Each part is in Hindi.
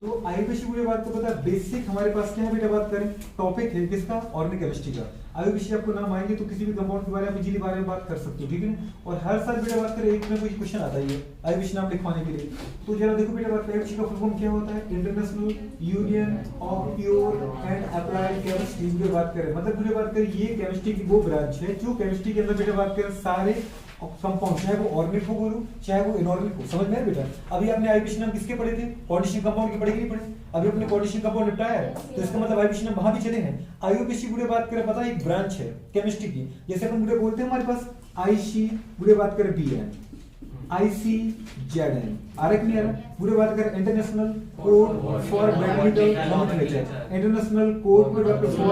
तो आयुर्वेद की बात तो पता है बेसिक हमारे पास क्या है बेटा, बात करें टॉपिक है किसका, ऑर्गेनिक केमिस्ट्री का। आयुर्वेद आपको नाम आएंगे तो किसी भी कंपाउंड के बारे में इजीली बारे में बात कर सकते हो, ठीक है ना। और हर साल बेटा बात करें एक में कोई क्वेश्चन आता ही है आयुर्वेद नाम लिखवाने के लिए। तो जरा देखो बेटा बात करें का फुल फॉर्म क्या होता है, international union of pure and applied chemistry की बात करें। मतलब मुझे बात करें ये केमिस्ट्री की वो ब्रांच है जो केमिस्ट्री के अंदर बेटा बात करें सारे कंपाउंड, चाहे वो ऑर्गेनिक हो बोलो चाहे वो इनऑर्गेनिक हो, समझ में बेटा। अभी आपने आईपीसी नाम किसके पढ़े थे, कॉन्डिशन कंपाउंड के पढ़े कि नहीं पढ़े, अभी अपने कॉन्डिशन कंपाउंड निपटाया है, तो इसका मतलब आईपीसी नाम वहां भी चले हैं। आईयूपीसी बुढ़े बात करें पता है एक ब्रांच है केमिस्ट्री की, जैसे अपन बुढ़े बोलते हैं हमारे पास आईसी बुढ़े बात करें बीएन, ICZN आरक नहीं आ रहा, बुढ़े बात करें international code for mathematical nomenclature, international code for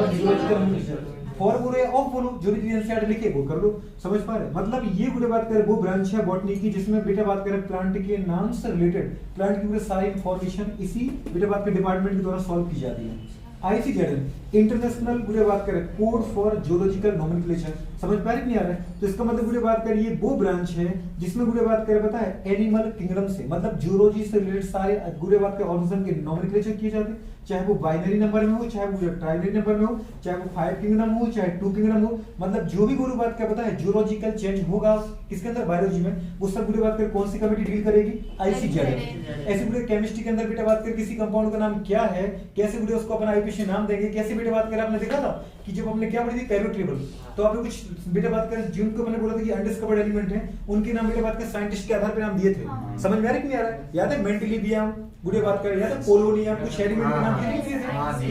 geological nomenclature, for बोलो या ऑफ बोलो, जो भी एनसीईआरटी लिखे वो कर लो, समझ पा रहे। मतलब ये बुढ़े बात करें वो ब्रांच है बॉटनी की जिसमें बेटा बात करें प्लांट के नाम से रिलेटेड प्लांट की पूरी सारी इंफॉर्मेशन इसी बेटा बात के डिपार्टमेंट के द्वारा सॉल्व की जाती है। ICZN इंटरनेशनल बुढ़े बात करें कोड फॉर जियोलॉजिकल नोमेनक्लेचर, समझ पा रहे नहीं आ रहा है। तो इसका मतलब बुढ़े बात करें ये वो ब्रांच है जिसमें बुढ़े बात करें पता है एनिमल किंगडम से मतलब जूलॉजी से रिलेटेड सारे बुढ़े बात के ऑर्गेनिज्म के नोमेनक्लेचर किए जाते हैं, चाहे वो बाइनरी नंबर में हो, चाहे वो ट्राइनरी नंबर में हो, चाहे वो 5 किंगडम हो, चाहे 2 किंगडम हो, मतलब जो भी बुढ़े बात क्या पता है जूलॉजिकल चेंज होगा किसके अंदर, बायोलॉजी में, वो सब बुढ़े बात कर कौन सी कमेटी डील करेगी, ICZN। ऐसे बुढ़े केमिस्ट्री के अंदर बेटा बात कर किसी कंपाउंड का नाम क्या है, कैसे बुढ़े उसको अपना आईपीसी नाम देंगे, कैसे बेटा बात कर आपने देखा था कि जब हमने क्या पढ़ी थी पेरियोडिक टेबल, तो आपने कुछ बेटा बात कर जिनको मैंने बोला था कि अनडिस्कवर्ड एलिमेंट है उनके नाम बेटा बात कर साइंटिस्ट के आधार पर नाम दिए थे, समझ में आ रहा है कि नहीं आ रहा है। याद है मेंडेलिवियम बुढ़े बात कर, याद है पोलोनियम, कुछ एलिमेंट के नाम दिए थे,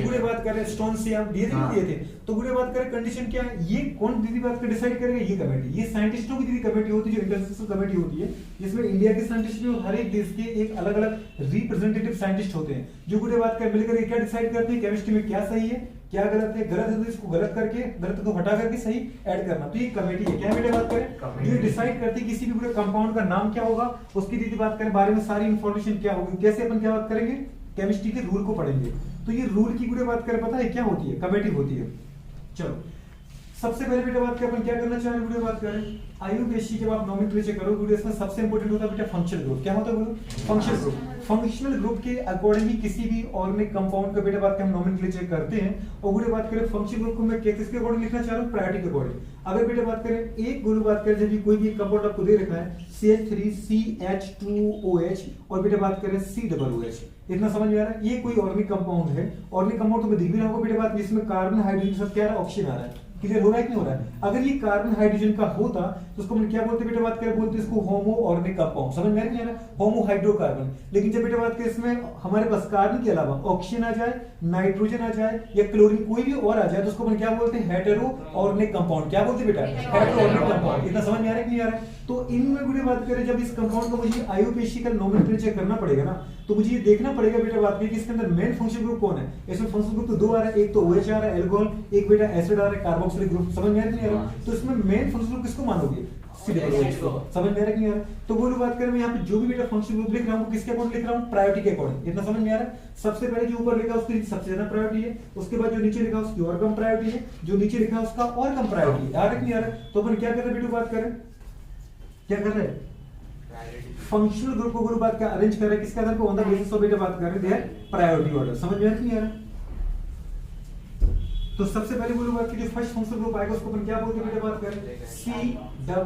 बुढ़े बात करें स्टोनसियम दिए थे। तो बुढ़े बात करें कंडीशन क्या है, ये कौन दीदी बात कर डिसाइड करेगा, ये कमेटी, ये साइंटिस्टों की दीदी कमेटी होती है जो इंटरनेशनल कमेटी होती है जिसमें इंडिया के साइंटिस्ट भी और हर एक देश के एक अलग अलग रिप्रेजेंटेटिव साइंटिस्ट होते हैं जो बुढ़े बात कर मिलकर क्या डिसाइड करते हैं केमिस्ट्री में क्या सही है क्या गलत है, गलत है तो इसको गलत करके गलत को हटा करके सही ऐड करना। तो ये कमेटी है, क्या बेटे बात करें जो डिसाइड करती है किसी भी पूरे कंपाउंड का नाम क्या होगा, उसकी दीदी बात करें बारे में सारी इंफॉर्मेशन क्या होगी, कैसे अपन क्या बात करेंगे केमिस्ट्री के रूल को पढ़ेंगे। तो ये रूल की पूरे बात करें पता है क्या होती है, कमेटी होती है। चलो सबसे पहले बेटा बात करें अपन क्या करना चाहेंगे, वीडियो बात करें आयुर्वेद जब आप नोमेनक्लेचर करो वीडियो इसमें सबसे इंपॉर्टेंट होता है बेटा फंक्शनल ग्रुप। क्या होता है बोलो, फंक्शनल ग्रुप। फंक्शनल ग्रुप के अकॉर्डिंग ही किसी भी ऑर्गेनिक कंपाउंड का बेटा बात हम नोमेनक्लेचर करते हैं। और बेटा बात करें फंक्शनल ग्रुप को मैं किसके अकॉर्डिंग लिखना चाह रहा हूं, प्रायोरिटी के अकॉर्डिंग। अगर बेटा बात करें एक ग्रुप बात करें जब कोई भी कंपाउंड आपको दे रखा है CH3CH2OH और बेटा बात करें COOH, इतना समझ में आ रहा है। ये कोई ऑर्गेनिक कंपाउंड है, ऑर्गेनिक कंपाउंड तुम्हें दिख भी रहा होगा बेटा बात जिसमें कार्बन हाइड्रोजन सब क्या है ऑक्सीजन आ रहा है, क्लियर हो रहा है कि नहीं हो रहा है। अगर ये कार्बन हाइड्रोजन का होता तो उसको हम क्या बोलते बेटा बात करें, बोलते इसको होमो ऑर्गेनिक कंपाउंड, समझ में आ रहा है, होमो हाइड्रोकार्बन। लेकिन जब बेटा बात करें इसमें हमारे पास कार्बन के अलावा ऑक्सीजन आ जाए, नाइट्रोजन आ जाए या क्लोरीन कोई भी और आ जाए तो उसको हम क्या बोलते हैं हेटेरो ऑर्गेनिक कंपाउंड। क्या बोलते बेटा, हेटेरो ऑर्गेनिक कंपाउंड। इतना समझ में आ रहा है कि नहीं आ रहा है। तो इनमें बेटा बात करें जब इस कंपाउंड को मुझे आईयूपीएसी का नोमेनक्लेचर करना पड़ेगा ना, तो मुझे ये देखना पड़ेगा बेटा बात की कि इसके अंदर मेन फंक्शन ग्रुप कौन है। इसमें फंक्शन ग्रुप तो दो आ रहा है, एक तो OH आ रहा है एल्कोहल, एक बेटा एसिड आ रहा है कार्बोक्सिलिक ग्रुप, समझ में आ रहा है। तो इसमें मेन फंक्शन ग्रुप किसको मानोगे, COOH को, समझ में आ रहा है कि नहीं आ रहा। तो बोलो बात करें मैं यहाँ पे जो भी बेटा फंक्शन ग्रुप लिख रहा हूँ किसके अकॉर्डिंग लिख रहा हूँ, प्रायोरिटी के अकॉर्डिंग। इतना समझ में आ रहा है। सबसे पहले जो ऊपर लिखा उसकी सबसे ज्यादा प्रायोरिटी है, उसके बाद जो नीचे लिखा उसकी और कम प्रायोरिटी है, जो नीचे लिखा उसका और कम प्रायोरिटी है। आ रहा है कि नहीं आ रहा। तो अपन क्या कर रहे हैं बेटा बात करें, क्या कर रहे हैं फंक्शनल ग्रुप को ग्रुप बात का अरेंज कर रहे हैं किसके आधार पर, ऑन द बेसिस ऑफ बेटा बात कर रहे हैं प्रायोरिटी ऑर्डर। समझ में आ रहा है कि नहीं आ रहा। तो सबसे पहले बोलो बात की जो फर्स्ट फंक्शनल ग्रुप आएगा उसको अपन क्या बोलते हैं बेटा बात करें,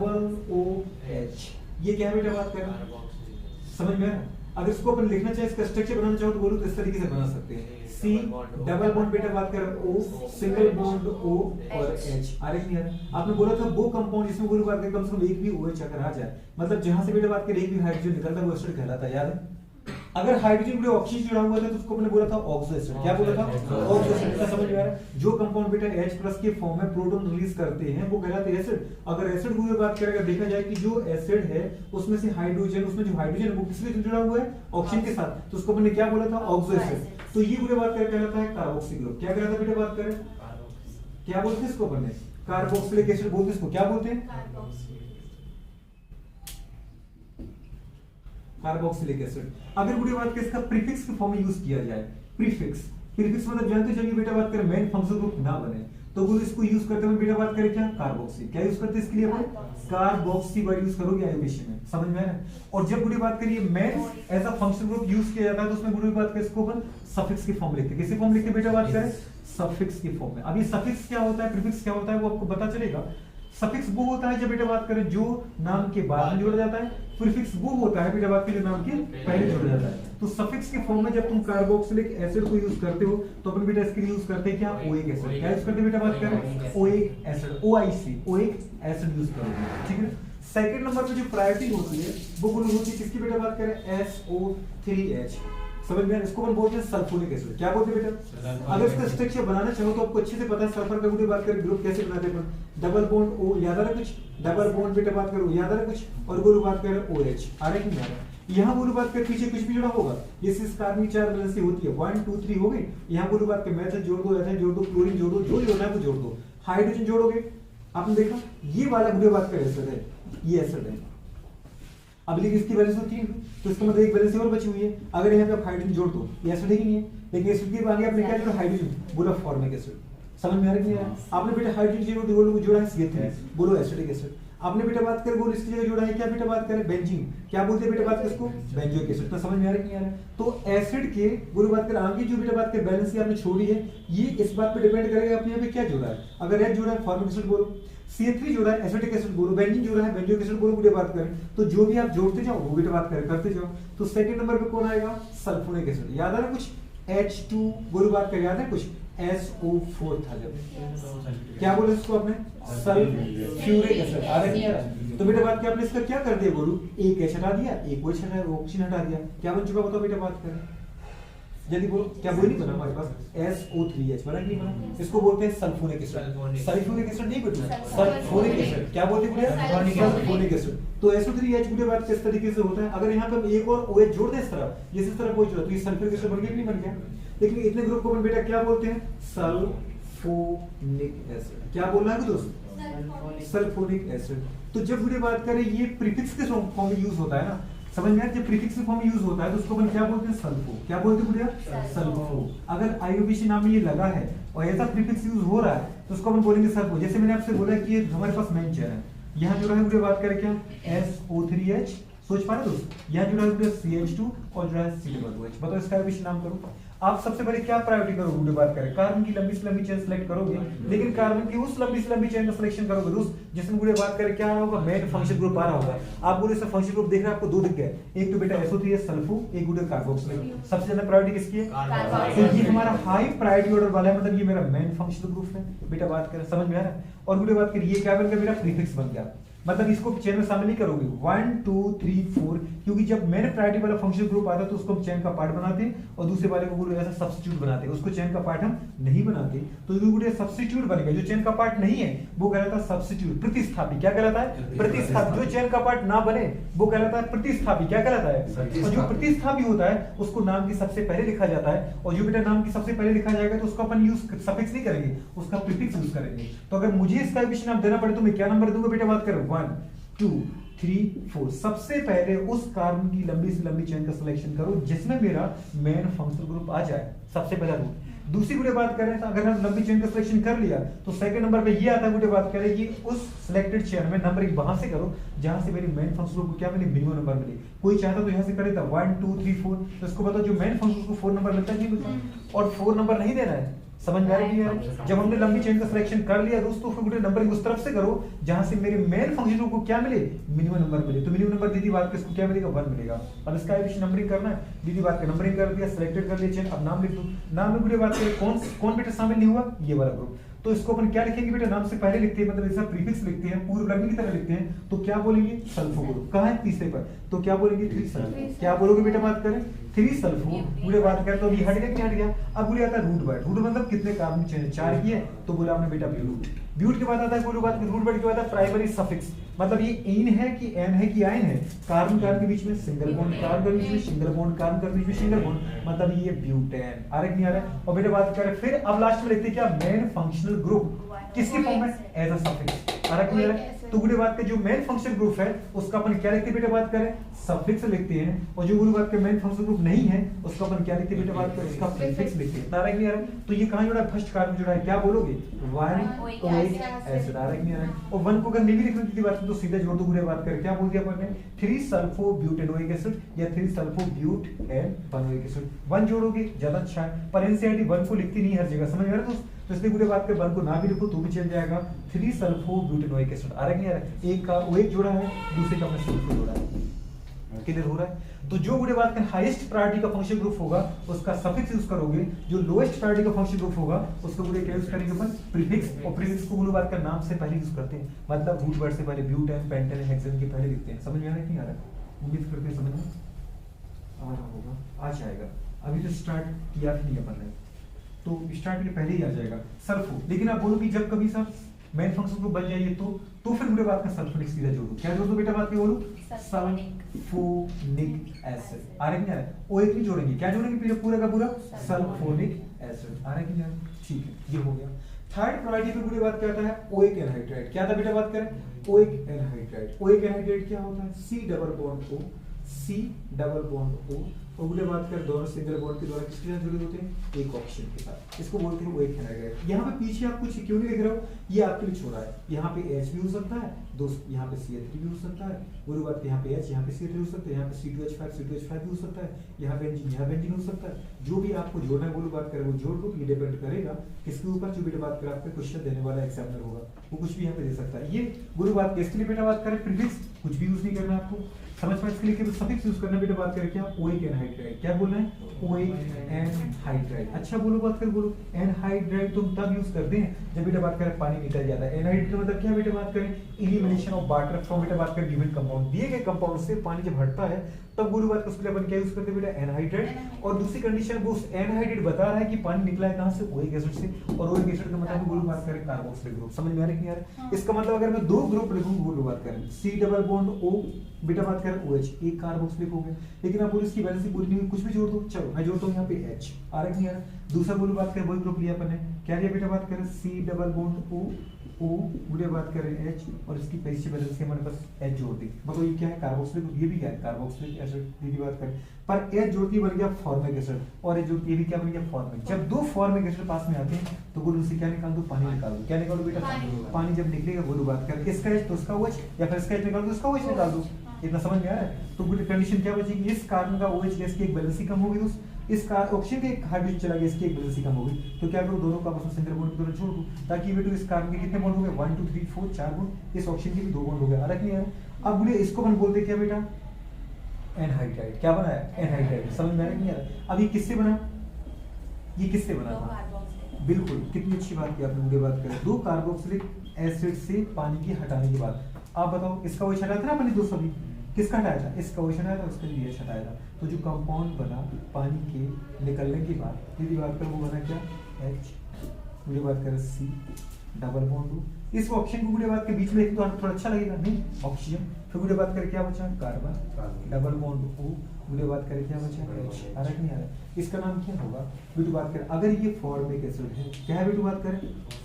COOH। ये क्या है बेटा बात करें, समझ में आ रहा है। अगर इसको अपन लिखना चाहे इसका स्ट्रक्चर बनाना चाहो तो बोलो तो इस तरीके से बना सकते हैं, C डबल बॉन्ड बेटा बात कर O सिंगल बॉन्ड O और H। आ रहा है नहीं आ रहा। आपने बोला था वो कंपाउंड जिसमें बोलो बात कर कम से कम एक भी OH अगर आ जाए, मतलब जहां से बेटा बात कर एक भी हाइड्रोजन निकलता है वो एसिड कहलाता है, याद है। अगर हाइड्रोजन बेटा ऑक्सीजन जुड़ा हुआ था तो उसको मैंने बोला था ऑक्सो एसिड। क्या बोला था, ऑक्सो एसिड। इतना समझ में आ रहा है। जो कंपाउंड बेटा H+ के फॉर्म में प्रोटॉन रिलीज करते हैं वो कहलाते हैं एसिड। अगर एसिड की बात करें, देखा जाए कि जो एसिड है उसमें से हाइड्रोजन, उसमें जो हाइड्रोजन वो किसके साथ जुड़ा हुआ है, ऑक्सीजन के साथ, तो उसको मैंने क्या बोला था ऑक्सो एसिड। तो ये पूरे बात करें कहलाता है कार्बोक्सिल ग्रुप। क्या कहलाता है बेटा बात करें, क्या बोलते हैं इसको अपन कार्बोक्सिलिक एसिड बोलते हैं इसको, क्या बोलते हैं कार्बोक्सिलिक एसिड। अगर बुरी बात करें इसका प्रीफिक्स के फॉर्म में यूज किया जाए, प्रीफिक्स, प्रीफिक्स मतलब जानते हो जब ये बेटा बात करें मेन फंक्शनल ग्रुप ना बने तो गुरु इसको यूज करते हुए बेटा बात करें क्या, कार्बोक्सी। क्या यूज करते हैं इसके लिए अपन, कार्बोक्सी वर्ड यूज करोगे आयोडेशन में, समझ में आया। और जब गुरु बात करिए main as a functional group use किया जाता है तो उसमें गुरु बात करें इसको अपन सफिक्स की फॉर्म लिखते हैं। किसी फॉर्म लिखते बेटा बात करें, सफिक्स की फॉर्म में। अब ये सफिक्स क्या होता है, प्रीफिक्स क्या होता है वो आपको पता चलेगा। सफिक्स वो होता है जब बेटा बात करें जो नाम के बाद में जोड़ा जाता है, प्रीफिक्स वो होता है बेटा बात करें जो नाम के पहले जोड़ा जाता है। तो सफिक्स के फॉर्म में जब तुम कार्बोक्सिलिक एसिड को यूज करते हो तो अपन बेटा इसके लिए यूज करते हैं क्या, ओइक एसिड। क्या यूज करते हैं बेटा बात करें, oic acid, OIC, oic acid use करोगे, ठीक है। सेकंड नंबर पे जो प्रायोरिटी होती है वो होती है किसकी बेटा बात करें, SO3H, समझ में। इसको अपन बोलते हैं सल्फोनिक एसिड। क्या बोलते हैं बेटा, अगर इसका स्ट्रक्चर बनाना चाहो तो आपको अच्छे से पता है सल्फर का बात करें ग्रुप कैसे बनाते हैं अपन, डबल बॉन्ड O, याद आ रहा कुछ, डबल बॉन्ड बेटा बात करो, याद आ रहा कुछ, और गुरु बात करें OH, आ रहा है कि नहीं आ रहा। यहाँ गुरु बात कर पीछे कुछ भी जुड़ा होगा, ये सिर्फ कार्बनिक चार वैलेंसी होती है, 1 2 3 हो गई। यहाँ गुरु बात के मेथल जोड़ दो, एथेन जोड़ दो, क्लोरीन जोड़ दो, जो जोड़ना है वो जोड़ दो। हाइड्रोजन जोड़ोगे, आपने देखा ये वाला गुरु बात कर एसिड है, ये एसिड है। अब लेकिन इसकी वैल्यू 3 तो इसका मतलब एक वैलेंसी और बची हुई है। अगर यहाँ पे आप हाइड्रोजन जोड़ दो, ये एसिड ही नहीं है, लेकिन एसिड के आगे आपने क्या जोड़ा, हाइड्रोजन, बोला फॉर्मिक एसिड। समझ में आ रहा है, आपने बेटा हाइड्रोजन जोड़ा है CH3, बोलो एसिडिक एसिड। आपने बेटा बात कर बोल इसकी जगह जोड़ा है क्या बेटा बात करें, बेंजीन। क्या बोलते हैं बेटा बात कर इसको, बेंजोइक एसिड। तो समझ में आ रहा है कि नहीं आ रहा है। तो एसिड के गुरु बात कर आगे जो बेटा बात कर बैलेंस आपने छोड़ी है, ये इस बात पे डिपेंड करेगा आपने यहाँ पे क्या जोड़ा है। अगर H जोड़ा है फॉर्मिक एसिड बोलो, CH3 जोड़ा है एसिटिक एसिड बोलो, बेंजीन जोड़ा है बेंजोइक एसिड बोलो, बेटा बात करें तो जो भी आप जोड़ते जाओ वो बेटा बात करें करते जाओ। तो सेकंड नंबर पे कौन आएगा, सल्फोनिक एसिड। याद आ रहा कुछ, H2 गुरु बात कर, याद है कुछ, SO4 था जब, क्या बोले इसको आपने, सल्फ्यूरिक एसिड। आ रहा है तो बेटा बात क्या आपने इसका क्या कर दिया गुरु, एक H हटा दिया, एक OH हटा, ऑक्सीजन हटा दिया। क्या बन चुका बताओ बेटा बात करें, जल्दी बोलो, क्या वही नहीं बना हमारे पास, SO3H बना कि नहीं बना। इसको बोलते हैं सल्फोनिक एसिड। सल्फ्यूरिक एसिड नहीं बेटा, सल्फोनिक एसिड। क्या बोलते हैं, सल्फोनिक एसिड। तो SO3H की बात किस तरीके से होता है, अगर यहाँ पे एक और OH जोड़ दे इस तरह, ये इस तरह कोई जोड़ तो ये सल्फ्यूरिक एसिड बन गया कि नहीं बन गया। लेकिन इतने ग्रुप को अपन बेटा क्या बोलते हैं, सल्फोनिक एसिड। क्या बोलना है दोस्त, सल्फोनिक एसिड। तो जब वीडियो बात करें ये प्रीफिक्स के फॉर्म में यूज होता है ना, समझ में आया, जब प्रीफिक्स के फॉर्म में यूज होता है तो उसको अपन क्या बोलते हैं, सल्फो। क्या बोलते हैं बेटा, सल्फो। अगर आईयूपीसी नाम में ये लगा है और ऐसा प्रीफिक्स यूज हो रहा है तो उसको अपन बोलेंगे सल्फो। जैसे मैंने आपसे बोला कि ये हमारे पास मेन चेयर है, यहाँ जो है वीडियो बात करें क्या, SO3H, सोच पा रहे दोस्त, यहाँ जो है CH2 और जो है C2H। बताओ इसका आईयूपीसी नाम करो। आप सबसे पहले क्या प्रायोरिटी करोगे वीडियो बात करें, कार्बन की लंबी से लंबी चेन सेलेक्ट करोगे, लेकिन कार्बन की उस लंबी से लंबी चेन का सिलेक्शन करोगे दोस्त जिसमें वीडियो बात करें क्या आ रहा होगा, मेन फंक्शन ग्रुप आ रहा होगा। आप बोले इसका फंक्शन ग्रुप देख रहे हैं, आपको दो दिख गए, एक तो बेटा SO3H सल्फो, एक वीडियो कार्बोक्सिलिक। सबसे ज्यादा प्रायोरिटी किसकी है, तो ये हमारा हाई प्रायोरिटी ऑर्डर वाला है, मतलब ये मेरा मेन फंक्शनल ग्रुप है बेटा बात करें, समझ में आ रहा है। और वीडियो बात करिए ये क्या बन गया, मेरा प्रीफिक्स बन गया, मतलब इसको चेन में शामिल नहीं करोगे 1 2 3 4, क्योंकि जब मेन प्रायोरिटी वाला फंक्शन ग्रुप आता है तो उसको हम चेन का पार्ट बनाते हैं और दूसरे वाले को ऐसा सब्स्टिट्यूट बनाते हैं, उसको चेन का पार्ट हम नहीं बनाते। तो ये सब्स्टिट्यूट बनेगा, जो चेन का पार्ट नहीं है वो कहलाता है सब्स्टिट्यूट, प्रतिस्थापी। क्या कहलाता है, प्रतिस्थापी। जो चेन का पार्ट ना बने वो कहलाता है प्रतिस्थापी। क्या कहलाता है, और जो प्रतिस्थापी होता है उसको नाम की सबसे पहले लिखा जाता है, और जो बेटा नाम की सबसे पहले लिखा जाएगा तो उसको अपन यूज सफिक्स नहीं करेंगे, उसका प्रीफिक्स यूज करेंगे। तो अगर मुझे इसका विशेष नाम देना पड़े तो मैं क्या नंबर दूंगा बेटा बात करें, 1 2 3 4। सबसे पहले उस कार्बन की लंबी से लंबी चेन का सिलेक्शन करो जिसमें मेरा मेन फंक्शनल ग्रुप आ जाए, सबसे पहला रूट। दूसरी गुड़े बात करें तो अगर हम लंबी चेन का सिलेक्शन कर लिया तो सेकंड नंबर पे ये आता है, गुड़े बात करें कि उस सिलेक्टेड चेन में नंबरिंग वहां से करो जहां से मेरी मेन फंक्शनल ग्रुप क्या मिले, मिनिमम नंबर मिले। कोई चाहता तो यहां से करे था 1 2 3 4, तो इसको बताओ जो मेन फंक्शनल को 4 नंबर मिलता है नहीं मिलता, और 4 नंबर नहीं देना है, समझ में आ रही है। जब हमने लंबी चेन का सिलेक्शन कर लिया दोस्तों, फिर नंबरिंग उस तरफ से करो जहां से मेरे मेन फंक्शन को क्या मिले, मिनिमम नंबर मिले। तो मिनिमम नंबर दीदी बात किसको क्या मिलेगा, 1 मिलेगा। अब इसका एडिशन नंबरिंग करना है, दीदी बात का नंबरिंग कर दिया, सिलेक्टेड कर लिया चेन। अब नाम लिख दो, नाम में बुढ़े बात करें कौन बेटा शामिल नहीं हुआ, ये वाला ग्रुप। तो इसको अपन क्या लिखेंगे बेटा, नाम से पहले लिखते हैं, मतलब ऐसा प्रीफिक्स लिखते हैं, पूर्व लग्न की तरह लिखते हैं। तो क्या बोलेंगे, सल्फो ग्रुप। कहां है, तीसरे पर, तो क्या बोलेंगे 3 सल्फो। क्या बोलोगे बेटा बात करें 3 सल्फो। बुढ़े बात करें तो अभी हट गया कि हट गया। अब बुढ़े आता है रूट वर्ड। रूट मतलब कितने कार्बन चेन, 4 की है, तो बोला आपने बेटा ब्यूट। ब्यूट के बाद आता है कोई बात, रूट वर्ड के बाद आता है प्राइमरी सफिक्स, मतलब ये इन है कि एन है कि आयन है। कार्बन कार्बन के बीच में सिंगल बॉन्ड, कार्बन के बीच में सिंगल बॉन्ड, कार्बन के बीच में सिंगल बॉन्ड, मतलब ये ब्यूटेन। आ रहा नहीं आ रहा। और बेटा बात करें फिर अब लास्ट में लिखते हैं क्या, मेन फंक्शनल ग्रुप किसकी फॉर्म में, एज अ सफिक्स। आ रहा नहीं आ रहा। तो गुड़े बात के जो मेन फंक्शन ग्रुप है उसका अपन क्या लिखते बेटा बात करें, सफिक्स लिखते हैं, और जो गुरु बात के मेन फंक्शन ग्रुप नहीं है उसका अपन क्या लिखते बेटा बात करें, उसका प्रीफिक्स लिखते हैं। नारायण नहीं आ रहा है, तो ये कहां जुड़ा है, फर्स्ट कार्बन जुड़ा है, क्या बोलोगे, वन ओइक एसिड। नारायण नहीं आ रहा है, और वन को अगर नहीं भी लिखने की बात तो सीधा जोड़ दो, गुरु बात करें क्या बोल दिया अपन ने, 3 सल्फोब्यूटेनोइक एसिड या 3 सल्फोब्यूटेनोइक एसिड। वन जोड़ोगे ज्यादा अच्छा है, पर एनसीईआरटी वन को लिखती नहीं हर जगह, समझ में आ रहा है दोस्त, तो इसलिए गुरु बात के वन को ना भी लिखो तो भी चल जाएगा। 3 सल्फोब्यूटेनोइक एसिड आ रहा है नहीं आ रहा है, एक का ओइक जोड़ा है, दूसरे का अपने सल्फो जोड़ा है, क्लियर हो रहा है। तो जो गुड़े बात का हाईएस्ट प्रायोरिटी का फंक्शन ग्रुप होगा उसका सफिक्स यूज करोगे, जो लोएस्ट प्रायोरिटी का फंक्शन ग्रुप होगा उसका गुड़े क्या यूज करेंगे अपन, प्रीफिक्स। और प्रीफिक्स को गुरु बात का नाम से पहले यूज करते हैं, मतलब रूट वर्ड से पहले, ब्यूटेन पेंटेन हेक्सेन के पहले लिखते हैं। समझ में आ रहा है नहीं आ रहा है, उम्मीद करते हैं समझ में आ रहा होगा, आ जाएगा। अभी तो स्टार्ट किया भी नहीं अपन ने, तो स्टार्ट के पहले ही आ जाएगा सल्फो। लेकिन आप बोलो कि जब कभी सर मेन फंक्शन ग्रुप बन जाइए तो फिर मुझे बात का सल्फोनिक सीधा जोड़ दो, क्या जोड़ दो बेटा बात की बोलो, सल्फोनिक एसिड। आ रहा है क्या, ओ एक नहीं जोड़ेंगे, क्या जोड़ेंगे पूरा का पूरा सल्फोनिक एसिड। आ रहा है क्या, ठीक है, ये हो गया। थर्ड प्रायोरिटी पे पूरी बात क्या आता है, ओइक एनहाइड्राइड। क्या था बेटा बात करें, ओइक एनहाइड्राइड। ओइक एनहाइड्राइड क्या होता है, C double bond O, C double bond O, और गुड़े बात कर दोनों सिंगल बॉन्ड के द्वारा किसके साथ जुड़े होते हैं, एक ऑक्सीजन के साथ। इसको बोलते हैं ओइक एनहाइड्राइड। यहाँ पे पीछे आप कुछ क्यों नहीं लिख रहे हो, ये आपके लिए छोड़ा है। यहाँ पे H भी हो सकता है दोस्त, यहाँ पे CH3 भी हो सकता है, गुरु बात यहाँ पे H, यहाँ पे CH3 हो सकता है, यहाँ पे C2H5 भी हो सकता है, यहाँ बेंजीन, यहाँ बेंजीन हो सकता है। जो भी आपको जोड़ना है गुरु बात करे वो जोड़ दो, ये डिपेंड करेगा किसके ऊपर, जो बेटा बात करे आपके क्वेश्चन देने वाला एग्जामिनर होगा वो कुछ भी यहाँ पे दे सकता है। ये गुरु बात किसके लिए बेटा बात करें, प्रीफिक्स कुछ भी यूज नहीं करना आपको, समझ में इसके लिए केवल सफिक्स यूज करना। बेटा बात करें क्या, ओइक एनहाइड्राइड। क्या बोलना है, ओइक एनहाइड्राइड। अच्छा बोलो बात कर, बोलो एनहाइड्राइड तुम तब यूज करते हैं जब बेटा बात करें पानी निकल जाता है। एनहाइड्राइड का मतलब क्या बेटा बात करें, एलिमिनेशन ऑफ वाटर फ्रॉम बेटा बात करें गिवन कंपाउंड। दिए गए कंपाउंड से पानी जब हटता है तब गुरु बात उसके लिए अपन क्या यूज करते हैं बेटा, एनहाइड्राइड। और दूसरी कंडीशन वो एनहाइड्राइड बता रहा है कि पानी निकला है कहां से, ओइक एसिड से, और ओइक एसिड का मतलब गुरु बात करें कार्बोक्सिलिक ग्रुप। समझ में आ रहा है कि नहीं आ रहा है? इसका मतलब अगर मैं दो ग्रुप लिखूं गुरु बात करें, C डबल बॉन्ड O बेटा बात करें OH, एक कार्बोक्सिलिक हो गया। लेकिन आप बोलो इसकी वैलेंसी पूरी नहीं हुई, कुछ भी जोड़ दो, चलो मैं जोड़ता हूं यहाँ पे H। आ रहा है कि नहीं आ रहा? दूसरा गुरु बात करें वही ग्रुप लिया अपन ने, क्या लिया बेटा बात करें, C डबल बॉन्ड O गुड़े बात करें H, और इसकी पीछे वैलेंसी हमारे पास H जोड़ दी। मतलब ये क्या है, कार्बोक्सिलिक, ये भी क्या है, कार्बोक्सिलिक एसिड। दीदी बात करें पर H जोड़ती बन गया फॉर्मिक एसिड, और H जोड़ती ये भी क्या बन गया, फॉर्मिक। जब दो फॉर्मिक एसिड पास में आते हैं तो गुरु से क्या निकाल दो, पानी निकाल दो। क्या निकालो बेटा, पानी जब निकलेगा गुरु बात करें इसका H तो उसका OH, या फिर इसका H निकाल दो इसका OH निकाल दो। इतना समझ में आ रहा है? तो गुड कंडीशन क्या बचेगी, इस कार्बन का OH गैस की एक वैलेंसी कम होगी दोस्त, इस ऑक्सीजन के एक हाइड्रोजन चला गया, इसकी एक वैलेंसी कम होगी। तो क्या करो, दोनों का आपस में सिंगल बॉन्ड की तरह छोड़ दो, ताकि बेटो इस कार्बन के कितने बॉन्ड हो गए, 1 2 3 4 4 बॉन्ड, इस ऑक्सीजन के भी 2 बॉन्ड हो गए। अलग नहीं है। अब बोले इसको अपन बोलते क्या बेटा, एनहाइड्राइड। क्या बना है, एनहाइड्राइड। समझ में आ रहा है नहीं आ रहा? अब ये किससे बना, ये किससे बना था, बिल्कुल कितनी अच्छी बात की आपने, मुझे बात करें दो कार्बोक्सिलिक एसिड से पानी की हटाने के बाद। आप बताओ इसका OH हटाया था ना अपने दोस्तों भी, किसका हटाया था, इसका OH हटाया था, उसका OH हटाया था। तो जो कंपाउंड बना पानी के निकलने के बाद, यदि बात करें वो बना क्या, H, मुझे बात करें C डबल बॉन्ड O। इस ऑक्सीजन को मुझे बात के बीच में एक तो थोड़ा अच्छा लगेगा नहीं, ऑक्सीजन। फिर मुझे बात करें क्या बचा, कार्बन डबल बॉन्ड O, मुझे बात करें क्या बचा, H। आ रहा है नहीं आ रहा? इसका नाम क्या होगा बेटू बात करें, अगर ये फॉर्मिक एसिड है, क्या है बेटू बात करें,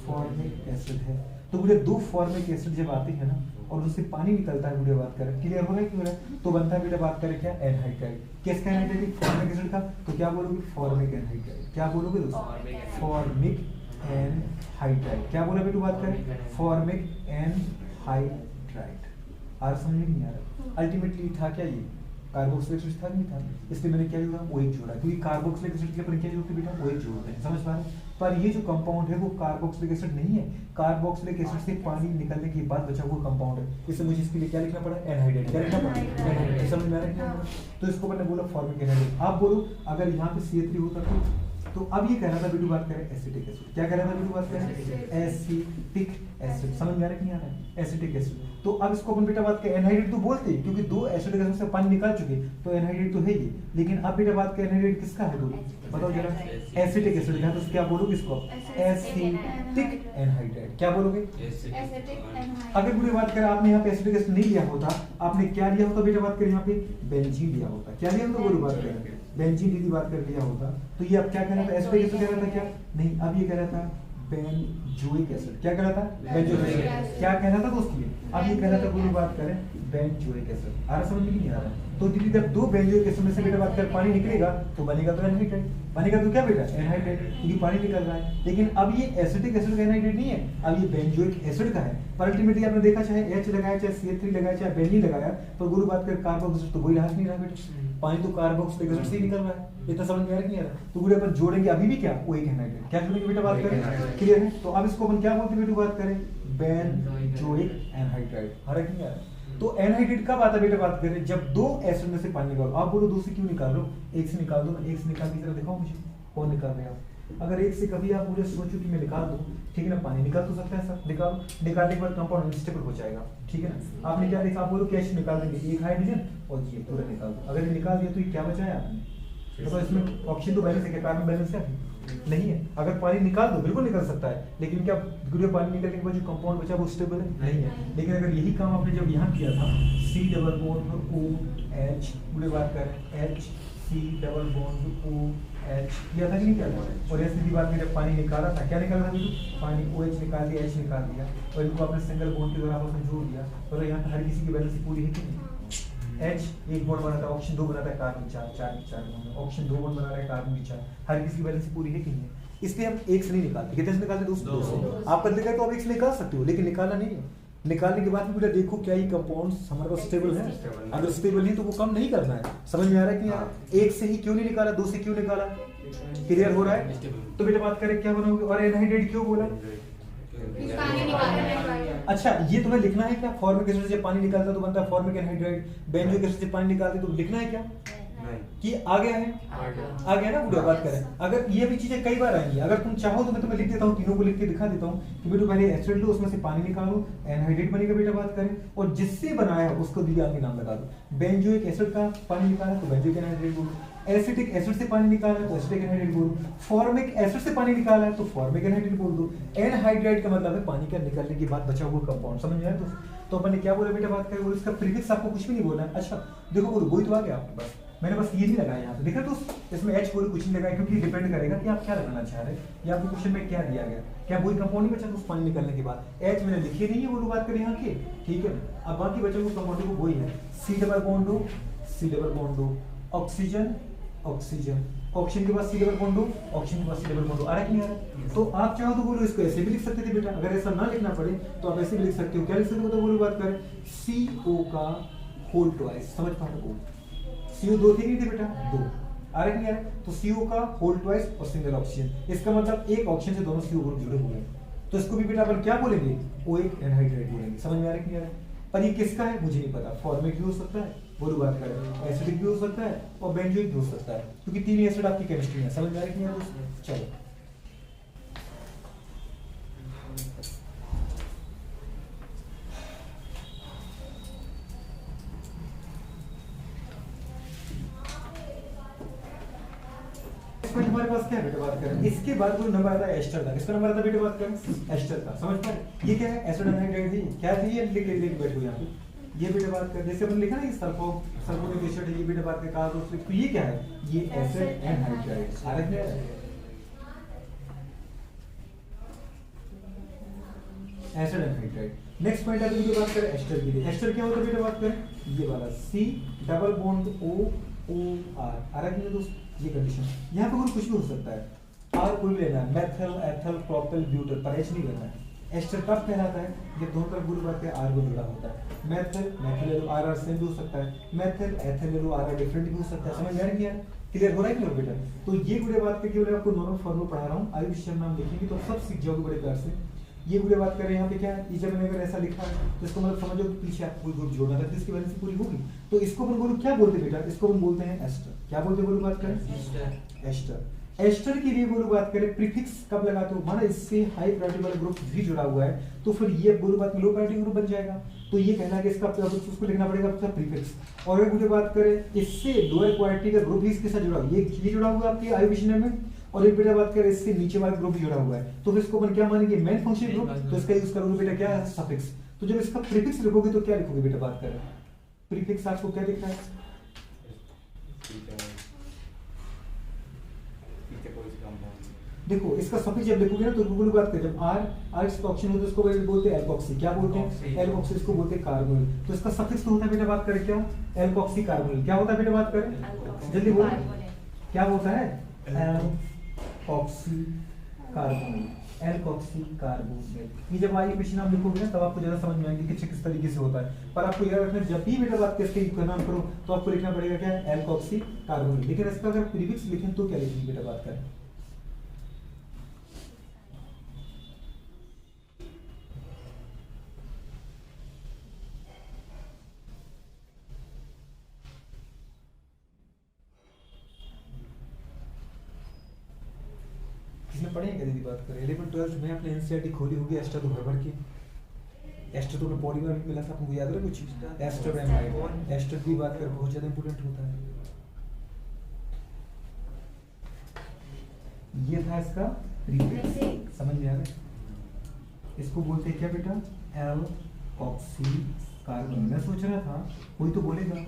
फॉर्मिक एसिड है, तो मुझे दो फॉर्मिक एसिड जब आते हैं ना और उससे पानी निकलता है, मुझे बात करें क्लियर हो रहा है कि हो रहा है, तो बनता है बेटा बात करें क्या, एनहाइड्राइड। किसका एनहाइड्राइड, फॉर्मिक एसिड का। तो क्या बोलोगे, फॉर्मिक एनहाइड्राइड। क्या बोलोगे दोस्तों, फॉर्मिक एनहाइड्राइड। क्या बोला बेटू बात करें, फॉर्मिक एनहाइड्राइड। आर समझ में नहीं आ रहा? अल्टीमेटली था क्या, ये कार्बोक्सिलिक एसिड था नहीं था, इसलिए मैंने क्या जोड़ा, OH जोड़ा, क्योंकि कार्बोक्सिलिक एसिड के ऊपर क्या जोड़ते बेटा, OH जोड़ते हैं। समझ पा रहे हैं? पर ये जो कंपाउंड है वो कार्बोक्सिलिक एसिड नहीं है, कार्बोक्सिलिक एसिड से पानी निकलने के बाद बचा हुआ कंपाउंड है, इसलिए मुझे इसके लिए क्या लिखना पड़ा, एनहाइड्राइड। क्या लिखना पड़ा, एनहाइड्राइड। समझ में आ रहा है? तो इसको मैंने बोला फॉर्मिक एनहाइड्राइड। आप बोलो अगर यहाँ पे CH3 होता तो अब ये कह रहा था बेटू बात करें एसिटिक एसिड। क्या कह रहा था बेटू बात करें, एसिटिक एसिड। समझ में आ रहा है कि नहीं आ रहा है, एसिटिक एसिड। तो अब इसको अपन बेटा बात करें एनहाइड्रेट तो बोलते हैं, क्योंकि दो एसिडिक एसिड से पानी निकाल चुके, तो एनहाइड्रेट तो है ही। लेकिन अब बेटा बात करें एनहाइड्रेट किसका है, बोलो बताओ जरा, एसिटिक एसिड का। तो क्या बोलोगे इसको, एसिटिक एनहाइड्रेट। क्या बोलोगे, अगर पूरी बात करें आपने यहाँ पे एसिटिक एसिड नहीं लिया होता, आपने क्या लिया होता बेटा बात करें, यहाँ पे बेंजीन लिया होता। क्या लिया होता, बोलो बात करें, बेंजीन यदि बात कर लिया होता, तो ये अब क्या कह रहा था, एसिटिक एसिड कह रहा था क्या, नहीं, अब ये कह रहा था बेंजोइक एसिड। क्या कहलाता है? Benzoic acid. क्या कहलाता दोस्तों ये? अब ये कहलाता है, बात करें बेंजोइक एसिड। आ रहा समझ में नहीं आ रहा? तो दीदी जब दो बेंजोइक एसिड में से बेटा बात कर पानी निकलेगा तो बनेगा तो एनहाइड्राइड, बनेगा तो क्या बेटा? एनहाइड्राइड, क्योंकि पानी निकल रहा है। लेकिन अब ये एसिटिक एसिड का एनहाइड्राइड नहीं है, अब ये बेंजोइक एसिड का है। पर अल्टीमेटली आपने देखा चाहे H लगाया चाहे CH3 लगाया चाहे बेंजीन लगाया, पर गुरु बात कर कार्बोक्सिलेट तो कोई राहत नहीं रहा बेटा, पानी तो कार्बोक्सिलिक एसिड से ही निकल रहा है। इतना समझ में आ रहा नहीं आ रहा? तो गुरु अपन जोड़ेंगे अभी भी क्या? वो एक एनहाइड्राइड। क्या जोड़ेंगे बेटा बात करें? क्लियर है? तो अब इसको अपन क्या बोलते हैं बेटा बात करें? Benzoic anhydride. हरा नहीं आ रहा? तो एनहाइड्राइड कब आता है बेटा बात करें? जब दो एसिड में से पानी निकालो। आप बोलो दो से क्यों निकाल लो? एक से निकाल दो। एक से निकाल की तरह दिखाओ मुझे, कौन निकाल रहे हैं आप? अगर एक से कभी आप मुझे सोचो कि मैं निकाल दूं, ठीक है ना, पानी निकाल तो सकता है सर, निकाल, निकालने के बाद कंपाउंड अनस्टेबल हो जाएगा, ठीक है ना। आपने क्या देखा? आप बोलो कैश निकाल देंगे, एक हाइड्रोजन और ये तुरंत निकाल दो। अगर ये निकाल दिया तो ये क्या बचाया आपने? तो इसमें ऑक्सीजन तो बैलेंस है, क्या कार्बन बैलेंस है? नहीं है। अगर पानी निकाल दो बिल्कुल निकल सकता है, लेकिन क्या पूरे पानी निकलने के बाद जो कंपाउंड बचा वो स्टेबल है? नहीं है। लेकिन अगर यही काम आपने जब यहाँ किया था, C डबल बॉन्ड OH, पूरे बात करें H C double bond OH किया था कि नहीं किया था? और ऐसे की बात में जब पानी निकाला था, क्या निकाला था? पानी OH निकाल दिया, H निकाल दिया, और इनको आपने सिंगल बॉन्ड के द्वारा आपस में जोड़ दिया, तो यहाँ हर किसी की वैलेंसी पूरी है कि नहीं? H एक बॉन्ड बनाता है, ऑक्सीजन दो बनाता है, कार्बन चार, चार की चार बॉन्ड, ऑक्सीजन दो बॉन्ड बना रहा है, कार्बन की चार, हर किसी की वैलेंसी पूरी है कि नहीं? इसलिए हम एक से नहीं निकालते। कितने से निकालते? दो से। आप बदले गए तो आप एक से निकाल सकते हो, लेकिन निकालना नहीं है। निकालने के बाद भी बेटा देखो क्या ये कंपाउंड्स हमारे पास स्टेबल है? अगर स्टेबल नहीं तो वो कम नहीं करना है। समझ में आ रहा है कि यार एक से ही क्यों नहीं निकाला, दो से क्यों निकाला? क्लियर हो रहा है? तो बेटा बात करें क्या बनाओगे? और एनहाइड्राइड क्यों बोला? अच्छा, ये तुम्हें लिखना है क्या? फॉर्मिक एसिड से पानी निकालता है तो बनता है फॉर्मिक एनहाइड्राइड, बेंजोइक एसिड से पानी निकालते तो लिखना है क्या कि आ गया है? आ गया ना? बुरा बात करें। अगर ये भी चीजें कई बार आएंगी, अगर तुम चाहो तो मैं तुम्हें लिख देता हूँ, तीनों को लिख के दिखा देता हूँ कि बेटा पहले एसिड लो, उसमें से पानी निकालो, एनहाइड्राइड बनेगा बेटा बात करें, और जिससे बनाया उसको दिया आगे नाम लगा दो। बेंजोइक एसिड का पानी निकाला तो बेंजोइक एनहाइड्राइड बोलो, एसिटिक एसिड से पानी निकाला है तो एसिटिक एनहाइड्राइड बोलो, फॉर्मिक एसिड से पानी निकाला है तो फॉर्मिक एनहाइड्राइड बोल दो। एनहाइड्राइड का मतलब है पानी का निकलने के बाद बचा हुआ कंपाउंड। समझ में आया? तो अपन ने क्या बोला बेटा बात करें? और इसका प्रीफिक्स आपको कुछ भी नहीं बोलना है। अच्छा देखो वही तो आ गया आपके पास, मैंने बस ये नहीं लगाया यहाँ पे, देखा तो इसमें H कोई कुछ नहीं लगाया, क्योंकि डिपेंड करेगा कि आप क्या लगाना चाह रहे हैं या आपके क्वेश्चन में क्या दिया गया। क्या वही कंपाउंड नहीं बचा तो उस पानी निकलने के बाद? H मैंने लिखी नहीं है, वो बात करें यहाँ की, ठीक है। अब बाकी बचा हुआ कंपाउंड को वही है, C डबल बॉन्ड दो, C डबल बॉन्ड दो, ऑक्सीजन ऑक्सीजन, ऑक्सीजन के बाद C डबल बॉन्ड दो, ऑक्सीजन के बाद C डबल बॉन्ड दो। आ रहा कि नहीं आ रहा? तो आप चाहो तो बोलो इसको ऐसे भी लिख सकते थे बेटा, अगर ऐसा ना लिखना पड़े तो आप ऐसे भी लिख सकते हो। क्या लिख सकते हो? तो बोलो बात करें CO का होल ट्वाइस। समझ पा रहे हो? CO दो थी नहीं थी बेटा? दो। आ रहा है? तो CO का होल ट्वाइस और सिंगल ऑक्सीजन, इसका मतलब एक ऑक्सीजन से दोनों CO ग्रुप जुड़े हुए हैं, तो इसको भी बेटा अपन क्या बोलेंगे? OH एनहाइड्राइड बोलेंगे। समझ में आ रहा है? पर ये किसका है मुझे नहीं पता, फॉर्मिक भी हो सकता है, बोलो बात करें एसिडिक भी हो सकता है और बेंजोइक भी हो सकता है, क्योंकि तीन एसिड आपकी केमिस्ट्री में। समझ में आ रहा है? चलो हमारे पास क्या है बेटा बात करें? इसके बाद जो नंबर आता है एस्टर का, इसका नंबर आता है बेटा बात करें एस्टर का। समझ पा रहे? ये क्या है? एसिड एनहाइड्राइड है। क्या है ये? लिख लिख बैठो यहाँ पे। ये बेटा बात कर, जैसे अपन लिखा ना कि सल्फोनिक एसिड है, ये बेटा बात कर कार्बोक्सिलिक, तो ये क्या है? ये एसिड एनहाइड्राइड। आ रहा है? Acid anhydride. नेक्स्ट पॉइंट अभी जो बात करें एस्टर की, एस्टर क्या होता है बेटा बात करें? ये वाला C डबल बॉन्ड OR। आ रहा है दोस्त? ये कंडीशन यहाँ पे कुछ भी हो सकता है। R कोई लेना है, मेथल एथल प्रोपेल ब्यूटल, पर H नहीं लेना है। एस्टर कब कहलाता है? ये दोनों तरफ गुरु बात के R को जुड़ा होता है। मेथल ले लो, RR सेम भी हो सकता है, मेथल एथल ले लो, RR डिफरेंट भी हो सकता है। समझ में आ रही है? क्लियर हो रहा है कि बेटा? तो ये गुड़े बात के केवल आपको नॉर्मल फॉर्मूला पढ़ा रहा हूँ, आयु विषय नाम लिखेंगे तो सब सीख जाओगे बड़े प्यार से। ये गुड़े बात करें यहाँ पे क्या है? जब मैंने अगर ऐसा लिखा है तो इसको मतलब समझो पीछे आपको कोई ग्रुप जोड़ना था, इसकी वजह से पूरी होगी, तो इसको अपन बोलो क्या बोलते बेटा? इसको अपन बोलते हैं एस्टर। क्या बोलते बोलो बात करें? एस्टर। एस्टर के लिए बोलो बात करें प्रीफिक्स कब लगाते हो? माना इससे हाई प्रायोरिटी वाला ग्रुप भी जुड़ा हुआ है तो फिर ये बोलो बात में लो प्रायोरिटी ग्रुप बन जाएगा, तो ये कहना है कि इसका उसको लिखना पड़ेगा आपका प्रीफिक्स। और अगर मुझे बात करें इससे लोअर क्वालिटी का ग्रुप भी इसके साथ जुड़ा हुआ है, ये जुड़ा हुआ है आपके आयु विषय में, और एक बेटा बात करें इससे नीचे वाला ग्रुप जुड़ा हुआ है, तो फिर इसको अपन क्या मानेंगे? Main function group. तो इसका यूज करोगे बेटा क्या है? सफिक्स। तो जब इसका प्रीफिक्स लिखोगे तो क्या लिखोगे बेटा बात करें? प्रीफिक्स आपको क्या दिख रहा है? देखो इसका सफिक्स जब लिखोगे ना तो गूगल बात कर, जब आर इसका ऑप्शन होता है उसको बोलते हैं एल्कोक्सी। क्या बोलते हैं? एल्कोक्सी। इसको बोलते हैं कार्बोनिल। तो इसका सफिक्स तो होता है बेटा बात करें क्या? Alkoxy carbonyl. क्या होता है बेटा बात करें? जल्दी बोलो क्या होता है? Alkoxy carbonyl. Alkoxy carbonyl. ये जब आगे क्वेश्चन आप लिखोगे ना तब आपको ज्यादा समझ में आएंगे कि किस तरीके से होता है। पर आपको याद रखना जब भी बेटा बात करके इसके नाम करो तो आपको लिखना पड़ेगा क्या? Alkoxy carbonyl. लेकिन इसका अगर प्रीफिक्स लिखें तो क्या लिखेंगे बेटा बात करें? पढ़ेंगे क्या दीदी बात करें? 11 12 में आपने एनसीईआरटी खोली होगी एस्टर तो भर की। एस्टर तो पॉलीमर मिला था आपको याद है कुछ? Ester amide. एस्टर की बात कर बहुत ज्यादा इंपॉर्टेंट होता है। ये था इसका प्रीफिक्स, समझ में आ गया? इसको बोलते हैं क्या बेटा? Alkoxy carbonyl. मैं सोच रहा था कोई तो बोलेगा,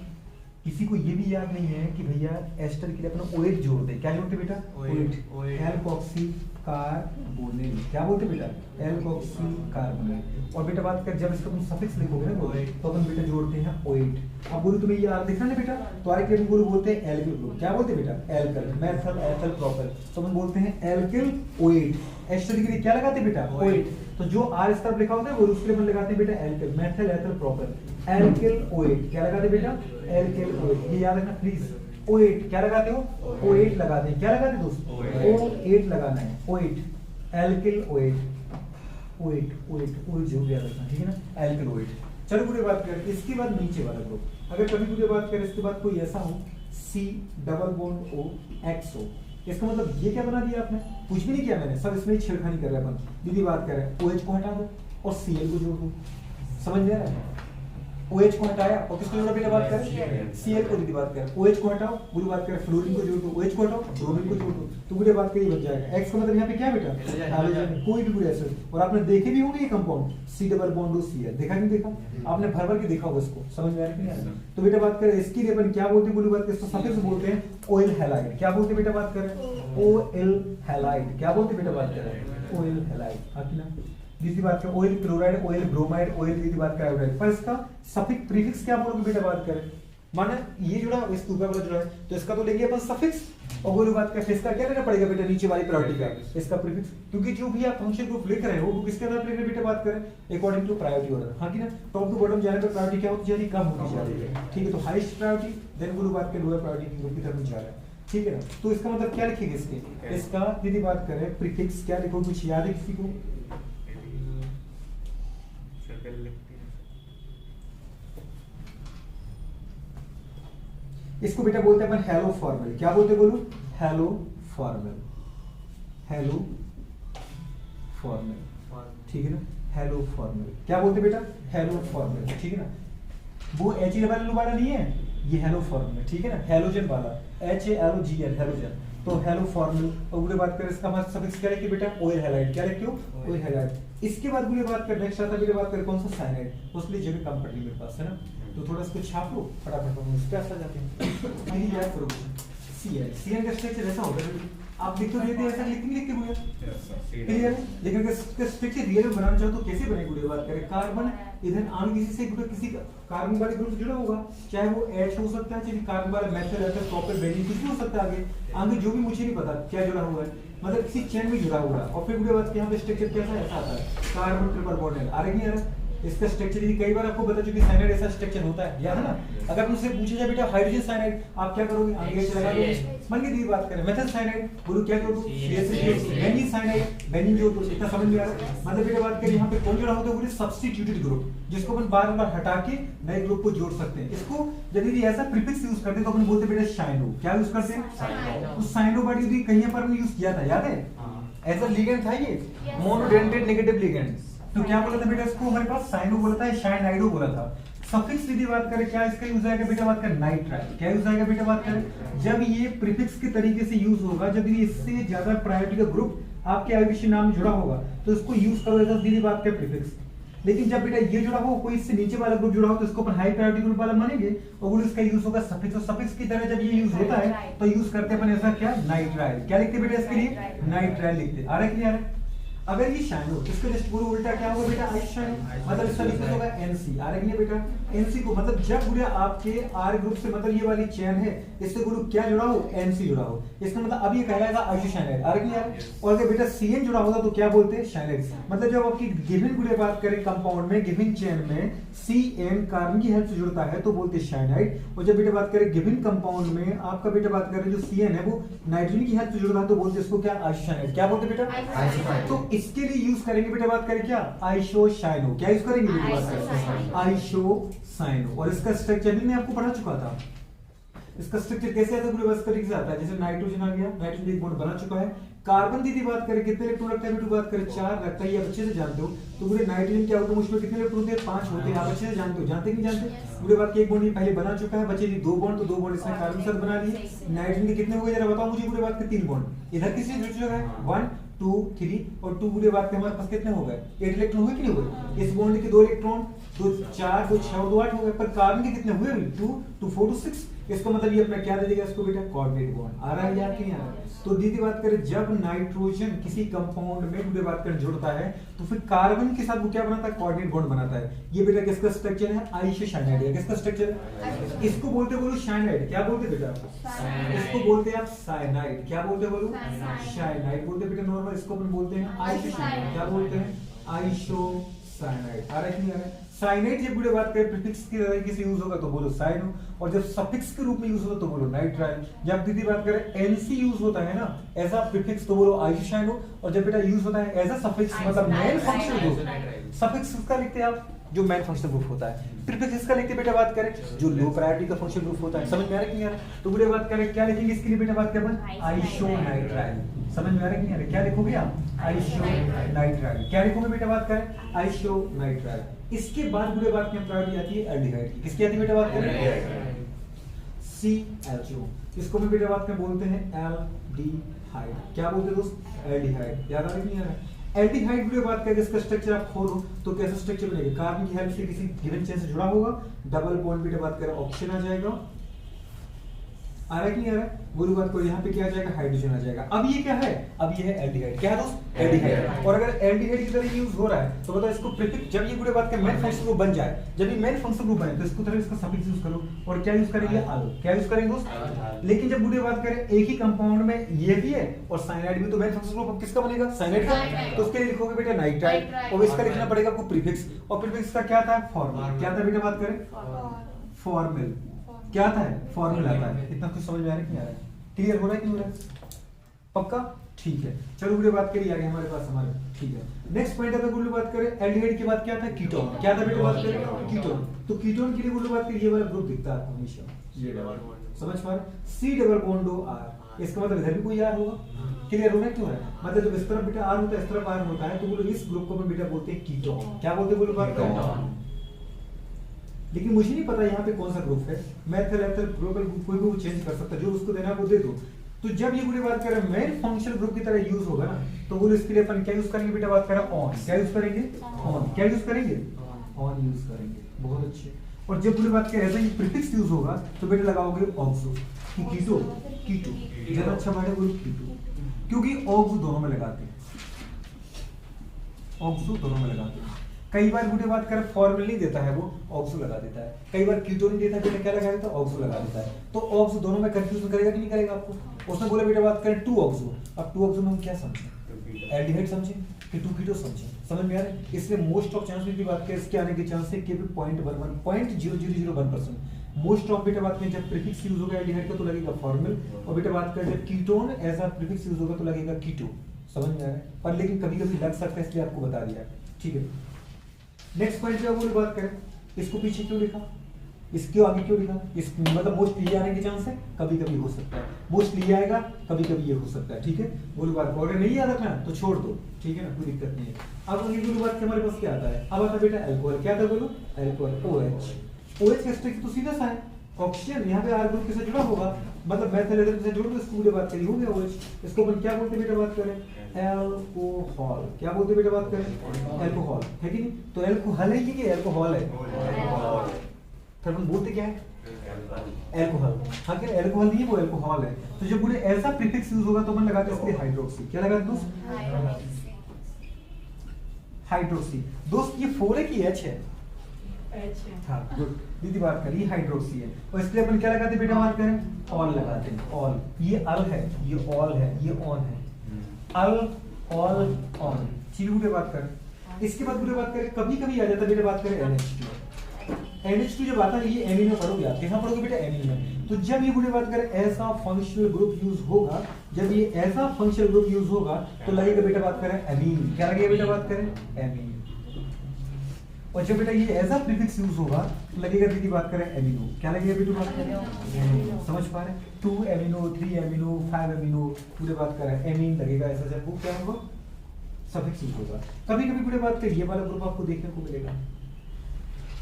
किसी को ये भी याद नहीं है कि भैया एस्टर के लिए अपना OH जोड़ते हैं। क्या जोड़ते बेटा? OH। Alkoxy carbonyl. क्या बोलते बेटा? Alkoxy carbonyl. और बेटा बात कर जब इसका तुम सफिक्स लिखोगे ना तो अपन बेटा जोड़ते हैं OH। अब बोलो तुम्हें ये आर दिख रहा है बेटा, तो आर के ग्रुप बोलते हैं एल्किल ग्रुप। क्या बोलते बेटा? एल्किल। Methyl एथल propel. तो अपन बोलते हैं एल्किल OH। एस्टर के लिए क्या लगाते बेटा? OH। तो जो आर इस तरफ लिखा होता है वो उसके लिए अपन लगाते हैं बेटा alkyl. Methyl एथल propel. Alkyl OH। क्या लगाते बेटा? Alkyl OH। ये याद रखना प्लीज। O8 क्या लगाते हो? O8 लगाते हैं। क्या लगाते दोस्त? O8 लगाना है। O8 alkyl OH। O8 जरूर याद रखना, ठीक है ना? Alkyl OH। चलो पूरी बात करें इसके बाद नीचे वाला ग्रुप। अगर कभी पूरी बात करें इसके बाद कोई ऐसा हो C double bond O X हो, इसका मतलब ये क्या बना दिया आपने? कुछ भी नहीं किया मैंने, सब इसमें छेड़खानी कर रहे हैं अपन। दीदी बात कर रहे हैं OH को हटा दो और Cl को जोड़ दो। समझ में आ रहा है? OH को हटाया और किसको जोड़ा बेटा बात करें? Cl को। दीदी बात करें OH को हटाओ, बुरी बात करें फ्लोरीन को जोड़ दो। OH को हटाओ ब्रोमीन को जोड़ दो। तो बुरी बात करिए बन जाएगा। X का मतलब यहाँ पे क्या बेटा? हाइड्रोजन। कोई भी बुरे एसिड। और आपने देखे भी होंगे ये compound C double bond O Cl। देखा नहीं देखा? आपने भर भर के देखा होगा इसको। समझ में आ रहा है कि नहीं? तो बेटा बात करें इसकी लिए अपन क्या बोलते हैं? बुरी बात करें इसको सफिक्स बोलते हैं ऑयल हैलाइड। क्या बोलते बेटा बात करें? OL halide. क्या बोलते बेटा बात करें? OL halide. हाँ कि ना? दूसरी बात करें oil chloride, oil bromide, oil की बात करें आयोडाइड। पर इसका सफिक्स प्रीफिक्स क्या बोलोगे बेटा बात करें? माना ये जुड़ा इस ऊपर वाला जुड़ा है तो इसका तो लेंगे अपन सफिक्स और वो बात करें इसका क्या लेना पड़ेगा बेटा? नीचे वाली प्रायोरिटी का इसका प्रीफिक्स। क्योंकि जो भी आप फंक्शन ग्रुप लिख रहे हो वो किसके आधार पर लिख रहे बेटा बात करें? According to priority order. हाँ कि ना? टॉप टू बॉटम जाने पर प्रायोरिटी क्या होती जा रही? कम होती जा रही है, ठीक है? तो हाईएस्ट प्रायोरिटी देन वो बात करें लोअर प्रायोरिटी ग्रुप की तरफ जा रहा है, ठीक है ना? तो इसका मतलब क्या लिखेंगे इसके? इसका यदि बात करें प्रीफिक्स क्या लिखोगे? कुछ याद है किसी को? इसको बेटा बोलते हैं अपन हेलो फॉर्मल। क्या बोलते बोलो? Hello formal. हेलो फॉर्मल, ठीक है ना? हेलो फॉर्मल क्या बोलते बेटा? हेलो फॉर्मल, ठीक है ना? वो HAL वाला नहीं है, ये हेलो फॉर्मल, ठीक है ना? हेलोजन वाला HALOGN हेलोजन। तो हेलो फॉर्मल। और बुरे बात करें इसका मतलब सफिक्स क्या लिखिए बेटा? Oil halide. क्या लिखते हो? Oil halide. इसके बाद बुरे बात कर नेक्स्ट आता है बात करें कौन सा? साइनाइड। उसके लिए जगह कम पड़ रही मेरे पास है ना, तो थोड़ा इसको छाप लो फटाफट हम उस पे आ जाते हैं। नहीं याद करो CN का स्ट्रक्चर ऐसा होता है आप लिख तो लेते हैं ऐसा लिखते हुए क्लियर है। लेकिन अगर स्ट्रक्चर रियल में बनाना चाहो तो कैसे बनेगी? बुरे बात करें कार्बन इधर आगे किसी से किसी कार्बन वाले ग्रुप से जुड़ा होगा, चाहे वो H हो सकता है, चाहे कार्बन वाला मेथल एथर प्रॉपर बेंजीन कुछ भी हो सकता है। आगे जो भी मुझे नहीं पता क्या जुड़ा हुआ है, मतलब किसी चेन में जुड़ा हुआ है। और फिर बुरे बात के यहाँ पे स्ट्रक्चर कैसा ऐसा आता है कार्बन ट्रिपल बॉन्ड है। आ रही है यार इसका स्ट्रक्चर कई बार आपको बता चुकी साइनाइड ऐसा स्ट्रक्चर होता है, याद है ना? अगर मुझसे पूछा जाए बेटा हाइड्रोजन साइनाइड आप क्या करोगे? आगे लगा दोगे। मान लीजिए ये बात करें मेथल साइनाइड बोलो क्या जोड़ दो? बेंजीन साइनाइड बेंजीन जोड़ दो। इतना समझ में आ रहा है? मतलब बेटा बात करें यहाँ पे कौन जुड़ा होता है? बोले सब्स्टिट्यूटेड ग्रुप, जिसको अपन बार-बार हटा के नए ग्रुप को जोड़ सकते हैं। इसको यदि ऐसा प्रीफिक्स यूज करते हैं तो अपन बोलते हैं बेटा साइनो। क्या यूज करते हैं? उस साइनो वर्ड यदि कहीं पर हमने यूज किया था, याद है? ऐसा लिगेंड था ये मोनोडेंटेड नेगेटिव लिगेंड। तो क्या बोला था बेटा इसको? हमारे पास साइनो बोला था, साइनाइडो बोला था। सफिक्स यदि बात करें क्या इसका यूज आएगा बेटा बात करें? नाइट्राइल। क्या यूज आएगा बेटा बात करें? जब ये प्रीफिक्स के तरीके से यूज होगा, जब ये इससे ज्यादा प्रायोरिटी का ग्रुप आपके आईवीसी नाम जुड़ा होगा तो इसको यूज करो एज दीदी बात करें प्रीफिक्स। लेकिन जब बेटा ये जुड़ा हो, कोई इससे नीचे वाला ग्रुप जुड़ा हो, तो इसको अपन हाई प्रायोरिटी ग्रुप वाला मानेंगे, और वो इसका यूज होगा सफिक्स। और सफिक्स की तरह जब ये यूज होता है तो यूज करते हैं अपन ऐसा क्या, नाइट्राइल। क्या लिखते बेटा इसके लिए, नाइट्राइल लिखते। आ रहा है कि नहीं आ रहा है? अगर ये शाइनो, इसका जस्ट पूरा उल्टा क्या होगा बेटा, आइसोशाइनो, मतलब इसका लिखना होगा एनसी। आ रहा है बेटा, एनसी को मतलब जब पूरे आपके आर ग्रुप से, मतलब ये वाली चेन है, इससे ग्रुप क्या जुड़ा हो, एनसी जुड़ा हो, इसका मतलब अब ये कहलाएगा आइसोसाइनाइड। आ रहा है? और अगर बेटा सीएन जुड़ा होगा तो क्या बोलते हैं, साइनाइड। मतलब जब आपकी गिवन पूरे बात करें कंपाउंड में, गिवन चेन में सीएन कार्बन की हेल्प से जुड़ता है तो बोलते हैं साइनाइड। और जब बेटा बात करें गिवन कंपाउंड में आपका बेटा बात करें जो सीएन है वो नाइट्रोजन की हेल्प से जुड़ता है तो बोलते हैं इसको क्या, आइसोसाइनाइड। क्या बोलते हैं बेटा, तो इसके लिए यूज करेंगे बेटा बात करें क्या, आइसोसाइनो। क्या यूज करेंगे बेटा बात करें, आइसोसाइनो। और इसका स्ट्रक्चर भी मैं आपको पढ़ा चुका था। इसका स्ट्रक्चर कैसे आता है, पूरे बस तरीके से आता है। जैसे नाइट्रोजन आ गया, नाइट्रोजन एक बॉन्ड बना चुका है। कार्बन दीदी बात करें कितने इलेक्ट्रॉन रखता है बेटा, बात करें 4 रखता है, ये आप अच्छे से जानते हो। तो पूरे नाइट्रोजन के आउटर मोस्ट में कितने इलेक्ट्रॉन होते हैं, 5 होते हैं, आप अच्छे से जानते हो। जानते कि नहीं जानते? पूरे बात के एक बॉन्ड ये पहले बना चुका है, बचे 2 बॉन्ड, तो 2 बॉन्ड इसने कार्बन के साथ बना लिए। नाइट्रोजन के कितने हो गए जरा बताओ मुझे, पूरे बात के 3 बॉन्ड। इधर किससे जुड़ चुका है, 1 2 3 और 2 पूरे बात के हमारे पास कितने हो गए, 8 इलेक्ट्रॉन हुए कि नहीं हुए? इस बॉन्ड के 2 इलेक्ट्रॉन, 2 4 2 6 और 2 8 हो गए। पर कार्बन के कितने हुए, 2 2 4 2 6। इसका मतलब ये अपना क्या दे देगा इसको बेटा, कोऑर्डिनेट बॉन्ड। आ रहा है यार कि नहीं आ रहा है? तो दीदी बात करें जब नाइट्रोजन किसी कंपाउंड में पूरे बात करें जुड़ता है तो फिर कार्बन के साथ वो क्या बनाता है, कोऑर्डिनेट बॉन्ड बनाता है। ये बेटा किसका स्ट्रक्चर है, आइसोसाइनाइड है। किसका स्ट्रक्चर है, इसको बोलते बोलो साइनाइड। क्या बोलते बेटा, इसको बोलते हैं आप साइनाइड। क्या बोलते बोलो, साइनाइड बोलते बेटा नॉर्मल। इसको अपन बोलते हैं आइसोसाइनाइड। क्या बोलते हैं, आइसोसाइनाइड। आ रहा है कि नहीं आ रहा है? साइनाइड जब पूरे बात करें प्रीफिक्स की तरीके से यूज होगा तो बोलो साइनो, और जब सफिक्स के रूप में यूज होगा तो बोलो नाइट्राइल। जब दीदी बात करें एनसी यूज होता है ना एज अ प्रीफिक्स तो बोलो आइसोसाइनो, और जब बेटा यूज होता है एज अ सफिक्स मतलब मेन फंक्शनल ग्रुप, सफिक्स किसका लिखते हैं आप, जो मेन फंक्शनल ग्रुप होता है। प्रीफिक्स किसका लिखते हैं बेटा बात करें, जो लो प्रायोरिटी का फंक्शनल ग्रुप होता है। समझ में आ रहा है कि नहीं आ रहा है? तो पूरे बात करें क्या लिखेंगे इसके लिए बेटा बात करें, आइसोनाइट्राइल। समझ में आ रहा है कि नहीं आ रहा है? क्या लिखोगे आप, आइसोनाइट्राइल। क्या लिखोगे बेटा बात करें, आइसोनाइट्राइल। इसके बाद पूरे बात में प्रायोरिटी आती है एल्डिहाइड की। किसकी आती है बेटा बात करें, CHO। इसको भी बेटा बात में बोलते हैं एल्डिहाइड। क्या बोलते हैं दोस्त, एल्डिहाइड। याद आ रहा है कि नहीं आ रहा है? एल्डिहाइड की बात करें इसका स्ट्रक्चर आप खोलो तो कैसा स्ट्रक्चर बनेगा, कार्बन की हेल्प से किसी गिवन चेन से जुड़ा होगा, डबल बॉन्ड बेटा बात करें ऑक्सीजन आ जाएगा। आ रहा है कि नहीं आ रहा है? वो बात को यहाँ पे क्या आ जाएगा, हाइड्रोजन आ जाएगा। अब ये क्या है, अब ये है एल्डिहाइड। क्या है दोस्त, एल्डिहाइड। और अगर एल्डिहाइड की तरह यूज हो रहा है तो बताओ इसको प्रीफिक्स, जब ये पूरे बात का मेन फंक्शनल ग्रुप बन जाए, जब ये मेन फंक्शनल ग्रुप बने तो इसको तरह इसका सफिक्स यूज करो। और क्या यूज करेंगे, आल। क्या यूज करेंगे दोस्त? लेकिन जब पूरे बात करें एक ही कंपाउंड में ये भी है और साइनाइड भी, तो मेन फंक्शनल ग्रुप किसका बनेगा, साइनाइड का। तो उसके लिए लिखोगे बेटा नाइट्राइल, और इसका लिखना पड़ेगा आपको प्रीफिक्स। और प्रीफिक्स का क्या था, फॉर्मल। क्या था बेटा बात करें, फॉर्मल। क्या था, फॉर्मल आता है। इतना कुछ समझ में आ रहा है कि नहीं आ रहा है? क्लियर हो रहा है कि नहीं हो रहा है? पक्का, ठीक है। चलो पूरी बात करिए आगे हमारे पास हमारे, ठीक है। नेक्स्ट पॉइंट आता है गुल्लू बात करें एल्डिहाइड के बाद क्या था, कीटोन। क्या था बेटा बात करें, कीटोन। तो कीटोन के लिए गुल्लू बात करें ये वाला ग्रुप दिखता है आपको हमेशा, ये डबल बॉन्ड। समझ पा रहे, C डबल बॉन्ड R। इसका मतलब इधर भी कोई R होगा। क्लियर हो रहा है क्यों है? मतलब जब इस तरफ बेटा R होता है इस तरफ R होता है तो बोलो इस ग्रुप को हम बेटा बोलते हैं कीटोन। क्या बोलते हैं गुल्लू बात करें? लेकिन मुझे नहीं पता यहाँ पे कौन सा ग्रुप है, मैथल एथल ग्लोबल ग्रुप कोई भी वो चेंज कर सकता है, जो उसको देना है वो दे दो। तो जब ये पूरी बात करें मेन फंक्शनल ग्रुप की तरह यूज होगा ना तो वो इसके लिए अपन क्या यूज करेंगे बेटा बात करें, ऑन। क्या यूज करेंगे, ऑन। क्या यूज करेंगे, ऑन यूज करेंगे। बहुत अच्छे। और जब पूरी बात करें ऐसा ही प्रीफिक्स यूज होगा तो बेटा लगाओगे ऑक्सो, कीटो। कीटो ज्यादा अच्छा वर्ड है वो कीटो, क्योंकि ऑक्सो दोनों में लगाते हैं, ऑक्सो दोनों में लगाते हैं। कई बार बुढ़े बात कर फॉर्मल नहीं देता है वो ऑक्सो लगा देता है, कई बार कीटोन नहीं देता है क्या लगा देता है, ऑक्सो लगा देता है। तो ऑक्सो दोनों में कंफ्यूजन करेगा कि नहीं करेगा आपको? उसने बोला बेटा बात करें 2 ऑक्सो। अब 2 ऑक्सो में हम क्या समझें, एल्डिहाइड समझें कि 2 कीटो समझें? समझ में आ रहा है? इसलिए मोस्ट ऑफ चांस की बात करें इसके आने के चांस है केवल 0.0001%। मोस्ट ऑफ बेटा बात करें जब प्रीफिक्स यूज होगा एल्डिहाइड का तो लगेगा फॉर्मल, और बेटा बात करें जब ketone as a prefix use होगा तो लगेगा कीटो। समझ में आ रहा है? पर लेकिन कभी कभी लग सकता है इसलिए आपको बता दिया, ठीक है। नेक्स्ट पॉइंट जो वो बात करें, इसको पीछे क्यों लिखा, इसके आगे क्यों लिखा? इस मतलब मोस्टली आने के चांस है, कभी कभी हो सकता है, मोस्टली आएगा कभी कभी ये हो सकता है, ठीक है। बोलो बात को अगर नहीं याद रखना तो छोड़ दो, ठीक है ना, कोई दिक्कत नहीं है। अब अगली बोलो बात के हमारे पास क्या आता है, अब आता है बेटा अल्कोहल। क्या था बोलो, अल्कोहल। OH। OH का स्ट्रक्चर तो सीधा सा है, ऑक्सीजन यहाँ पे R ग्रुप के साथ जुड़ा होगा मतलब मेथल एथर से जोड़ दो, इसको बेटा बात करी हो गया OH। इसको अपन क्या बोलते बेटा बात करें, अल्कोहल। क्या बोलते बेटा बात करें, अल्कोहल, है कि नहीं? तो अल्कोहल है कि अल्कोहल है? फिर अपन बोलते क्या है, अल्कोहल। हाँ क्या अल्कोहल नहीं है, वो अल्कोहल है। तो जब बोले ऐसा प्रीफिक्स यूज होगा तो अपन लगाते हैं इसके लिए हाइड्रोक्सी। क्या लगाते दोस्त, हाइड्रोक्सी। दोस्त ये 4 है कि H है? हाँ गुड, दीदी बात करिए हाइड्रोक्सी है। और इसके लिए अपन क्या लगाते बेटा बात करें, ऑल लगाते हैं, ऑल। ये अल है, ये ऑल है, ये ऑन है, अल ऑल ऑन। ठीक है बात करें। इसके बाद पूरे बात करें, कभी कभी आ जाता है बेटा बात करें NH2। NH2 जब आता है ये एमीन में पढ़ोगे आप, कहाँ पढ़ोगे बेटा, एमीन में। तो जब ये पूरे बात करें ऐसा फंक्शनल ग्रुप यूज होगा, जब ये ऐसा फंक्शनल ग्रुप यूज होगा तो लगेगा बेटा बात करें एमीन। क्या लगेगा बेटा बात करें, एमीन। और जब बेटा ये ऐसा प्रीफिक्स यूज होगा तो लगेगा दीदी बात करें एमिनो। क्या लगेगा बेटा बात करें, एमिनो। समझ पा रहे हैं, 2 एमिनो 3 एमिनो 5 एमिनो पूरे बात करें एमीन लगेगा। ऐसा जब वो क्या होगा, सफिक्स यूज होगा। कभी कभी पूरे बात करें ये वाला ग्रुप आपको देखने को मिलेगा,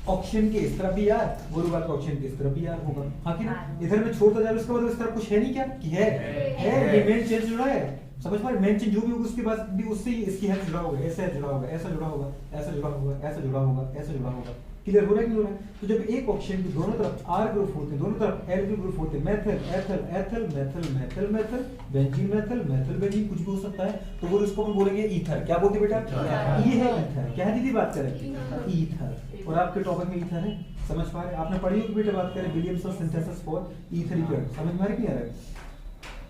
ऑक्सीजन के इस तरफ भी यार, गुरु बात का ऑक्सीजन के इस तरफ भी यार होगा। हाँ कि ना, इधर में छोड़ता जा रहा है, उसका मतलब इस तरफ कुछ है नहीं क्या, कि है, ये मेन चेंज जुड़ा है। समझ पा रहे, मेन चेंज जो भी होगा उसके बाद भी उससे ही इसकी हेल्थ जुड़ा होगा, ऐसा जुड़ा होगा, ऐसा जुड़ा होगा, ऐसा जुड़ा होगा, ऐसा जुड़ा होगा, ऐसा जुड़ा होगा। क्लियर हो रहा है कि नहीं हो रहा है? तो जब एक ऑक्सीजन के दोनों तरफ R ग्रुप होते हैं, दोनों तरफ L ग्रुप होते हैं, methyl एथल एथल methyl methyl methyl benzene methyl methyl benzene कुछ भी हो सकता है, तो वो इसको हम बोलेंगे ईथर। क्या बोलते बेटा, ये है ईथर। क्या है दीदी बात करें, ईथर। और आपके टॉपिक में ईथर है, समझ पा रहे, आपने पढ़ी होगी बेटा बात करें Williamson synthesis for ether equate. समझ में आ रहा है कि नहीं आ रहा है?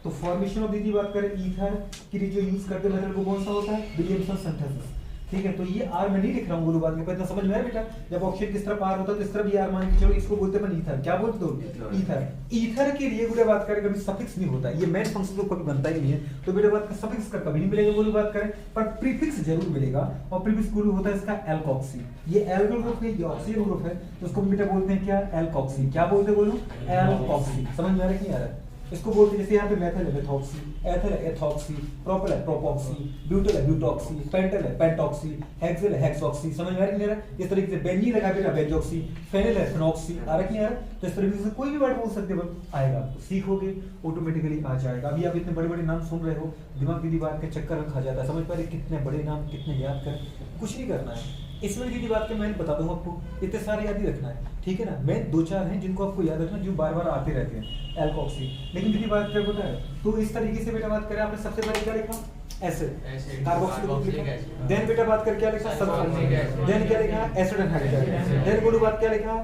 तो फॉर्मेशन ऑफ दीदी बात करें ईथर की जो यूज करते हैं मेथड वो कौन सा होता है, विलियमसन सिंथेसिस। ठीक है, तो ये R मैं नहीं लिख रहा हूँ गुरु बात के, इतना समझ में आया बेटा। जब ऑक्सीजन किस तरफ R होता है तो इस तरफ भी R मान के चलो, इसको बोलते हैं ईथर। क्या बोलते हो, ईथर। ईथर के लिए गुरु बात करें कभी सफिक्स नहीं होता, ये मेन फंक्शन तो कभी बनता ही नहीं है, तो बेटा बात का सफिक्स का कभी नहीं मिलेगा गुरु बात करें, पर प्रीफिक्स जरूर मिलेगा। और प्रीफिक्स गुरु होता है इसका एल्कोक्सी। ये एल्कोल ग्रुप है, ये ऑक्सीजन ग्रुप है, तो इसको बेटा बोलते हैं क्या, एल्कोक्सी। क्या बोलते हैं बोलो, एल्कोक्सी। समझ में आ रहा है कि नहीं आ रहा है? इसको बोलते हैं जैसे यहाँ पे मेथल है मेथॉक्सी, एथल है एथॉक्सी, प्रोपल है प्रोपॉक्सी, ब्यूटल है ब्यूटॉक्सी, पेंटल है पेंटॉक्सी, हेक्सेल है हेक्सॉक्सी। समझ में आ रहा है? इस तरीके से बेंजीन लगा बेटा बेंजॉक्सी, फेनिल है फेनॉक्सी। आ रहा है कि नहीं आ रहा? तो इस तरीके से कोई भी वर्ड बोल सकते हो, आएगा आपको, सीखोगे ऑटोमेटिकली आ जाएगा। अभी आप इतने बड़े बड़े नाम सुन रहे हो, दिमाग की दीवार के चक्कर में खा जाता है। समझ पा रहे कितने बड़े नाम कितने याद कर, कुछ नहीं करना है। इसमें दीदी बात के मैं बता दूं आपको, इतने सारे याद ही रखना है, ठीक है ना। मैं 2-4 हैं जिनको आपको याद रखना, जो बार बार आते रहते हैं, एल्कोक्सी। लेकिन दीदी बात क्या होता है, तो इस तरीके से बेटा बात करें, आपने सबसे पहले क्या लिखा, एसिड कार्बोक्सिलिक लिखा, देन बेटा बात कर क्या लिखा, सल्फर, देन क्या लिखा, एसिड एनहाइड्राइड, देन गुरु बात क्या लिखा,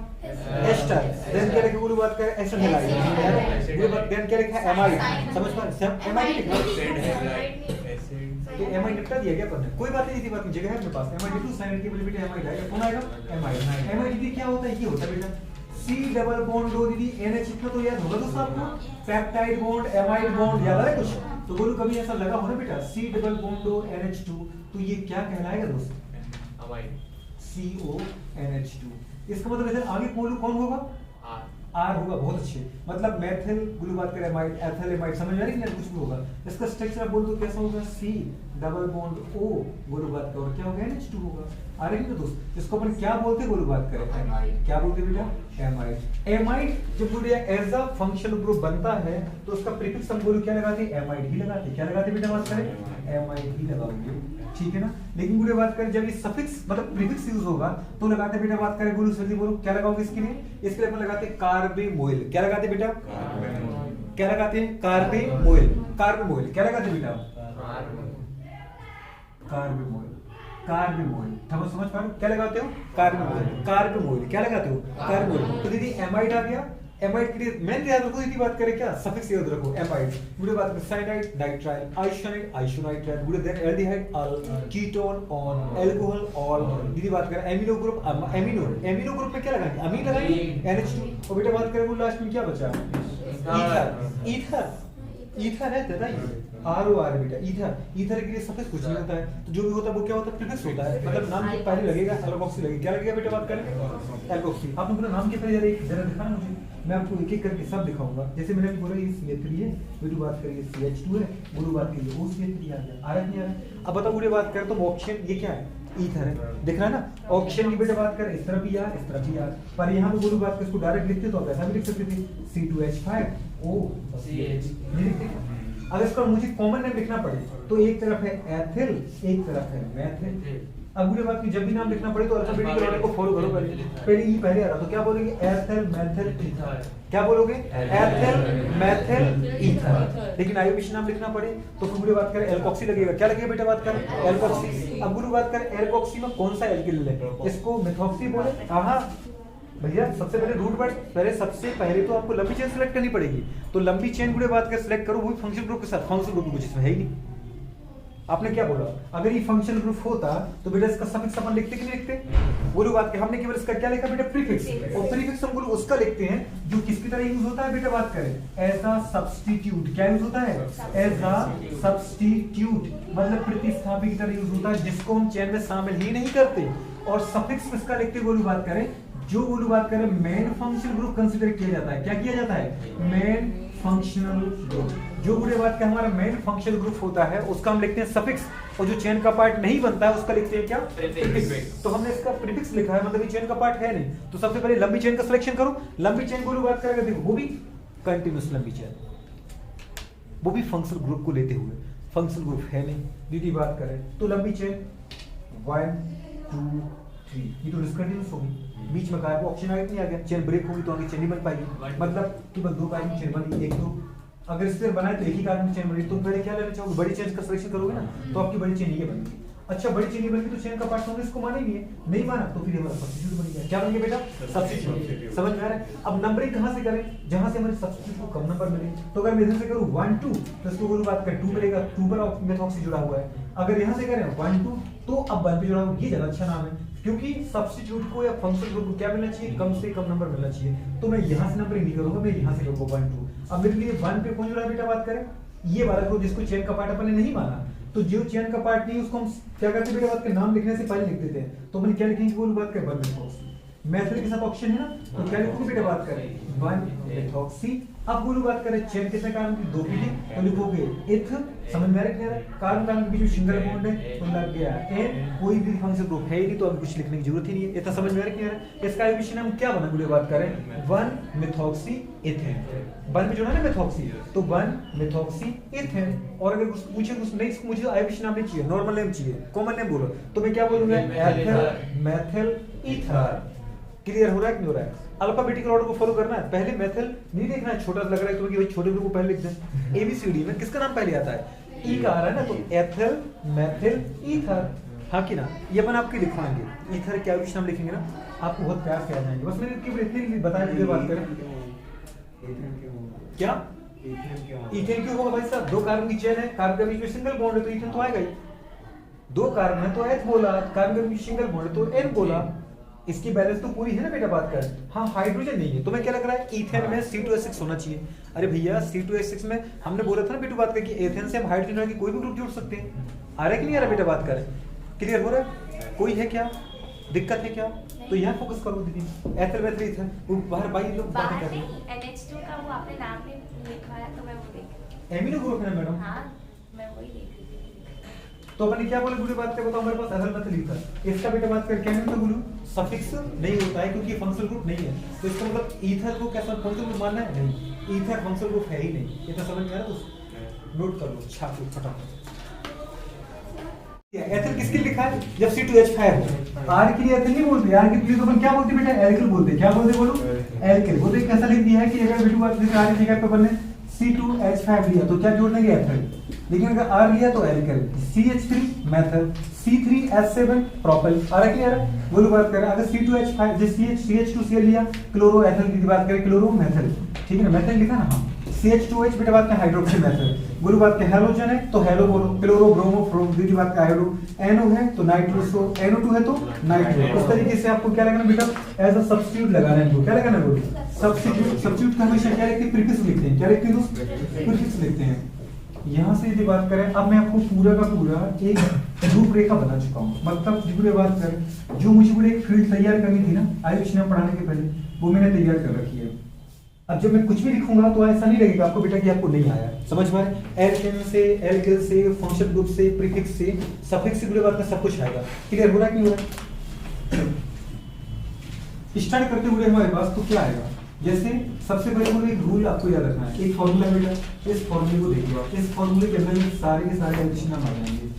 एस्टर, देन क्या लिखा गुरु बात कर एसिड हैलाइड, गुरु बात देन क्या लिखा, एमाइड। समझ पा रहे, सब एमाइड लिखा, ये एमाइड निपटा दिया क्या अपन ने, कोई बात नहीं थी, बात जगह है अपने पास। एमाइड टू साइड की बेटा एमाइड है, कौन आएगा, एमाइड। एमाइड दीदी क्या होता है, ये होता है बेटा C डबल बॉन्ड दो दीदी NH, इतना तो याद होगा दोस्तों आपको, पेप्टाइड बॉन्ड एमाइड बॉन्ड याद है कुछ, तो बोलो कभी ऐसा लगा हो ना बेटा C डबल बॉन्ड दो NH2, तो ये क्या कहलाएगा दोस्त, एमाइड, CONH2। इसका मतलब इधर आगे कौन होगा, R होगा। बहुत अच्छे, मतलब मेथिल गुरु बात करें एमाइड एथिल एमाइड, समझ में आ रही है, कुछ भी होगा। इसका स्ट्रक्चर आप बोल दो कैसा होगा, C डबल बॉन्ड O गुरु बात का, और क्या होगा, NH2 होगा। आ रही है ना दोस्त, इसको अपन क्या बोलते हैं गुरु बात करें, क्या बोलते हैं बेटा, एमाइड। एमाइड जब बोलिए एज अ फंक्शनल ग्रुप बनता है तो उसका प्रीफिक्स हम बोलो क्या लगाते हैं, एमाइड ही लगाते हैं। क्या लगाते हैं बेटा बात करें, एमाइड ही लगाओगे, ठीक है ना। लेकिन गुरु बात करें जब ये सफिक्स मतलब प्रीफिक्स यूज होगा तो लगाते हैं बेटा बात करें गुरु जल्दी बोलो क्या लगाओगे इसके लिए, इसके लिए अपन लगाते हैं कार्बेमोइल। क्या लगाते हैं बेटा, क्या लगाते हैं, कार्बेमोइल। कार्बेमोइल क्या लगाते हैं बेटा, कार्बेमोइल, कार्बेमोइल। समझ पा रहे हो, क्या लगाते हो, कार्बेमोइल, कार्बेमोइल। क्या लगाते हो, कार्बेमोइल। तो दीदी एमाइड आ गया, एमाइड के लिए मेन याद रखो, दीदी बात करें क्या, सफिक्स याद रखो, एमाइड। बुरे बात में साइनाइड डाइट्राइल, आइसोनाइड आइसोनाइट्राइल, बुरे then aldehyde al, ketone one, alcohol ol. दीदी बात करें amino group, amino amino group में क्या लगाएंगे, अमीन लगाएंगे, NH2। और बेटा बात करें वो लास्ट में क्या बचा, ईथर। ईथर ईथर है दादा, ये ROR बेटा, ईथर। ईथर के लिए सफिक्स कुछ नहीं होता है, तो जो भी होता है वो क्या होता है, प्रीफिक्स होता है। मतलब नाम के पहले लगेगा एल्कोक्सी लगेगा। क्या लगेगा बेटा बात करें, एल्कोक्सी। आपने बोला नाम के पहले जरा दिखाना मुझे, मैं आपको एक एक करके सब दिखाऊंगा। जैसे मैंने बोला ये CH3 है, गुरु बात करिए CH2 है, गुरु बात करिए OCH3 आ गया। आ रहा नहीं आ रहा, अब बताओ गुरु बात करें तो ऑक्सीजन ये क्या है, ईथर है, दिख रहा है ना। ऑक्सीजन की बेटा बात करें इस तरफ भी यार, इस तरफ भी यार, पर यहाँ पे गुरु बात कर इसको डायरेक्ट लिखते तो आप ऐसा भी लिख सकते थे, C2H5 ओ CH। अगर इसका मुझे कॉमन नेम लिखना पड़े तो एक तरफ है एथिल, एक तरफ है मेथिल। अब मुझे बात की जब भी नाम लिखना पड़े तो अल्फाबेटिक ऑर्डर को फॉलो करो। पहले ई पहले आ रहा तो क्या बोलोगे? Ethyl methyl ether. क्या बोलोगे? Ethyl methyl ether. लेकिन आयोडीन नाम लिखना पड़े तो फिर मुझे बात करें एल्कोक्सी लगेगा। क्या लगेगा बेटा? बात करें एल्कोक्सी। अब गुरु बात करें एल्कोक्सी में कौन सा एल्किल है? इसको मेथॉक्सी बोले। हाँ भैया सबसे पहले रूट वर्ड सबसे पहले तो आपको लंबी चेन सेलेक्ट करनी पड़ेगी। तो लंबी चेन गुरु बात कर सिलेक्ट करो, वो भी फंक्शन ग्रुप के साथ। फंक्शन ग्रुप कुछ इसमें है ही नहीं। आपने क्या बोला? अगर ये फंक्शन ग्रुप होता तो बेटा इसका सफिक्स अपन लिखते कि नहीं लिखते? बोलो बात के हमने केवल इसका क्या लिखा बेटा? प्रीफिक्स। और प्रीफिक्स हम लोग उसका लिखते हैं जो किसकी तरह यूज होता है बेटा? बात करें एज अ सब्स्टिट्यूट। क्या यूज होता है? एज अ सब्स्टिट्यूट, मतलब प्रतिस्थापी की तरह यूज होता है, जिसको हम चेन में शामिल ही नहीं करते। और सफिक्स किसका लिखते? बोलो बात करें जो बोलो बात करें मेन फंक्शन ग्रुप कंसीडर किया जाता है। क्या किया जाता है? Main functional group. जो बुरे बात का हमारा मेन फंक्शनल ग्रुप होता है उसका हम लिखते हैं सफिक्स, और जो चेन का पार्ट नहीं बनता है उसका लिखते हैं क्या? प्रीफिक्स। तो हमने इसका प्रीफिक्स लिखा है, मतलब ये चेन का पार्ट है नहीं। तो सबसे पहले लंबी चेन का सिलेक्शन करो। लंबी चेन को बात करेगा, देखो वो भी कंटिन्यूअस लंबी चेन, वो भी फंक्शनल ग्रुप को लेते हुए। फंक्शनल ग्रुप है नहीं दीदी बात करें तो लंबी चेन 1 2 3 ये तो डिस्कंटिन्यूअस होगी। बीच में कार्बो ऑप्शन आगे नहीं आ गया, चेन ब्रेक होगी तो आगे चेन नहीं बन पाएगी। मतलब केवल 2 कार्बन चेन बनी, 1 2। अगर इस तरह बनाए तो एक ही कार्बन चेन बनी। तो पहले क्या लेना चाहोगे? बड़ी चेन का सिलेक्शन करोगे ना तो आपकी बड़ी चेन ये बनेगी। अच्छा बड़ी चेन ये बनेगी तो चेन का पार्ट होंगे, इसको मानेंगे नहीं माना तो फिर हमारा सब्स्टिट्यूट बन गया। क्या बन गया बेटा? सब्स्टिट्यूट। समझ में आ रहा है? अब नंबरिंग कहां से करें? जहां से हमारे सब्स्टिट्यूट को कम नंबर मिले। तो अगर मैं इधर से करूं 1 2 तो इसको बोलूं बात कर 2 मिलेगा, 2 पर मेथॉक्सी जुड़ा हुआ है। अगर यहां से करें 1 2 तो अब 1 पे जुड़ा हुआ, ये ज्यादा अच्छा नाम है क्योंकि सब्स्टिट्यूट को या फंक्शन ग्रुप को क्या मिलना चाहिए? कम से कम नंबर मिलना चाहिए। तो मैं यहां से नंबरिंग नहीं करूंगा, मैं यहां से करूंगा 1 2। अब मेरे लिए 1 पे कौन जुड़ा है बेटा? बात करें ये वाला ग्रुप जिसको चेन का पार्ट अपन ने नहीं माना। तो जो चेन का पार्ट नहीं उसको हम क्या करते बेटा? बात के नाम लिखने से पहले लिख देते हैं। तो मैंने क्या लिखेंगे? बोल बात कर 1 मेथॉक्सी। मेथड के साथ ऑप्शन है ना, तो क्या लिखोगे बेटा? बात करें 1 मेथॉक्सी। अब बोलो बात करें चेन कितने कार्बन की? 2 की, तो लिखोगे इथ। समझ में आ रहा है? कार्बन कार्बन के बीच में सिंगल बॉन्ड है तो लग गया एन। कोई भी फंक्शन ग्रुप है ही नहीं तो अब कुछ लिखने की जरूरत ही नहीं है। इतना समझ में आ रहा है? इसका एब्रिविएशन हम क्या बना? बोलो बात करें 1 मेथॉक्सी इथेन। 1 में जोड़ा ना मेथॉक्सी, तो 1 मेथॉक्सी इथेन। और अगर कुछ पूछे कुछ नहीं, मुझे एब्रिविएशन नाम नहीं चाहिए, नॉर्मल नेम चाहिए, कॉमन नेम बोलो। तो मैं क्या बोलूंगा? Ethyl methyl ether. क्लियर हो रहा है कि नहीं हो रहा है? अल्फाबेटिकल ऑर्डर को फॉलो करना है। पहले मेथल नहीं देखना है, छोटा लग रहा है तो भाई छोटे ग्रुप को पहले लिख दें। एबीसीडी में किसका नाम पहले आता है? ई का आ रहा है ना, तो एथिल मेथिल ईथर। हाँ कि ना? ये अपन आपके लिखवाएंगे। ईथर क्या विशेष नाम लिखेंगे ना, आपको बहुत प्यार से आ जाएंगे। बस मैंने केवल इतनी बताया, मुझे बात करें क्या इथेन क्यों होगा भाई साहब? 2 कार्बन की चेन है, कार्बन के बीच में सिंगल बॉन्ड है तो इथेन तो आएगा ही। 2 कार्बन है तो एच बोला, कार्बन के बीच सिंगल बॉन्ड है तो एन बोला। इसकी बैलेंस तो पूरी है ना बेटा? बात कर। हाँ हाइड्रोजन नहीं है तो मैं क्या लग रहा है? इथेन में C2H6 होना चाहिए। अरे भैया C2H6 में हमने बोला था ना बेटा बात कर कि एथेन से हम हाइड्रोजन की कोई भी ग्रुप जोड़ सकते हैं। आ रहा है कि नहीं आ रहा बेटा? बात कर। क्लियर हो रहा है? कोई है क्या दिक्कत है क्या? तो यहाँ फोकस करो दीदी। एथिल मेथिल इथेन वो बाहर बाई लोग बातें कर रहे हैं। NH2 का वो आपने नाम नहीं लिखवाया तो मैं वो देख। एमिनो ग्रुप है मैडम। हाँ मैं वही देख रही थी। तो अपन क्या बोले? पूरी बात करें तो हमारे पास एथिल मेथिल ईथर। इसका बेटा बात कर क्या है? मैं बोलूं सफिक्स नहीं होता है क्योंकि फंक्शनल ग्रुप नहीं है। तो इसका मतलब ईथर को कैसा फंक्शनल ग्रुप मानना है? नहीं, ईथर फंक्शनल ग्रुप है ही नहीं। ये तो समझ में आ रहा है? तो नोट कर लो, छाप लो फटाफट। एथिल किसके लिखा है? जब C2H5 हो। आर के लिए एथिल नहीं बोलते, आर के लिए तो अपन क्या बोलते बेटा? एल्किल बोलते। क्या बोलते बोलो? एल्किल बोलते। कैसा लिख दिया है कि अगर बेटा बात जैसे आर की जगह पे अपन ने C2H5 लिया तो क्या जोड़ देंगे? एथिल। लेकिन अगर आर लिया तो alkyl, CH3 methyl, C3H7 propel. आ रहा क्लियर है? बोलो बात करें अगर C2H5 जैसे CH2Cl लिया क्लोरो एथिल की बात करें क्लोरो मेथल, ठीक है ना? मेथल लिखा ना? हाँ। CH2H बेटा बात करें हाइड्रोक्सी मेथल। बोलो बात करें हेलोजन है तो हेलो बोलो, क्लोरो ब्रोमो फ्रोम की बात का हाइड्रो, NO है तो नाइट्रो, सो NO2 है तो नाइट्रो। इस तरीके से आपको क्या लगाना बेटा? एज अ सब्स्टिट्यूट लगाना है इनको। क्या लगाना है बोलो? सब्स्टिट्यूट। सब्स्टिट्यूट का हमेशा क्या लिखते हैं? प्रीफिक्स लिखते हैं। क्या लिखते हैं दोस्त? प्रीफिक्स लिखते हैं। यहाँ से यदि बात करें, अब मैं आपको पूरा का पूरा एक रूपरेखा बना चुका हूँ। मतलब जिसकी बात करें जो मुझे पूरी एक फील्ड तैयार करनी थी ना आयुष्मान पढ़ाने के पहले, वो मैंने तैयार कर रखी है। अब जब मैं कुछ भी लिखूंगा तो ऐसा नहीं लगेगा आपको बेटा कि आपको नहीं आया। समझ में? एल्केन से, एल्किल से, फंक्शन ग्रुप से, प्रीफिक्स से, सफिक्स से जुड़े बात में सब कुछ आएगा। क्लियर हो रहा है कि नहीं हो रहा है? स्टार्ट करते हुए हमारे पास तो क्या आएगा? जैसे सबसे पहले मुझे एक रूल आपको याद रखना है, एक फॉर्मूला बेटा, इस फॉर्मूले को देखिए आप, इस फॉर्मूले के अंदर ये सारे के सारे आयोडेशन नाम आ जाएंगे।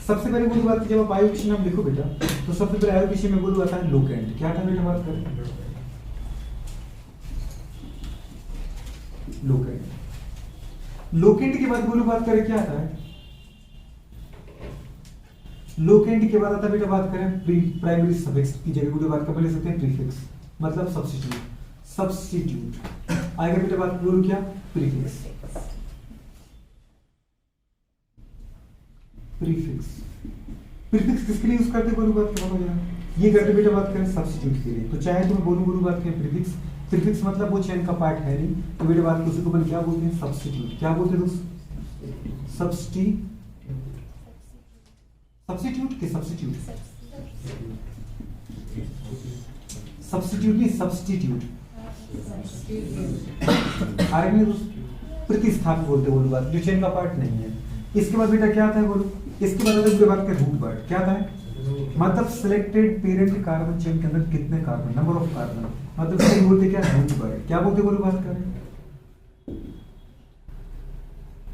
सबसे पहले बोलूँ बात, जब आप आयोडेशन नाम लिखो बेटा, तो सबसे पहले आयोडेशन में बोलूँ आता है लोकेंट। क्या था बेटा बात करें, लोकेंट। लोकेंट के बाद बोलूँ बात करें क्या आता है, लोकेंट के बाद आता है बेटा बात करें प्राइमरी सफिक्स की जगह बोलूँ बात कर ले सकते हैं प्रीफिक्स, मतलब सब्स्टिट्यूट। सब्स्टिट्यूट आएगा बेटा बात बोलूँ क्या, प्रीफिक्स। प्रीफिक्स, प्रीफिक्स किसके लिए यूज करते बोलूँ बात करें, ये करते बेटा बात करें सब्स्टिट्यूट के लिए। तो चाहे तो मैं बोलूँ बात करें प्रीफिक्स, प्रीफिक्स मतलब वो चेन का पार्ट है नहीं, तो बेटा बात उसी को अपन क्या बोलते हैं, सब्स्टिट्यूट। क्या बोलते हैं दोस्त, सब्स्टिट्यूट के सब्स्टिट्यूट, सब्स्टिट्यूट नहीं सब्स्टिट्यूट, आगे दोस्त प्रतिस्थापन बोलते बोलो बात, जो चेन का पार्ट नहीं है। इसके बाद बेटा क्या आता है बोलो, इसके बाद आता है बात का रूट वर्ड। क्या आता है, मतलब सिलेक्टेड पेरेंट कार्बन चेन के अंदर कितने कार्बन, नंबर ऑफ कार्बन, मतलब इसको बोलते क्या, रूट वर्ड। क्या बोलते बोलो बात करें,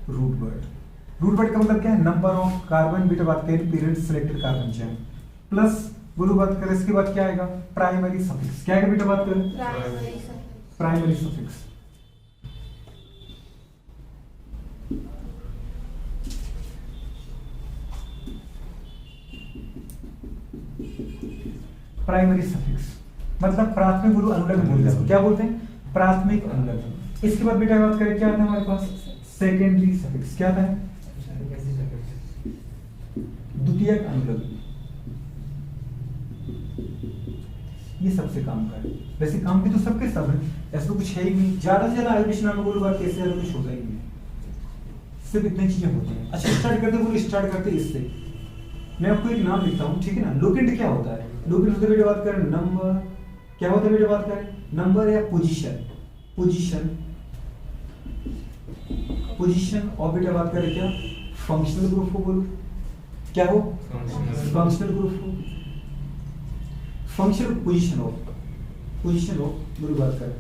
रूट वर्ड। रूट वर्ड का मतलब क्या है, नंबर ऑफ कार्बन बेटा बात करें parent selected carbon chain, plus बोलो बात करें इसके बाद क्या आएगा, प्राइमरी सफिक्स। क्या आएगा बेटा बात करें, प्राइमरी सफिक्स। प्राइमरी सफिक्स मतलब प्राथमिक बोलो अनुलग्न बोल जाओ, क्या बोलते हैं, प्राथमिक अनुलग्न। इसके बाद बेटा बात करें क्या आता है हमारे पास, सेकेंडरी सफिक्स। क्या आता है, द्वितीयक अनुलग्न। ये सबसे काम का है, वैसे काम भी तो सबके सब है, ऐसा कुछ है ही नहीं। ज्यादा से ज्यादा आयोडेशन नाम बोलो बात कैसे ज्यादा कुछ होता ही नहीं, सिर्फ इतनी चीजें होती हैं। अच्छा स्टार्ट करते बोलो, स्टार्ट करते इससे, मैं आपको एक नाम लिखता हूँ ठीक है ना। लोकेंट क्या होता है, लोकेंट होता है बेटा बात करें नंबर, क्या होता है बेटा बात करें, नंबर या पोजीशन, पोजीशन, पोजीशन और बेटा बात करें क्या, फंक्शनल ग्रुप को बोलो, क्या हो, फंक्शनल ग्रुप हो, functional position of, position of बोलो बात करें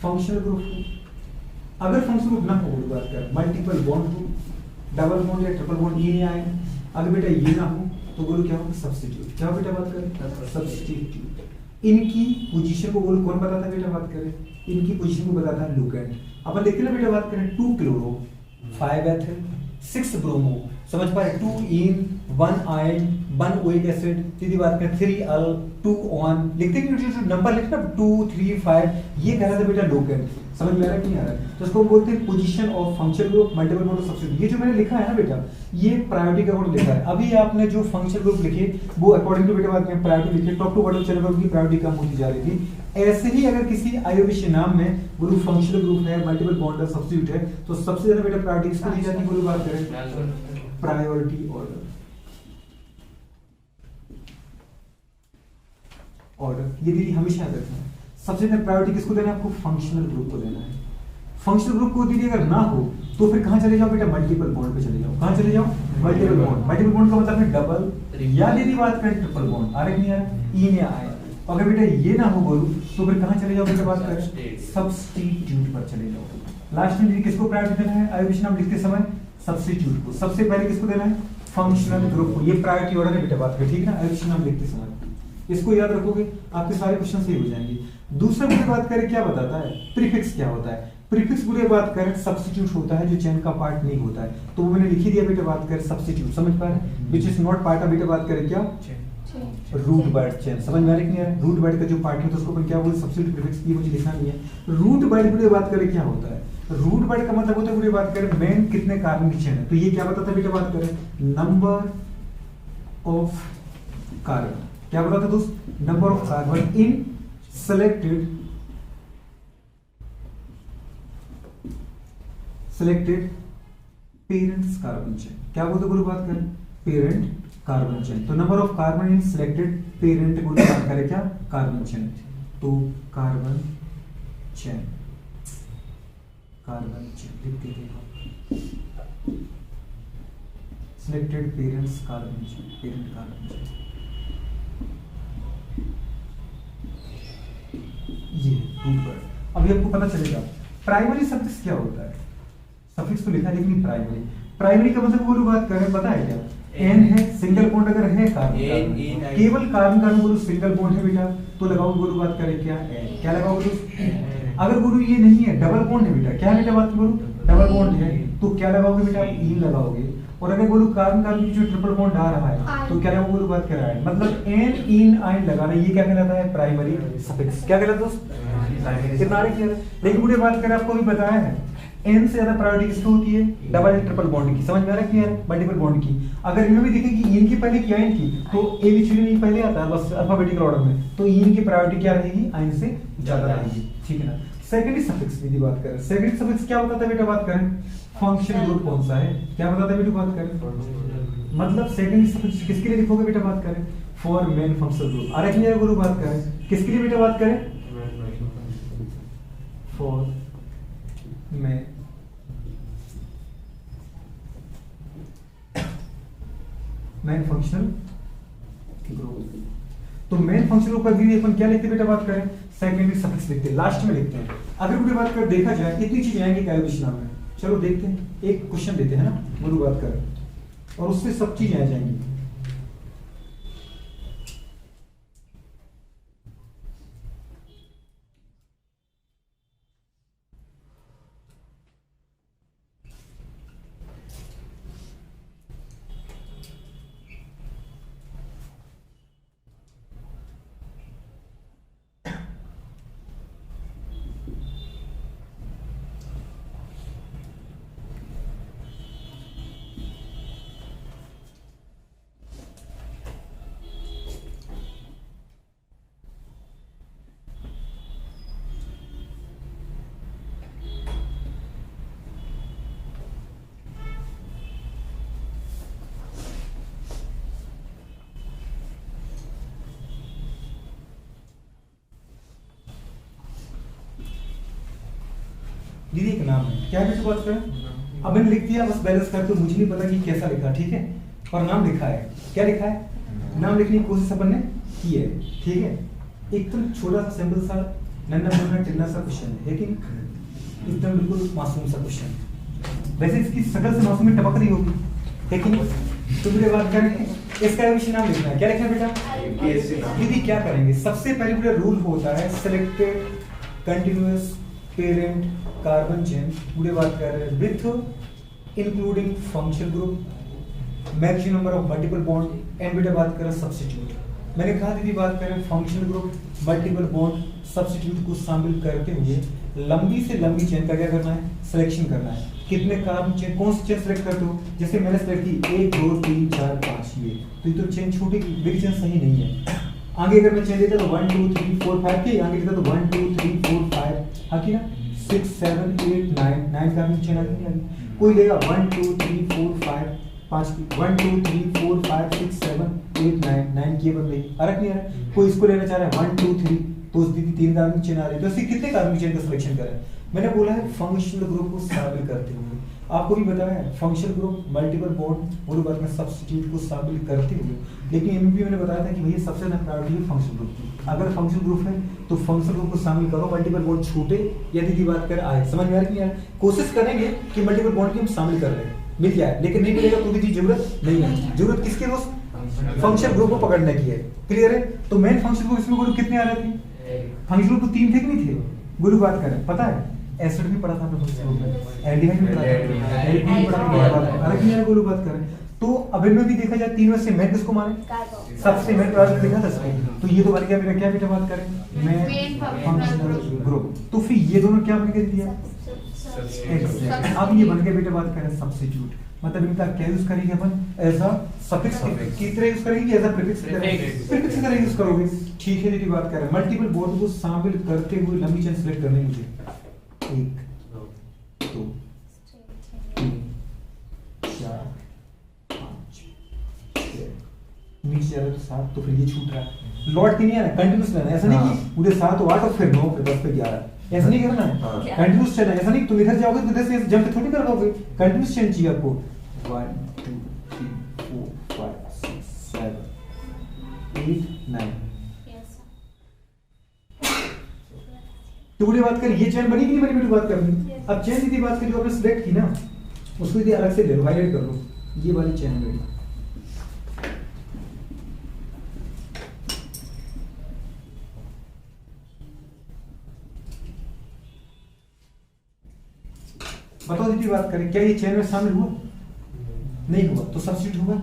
फंक्शनल ग्रुप हो। अगर फंक्शनल ग्रुप ना हो बोलो बात करें, मल्टीपल बॉन्ड हो, डबल बॉन्ड या ट्रिपल बॉन्ड ये नहीं आए, अगर बेटा ये ना हो तो बोलो क्या होगा, सब्स्टिट्यूट। क्या बेटा बात करें, सब्स्टिट्यूट। इनकी पोजीशन को बोलो कौन बताता है बेटा बात करें, इनकी पोजीशन को बताता है लोकेंट। अपन देखते ना बेटा बात करें 2 क्लोरो 5 एथिल 6 ब्रोमो, समझ पा रहे, 2 इन 1 आयन 1 ओइक एसिड, सीधी बात करें 3 अल 2 ऑन, लिखते हैं जो नंबर लिखना 2 3 5, ये कह रहा था बेटा लोकेंट। समझ में आ रहा है कि नहीं आ रहा है, तो इसको बोलते हैं position of functional group multiple bond substitute. ये जो मैंने लिखा है ना बेटा, ये प्रायोरिटी के अकॉर्डिंग लिखा है। अभी आपने जो फंक्शनल ग्रुप लिखे वो अकॉर्डिंग टू बेटा बात में प्रायोरिटी लिखे, टॉप टू बॉटम चलेगा, उनकी प्रायोरिटी कम होती जा रही थी। ऐसे ही अगर किसी आयोडेशन नाम में ग्रुप फंक्शनल ग्रुप है, मल्टीपल बॉन्ड सब्स्टिट्यूट है, तो सबसे ज्यादा बेटा प्रायोरिटी किसको दी जाती है बोलो बात करें, प्रायोरिटी ऑर्डर, ऑर्डर ये दीदी हमेशा याद रखना है। सबसे ज्यादा प्रायोरिटी किसको देना है, आपको फंक्शनल ग्रुप को देना है। फंक्शनल ग्रुप को दीदी अगर ना हो तो फिर कहां चले जाओ बेटा, मल्टीपल बॉन्ड पे चले जाओ। कहां चले जाओ, मल्टीपल बॉन्ड। मल्टीपल बॉन्ड का मतलब है डबल या दीदी बात करें ट्रिपल बॉन्ड, आ रहा नहीं आ रहा, ई ने आया। अगर बेटा ये ना हो बोलूं तो फिर कहां चले जाओ बेटा बात करें, सब्स्टिट्यूट पर चले जाओ। लास्ट में दीदी किसको प्रायोरिटी देना है, आयोडेशन नाम लिखते समय सब्स्टिट्यूट को। सबसे पहले किसको देना है, फंक्शनल ग्रुप को। ये प्रायोरिटी ऑर्डर है बेटा बात करें, ठीक है ना, आयोडेशन नाम लिखते समय इसको याद रखोगे, आपके सारे क्वेश्चन सही हो जाएंगे। दूसरा बुरे बात करें क्या बताता है, प्रीफिक्स क्या होता है। प्रीफिक्स बुरे बात करें सब्स्टिट्यूट होता है जो चेन का पार्ट नहीं होता है, तो वो मैंने लिख ही दिया बेटा बात करें सब्स्टिट्यूट, समझ पा रहे, which is not part of बेटा बात करें क्या, रूट वर्ड चेन। समझ में आ रही नहीं आ रहा, रूट वर्ड का जो पार्ट है तो उसको अपन क्या बोलते, सब्स्टिट्यूट प्रीफिक्स की मुझे लिखना नहीं है। रूट वर्ड बुरे बात करें क्या होता है, रूट वर्ड का मतलब होता है बुरे बात करें मेन कितने कार्बन की चेन है, तो ये क्या बताता है बेटा बात करें, नंबर ऑफ कार्बन। क्या बोला था दोस्त, number of carbon in selected parents carbon chain. क्या बोलते बोलो बात करें, पेरेंट कार्बन चेन। तो number of carbon in selected parent बोलो बात करें क्या, कार्बन चेन। तो कार्बन चेन, कार्बन चेन लिख दीजिएगा, selected parents carbon chain, parent carbon chain. ये रूट वर्ड। अभी आपको पता चलेगा प्राइमरी सफिक्स क्या होता है। सफिक्स तो लिखा है लेकिन प्राइमरी, प्राइमरी का मतलब बोलो बात करें, पता है क्या? एन है, सिंगल बॉन्ड अगर है कार्बन, केवल कार्बन कार्बन बोलो सिंगल बॉन्ड है बेटा, तो लगाओ बोलो बात करें क्या? क्या लगाओगे? अगर बोलो ये नहीं है, डबल बॉन्ड है बेटा, क्या बेटा बात बोलो? डबल बॉन्ड है, तो क्या लगाओगे बेटा? इन लगाओगे। और अगर बोलो कार्बन कार्बन की जो ट्रिपल बॉन्ड आ रहा है, तो क्या लगाओगे बोलो बात कर रहा है, मतलब एन इन आइन लगाना, ये क्या कहलाता है? Primary suffix. क्या कहलाता है दोस्त? कितना क्लियर है? लेकिन मुझे बात करें, आपको भी बताया है एन से ज्यादा प्रायोरिटी किसकी होती है? डबल या ट्रिपल बॉन्ड की। समझ में आ रहा है क्लियर? मल्टीपल बॉन्ड की। अगर इनमें भी देखें कि इन की पहले की आइन की, तो ए बी सी डी पहले आता है बस अल्फाबेटिकल ऑर्डर में, तो इन की प्रायोरिटी क्या रहेगी? आइन से ज्यादा रहेगी, ठीक है ना? सेकेंडरी सफिक्स की बात करें, सेकेंडरी सफिक्स क्या होता है बेटा? बात करें फंक्शन ग्रुप कौन सा है, क्या बताता है बेटा? बात करें मतलब सेकेंडरी सफिक्स किसके लिए लिखोगे बेटा? बात करें फॉर मेन फंक्शनल ग्रुप। अरे क्लियर गुरु? बात करें किसके लिए बेटा? बात करें फॉर मेन फंक्शनल ग्रुप। तो मेन फंक्शनल ग्रुप का भी अपन क्या लिखते हैं बेटा? बात करें सेकेंडरी सफिक्स लिखते हैं, लास्ट में लिखते हैं। अगर मुझे बात कर देखा जाए कितनी चीजें आएंगी कैलकुलेशन में, चलो देखते हैं, एक क्वेश्चन देते हैं ना गुरु बात करें, और उससे सब चीजें आ जाएंगी। दीदी एक नाम है, क्या है बेटा? बात करें अब मैंने लिख दिया, बस बैलेंस कर दो, मुझे नहीं पता कि कैसा लिखा, ठीक है? और नाम लिखा है, क्या लिखा है? नाम लिखने की कोशिश अपन ने की है, ठीक है? एकदम छोटा सा सिंपल सा नन्ना मुन्ना टिल्ला सा क्वेश्चन है, लेकिन एकदम बिल्कुल मासूम सा क्वेश्चन। वैसे इसकी शकल से मासूमी टपक रही होगी, लेकिन तो मुझे बात करें इसका विषय नाम लिखना है, क्या लिखना है बेटा? दीदी क्या करेंगे, सबसे पहले पूरा रूल होता है selected continuous parent carbon chain, पूरे बात कर रहे हैं with including functional group, maximum number of multiple bond and बेटा बात कर रहे हैं सब्स्टिट्यूट। मैंने कहा दीदी बात करें functional group multiple bond substitute को शामिल करते हुए लंबी से लंबी चेन का क्या करना है? सिलेक्शन करना है। कितने कार्बन चेन, कौन सी चेन सिलेक्ट करते हो? जैसे मैंने सिलेक्ट की 1 2 3 4 5 ये, तो ये तो चेन छोटी, बिग चेन सही नहीं है। आगे अगर मैं चेन देता तो 1 2 3 4 5 के आगे देता तो 1 2 3 4 5 हाँ की ना 6 7 8 9 कार्बन चेन आगे नहीं आगे। कोई लेगा 1 2 3 4 5 5 की 1 2 3 4 5 6 7 8 9 की बदले अरक नहीं आ रहा। कोई इसको लेना चाह रहा है 1 2 3, तो उस दीदी 3 कार्बन चेन आ रही है, तो इससे कितने कार्बन चेन का सिलेक्शन करें? मैंने बोला है फंक्शनल ग्रुप को शामिल करते हुए। आपको भी बताया है फंक्शनल ग्रुप मल्टीपल बॉन्ड और बाद में सब्स्टिट्यूट को शामिल करते हुए, लेकिन इनमें भी मैंने बताया था कि भैया सबसे ज्यादा प्रायोरिटी है फंक्शनल ग्रुप की। अगर फंक्शनल ग्रुप है तो फंक्शनल ग्रुप को शामिल करो, मल्टीपल बॉन्ड छूटे यदि की बात कर आए। समझ में आ रही है? कोशिश करेंगे कि मल्टीपल बॉन्ड की हम शामिल कर रहे हैं, मिल जाए, लेकिन नहीं मिलेगा तो भी जरूरत नहीं है। जरूरत किसकी है? फंक्शनल ग्रुप को पकड़ने की है। क्लियर है? तो मेन फंक्शनल ग्रुप इसमें ग्रुप कितने आ रहे थे? फंक्शनल ग्रुप 3 थे कि नहीं थे? गुरु बात करें, पता है एसिड भी पढ़ा था आपने फंक्शनल ग्रुप में, एल्डिहाइड भी पढ़ा था, एल्डिहाइड भी पढ़ा था। अरे कि यार गुरु बात करें तो अब इनमें भी देखा जाए 3 में से मैं किसको माने? सबसे मैं प्रायोरिटी लिखा था इसमें, तो ये तो बन गया मेरा क्या बेटा? बात करें मैं फंक्शनल ग्रुप, तो फिर ये दोनों क्या बन के दिया? अब ये बन गया बेटा बात करें सब्स्टिट्यूट, मतलब इनका क्या यूज करेंगे अपन? एज अ सफिक्स की तरह यूज करेंगे, एज अ प्रीफिक्स की तरह यूज करोगे। ठीक है दीदी बात करें मल्टीपल बॉन्ड को शामिल करते हुए लंबी चेन सिलेक्ट करनी मुझे 1 2 3 4 5 6 नीचे जा रहा तो 7, तो फिर ये छूट रहा है, लौट के नहीं आना, कंटिन्यूस रहना। ऐसा नहीं कि मुझे 7 8 और फिर 9 फिर 10 फिर 11, ऐसा नहीं करना है, कंटिन्यूस चलना। ऐसा नहीं तुम इधर जाओगे तो इधर से जंप थोड़ी कर पाओगे, कंटिन्यूस चेंज चाहिए आपको। 1 2 3 4 5 6 7 8 9 तो बुरी बात कर, ये चेन बनी कि नहीं बनी, बेटी बात करनी। Yes. अब चेन की बात कर जो आपने सिलेक्ट की ना, उसको यदि अलग से ले लो, हाईलाइट कर लो, ये वाली चेन है बेटी। बताओ दीदी बात करें, क्या ये चेन में शामिल हुआ? नहीं हुआ, तो सब्स्टिट्यूट हुआ।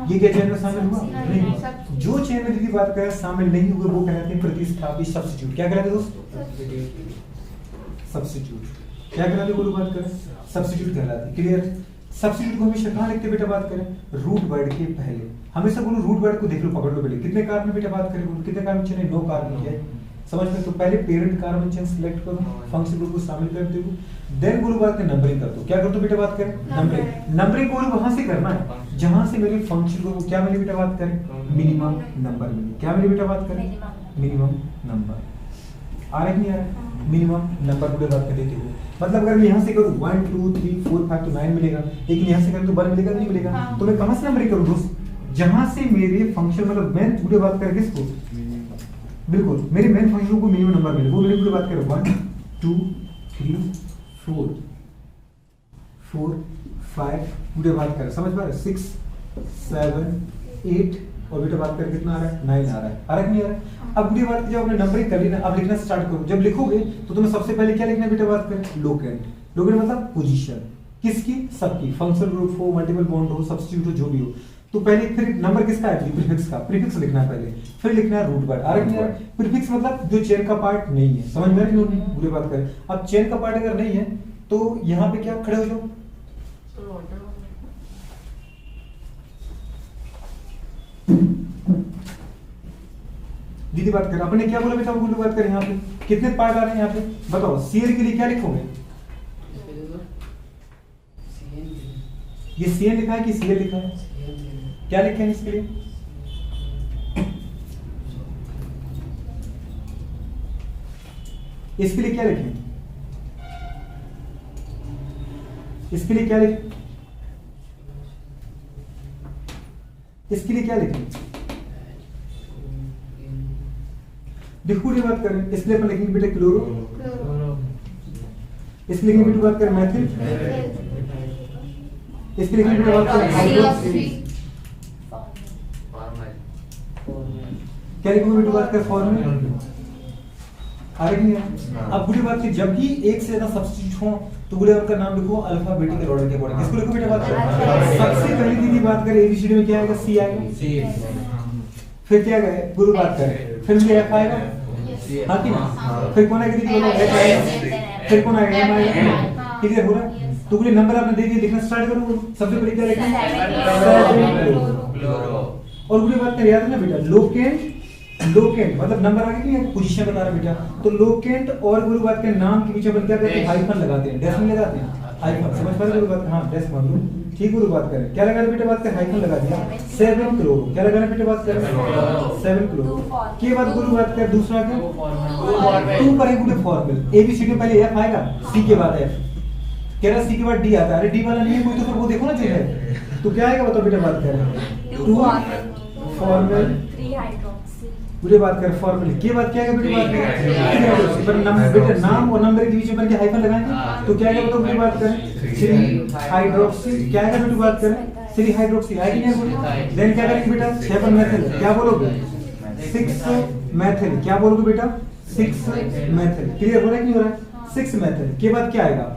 ये क्या चेन में शामिल हुआ? नहीं हुआ। जो चेन में दीदी बात करें शामिल नहीं हुए वो कहलाते हैं प्रतिस्थापी सब्स्टिट्यूट। क्या कहलाते हैं दोस्त? सब्स्टिट्यूट। क्या कहलाते हैं, बोलो बात करें, सब्स्टिट्यूट कहलाते हैं। क्लियर? सब्स्टिट्यूट को हमेशा कहाँ लिखते बेटा बात करें? रूट वर्ड के पहले। हमेशा बोलो रूट वर्ड को देख लो, पकड़ लो पहले। कितने कार्बन बेटा बात करें, बोलो कितने कार्बन चेन है? 9 कार्बन किया है, समझ में? तो पहले पेरेंट कार्बन चेन सिलेक्ट करो, फंक्शन ग्रुप को शामिल करते हो, देन बोलो बात करें नंबरिंग कर दो। क्या कर दो बेटा बात करें? नंबरिंग। नंबरिंग बोलो वहां से करना है जहां से मेरे फंक्शन ग्रुप क्या मिले बेटा बात करें? मिनिमम नंबर मिले। क्या मिले बेटा बात करें? Minimum number. आ रहा है कि नहीं आ रहा? मिनिमम नंबर पूरे बात कर देते हो। मतलब अगर मैं यहाँ से करूँ 1 2 3 4 5 तो 9 मिलेगा, लेकिन यहाँ से करूँ तो 1 मिलेगा नहीं मिलेगा? तो मैं कहाँ से नंबरिंग करूँ दोस्त? जहां से मेरे फंक्शन मतलब मैं पूरे बात करें किसको? बिल्कुल मेरे मेन फंक्शन को मिनिमम नंबर मिले, वो मेरे पूरे बात करें 1 2 3 4 4 5 पूरे बात करें, समझ पा रहे? 6 7 8 और बेटा बात कर कितना आ रहा है? 9 आ रहा है। आ रहा है नहीं आ रहा है? अब पूरी बात जब आपने नंबरिंग कर ली ना, अब लिखना स्टार्ट करो। जब लिखोगे तो तुम्हें सबसे पहले क्या लिखना है बेटा बात करें? लोकेंट। लोकेंट मतलब पोजीशन किसकी? सबकी। फंक्शनल ग्रुप हो, मल्टीपल बॉन्ड हो, सब्स्टिट्यूट हो, जो भी हो। तो पहले फिर नंबर किसका है? प्रीफिक्स का। प्रीफिक्स लिखना है पहले, फिर लिखना है रूट वर्ड। आ रहा है? प्रीफिक्स मतलब जो चेन का पार्ट नहीं है, समझ में? नहीं पूरी बात करें। अब चेन का पार्ट अगर नहीं है तो यहाँ पे क्या खड़े हो जाओ, दीदी बात कर। आपने क्या बोला बेटा? बोलो बात कर। यहाँ पे कितने पार्ट आ रहे हैं यहाँ पे बताओ? सीएल के लिए क्या लिखोगे? ये सीएल लिखा है कि सीएल लिखा है? क्या लिखा है इसके लिए? इसके लिए क्या लिखें? इसके लिए क्या लिखें? इसके लिए क्या लिखें? देखो ये बात करें, इसलिए अपन लिखेंगे बेटा क्लोरो। इसके लिए बेटा बात करें मैथिल। इसके लिए बेटा बात करें हाइड्रोक्सी। क्या लिखोगे बेटा बात करें? फॉर्मूला। आ रही है? अब बुरी बात की जब भी एक से ज्यादा सब्स्टिट्यूट हो तो बुरे वर्ड का नाम लिखो अल्फाबेटिकल ऑर्डर के अकॉर्डिंग। किसको लिखो बेटा बात करें? सबसे पहली दीदी बात करें एबीसीडी में क्या आएगा? सी आएगा। फिर क्या आएगा? गुरु बात करें, फिर भी एफ आएगा। हाँ कि ना? फिर कौन आएगा दीदी? एफ आएगा। फिर कौन आएगा? एम आएगा। क्लियर हो रहा है? तो पूरे नंबर आपने दे दिए, लिखना स्टार्ट करो। सबसे पहले क्या लिखना है? और पूरी बात कर याद है ना बेटा, लोकेंट। लोकेंट मतलब नंबर आगे नहीं है, पोजीशन बता रहा बेटा। तो लोकेंट और गुरु बात के नाम के बीच में क्या करते हैं? हाइफन लगाते हैं, डेसिमल लगाते हैं, हाइफन। समझ पा रहे हो बात? हाँ डेस मान लो, ठीक गुरु बात करें। क्या लगाना बेटा बात कर? हाइफन लगा दिया। 7 क्लोरो। क्या लगाना बेटा बात कर? 7 क्लोरो के बाद गुरु बात कर दूसरा क्या? 2 पर एक गुरु फॉर्मूला। एबीसीडी में पहले एफ आएगा, सी के बाद एफ। कह रहा सी के बाद डी आता है। अरे डी वाला नहीं है कोई तो फिर वो देखो ना जो है। तो क्या आएगा बताओ बेटा बात कर? 2 फॉर्मल 3 हाइड्रोक्सी। पूरे बात कर फॉर्मूले के बाद क्या आएगा बेटा बात कर? पर नंबर बेटा नाम और नंबर के बीच में क्या हाइफन लगाएंगे तो क्या आएगा बताओ पूरी बात करें? 3 हाइड्रोक्सी। क्या आएगा बेटा बात करें? 3 हाइड्रोक्सी आएगी नहीं बोलो। देन क्या करेंगे बेटा? 7 मेथिल। क्या बोलोगे? 6 मेथिल। क्या बोलोगे बेटा? 6 मेथिल। क्लियर हो रहा है कि नहीं हो रहा है? 6 मेथिल के बाद क्या आएगा?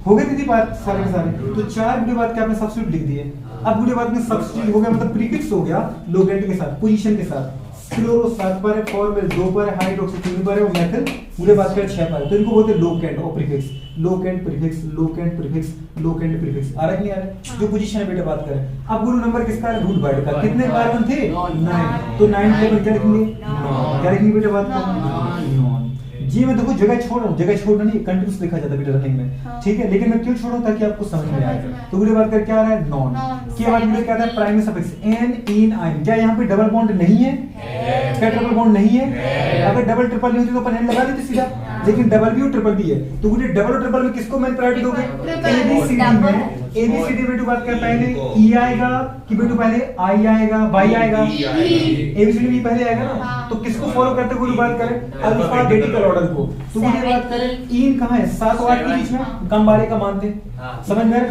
हो गए दीदी बात सारे के सारे। तो 4 बुरे बात क्या आपने सब्स्टिट्यूट लिख दिए। अब बुरे बात में सब्स्टिट्यूट हो गया मतलब प्रीफिक्स हो गया लोकेंट के साथ, पोजीशन के साथ। क्लोरो 7 पर है, फॉर्मल 2 पर है, हाइड्रोक्सी 3 पर है और मेथिल पूरे बात कर 6 पर है। तो इनको बोलते हैं लोकेंट और prefix. Locant prefix, locant prefix, locant prefix. आ रहा है नहीं आ रहा है? जो पोजीशन है बेटा बात करें। अब गुरु नंबर किसका है? रूट वर्ड का। कितने कार्बन थे? 9। तो 9 के ऊपर क्या लिखेंगे? क्या लिखेंगे बेटा बात करें? जी मैं देखो जगह छोड़ रहा हूँ, जगह छोड़ना नहीं, कंटिन्यूस लिखा जाता है बेटा रनिंग में, ठीक है। लेकिन मैं क्यों छोड़ रहा हूँ? ताकि आपको समझ में आए। तो पूरी बात कर क्या आ रहा है? नॉन के बाद में क्या आता है? प्राइमरी सफिक्स एन इन आइन। क्या यहाँ पे डबल बॉन्ड नहीं है? क्या डबल बॉन्ड नहीं है? अगर डबल ट्रिपल नहीं होती तो अपन एन लगा देते सीधा, लेकिन डबल भी और ट्रिपल भी है। तो पूरे डबल और ट्रिपल में किसको मैंने प्रायोरिटी दोगे? एबीसीडी में एबीसीडी बेटू बात कर पहले ई आएगा कि बेटू पहले आई आएगा वाई आएगा, एबीसीडी भी पहले आएगा ना। तो किसको फॉलो करते हुए बात करें अल्फाबेटिकल ऑर्डर को। तो मुझे बात करें इन कहां है 7 और 8 के बीच में, कम वाले का मानते हैं, समझ में आया।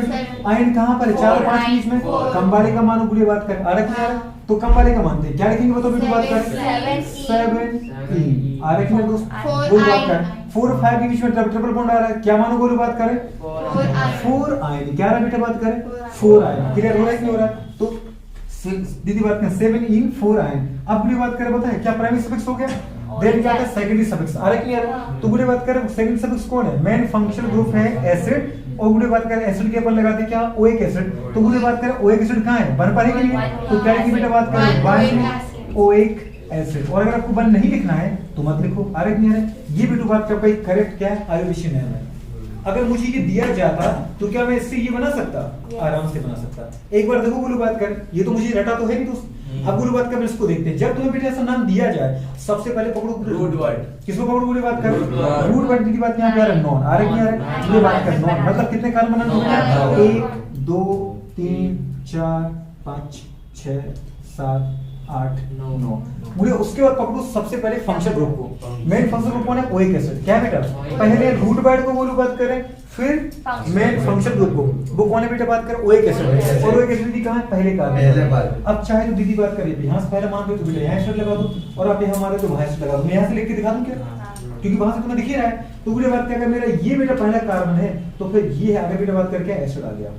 आइन कहां पर है 4 और 5 के बीच में, कम वाले का मानो बुरी बात कर। आरख में तो कम वाले का मानते हैं, क्या लिखेंगे बताओ बेटू बात कर 7 ई। आरख में दोस्त बोल बात कर 4 और 5 के बीच में ट्रिपल बॉन्ड आ रहा है, क्या मानो बोलो बात करें 4 आयन। क्या रहा बेटा बात करें 4 आयन। क्लियर हो रहा है कि नहीं हो रहा है। तो दीदी बात करें 7 इन 4 आयन। अब बुरी बात करें बताए क्या प्राइमरी सफिक्स हो गया, देन क्या है सेकेंडरी सफिक्स। आ रहा है क्लियर। तो बुरी बात करें सेकेंडरी सफिक्स कौन है, मेन फंक्शनल ग्रुप है एसिड। और बुरी बात करें एसिड के ऊपर लगाते क्या ओइक एसिड। तो बुरी बात करें ओइक एसिड कहां है, बन पाने के लिए। तो क्या लिखेंगे बेटा बात करें 1 ओइक एसिड। और अगर आपको 1 नहीं लिखना है तो मत लिखो। आ रहा है नहीं आ रहा है। ये बेटू बात का करेक्ट क्या है आयोविशन है। अगर मुझे ये दिया जाता तो क्या मैं इससे ये बना सकता, आराम से बना सकता। एक बार देखो बोलो बात कर, ये तो मुझे रटा तो है नहीं दोस्त। अब बोलो बात कर इसको देखते हैं। जब तुम्हें बेटा ऐसा नाम दिया जाए सबसे पहले पकड़ो रूट वर्ड। किसको पकड़ो बोले बात कर रूट वर्ड की बात यहाँ पे आ रहा है नॉन। आ रहा है नहीं आ रहा है। ये बात कर नॉन मतलब कितने कार्बन बनाना, 1 2 3 4 5 6 7 8 9। मुझे उसके बाद पकड़ो सबसे पहले फंक्शन ग्रुप को। मेन फंक्शन ग्रुप कौन है ओइक एसिड। क्या बेटा पहले रूट वर्ड को बोलो बात करें, फिर मेन फंक्शन ग्रुप को। वो कौन है बेटा बात करें ओइक एसिड। और ओइक एसिड दीदी कहां है पहले कार्बन। अब चाहे तो दीदी बात करिए यहां से पहले मान लो तो बेटा यहां एसिड लगा दो और आप यहां मारे तो वहां एसिड लगा दो। मैं यहां से लिख के दिखा दूं क्या, क्योंकि वहां से तुम्हें दिख ही रहा है। तो बुरी बात क्या अगर मेरा ये बेटा पहला कार्बन है तो फिर ये है आगे बेटा बात करके एसिड आ गया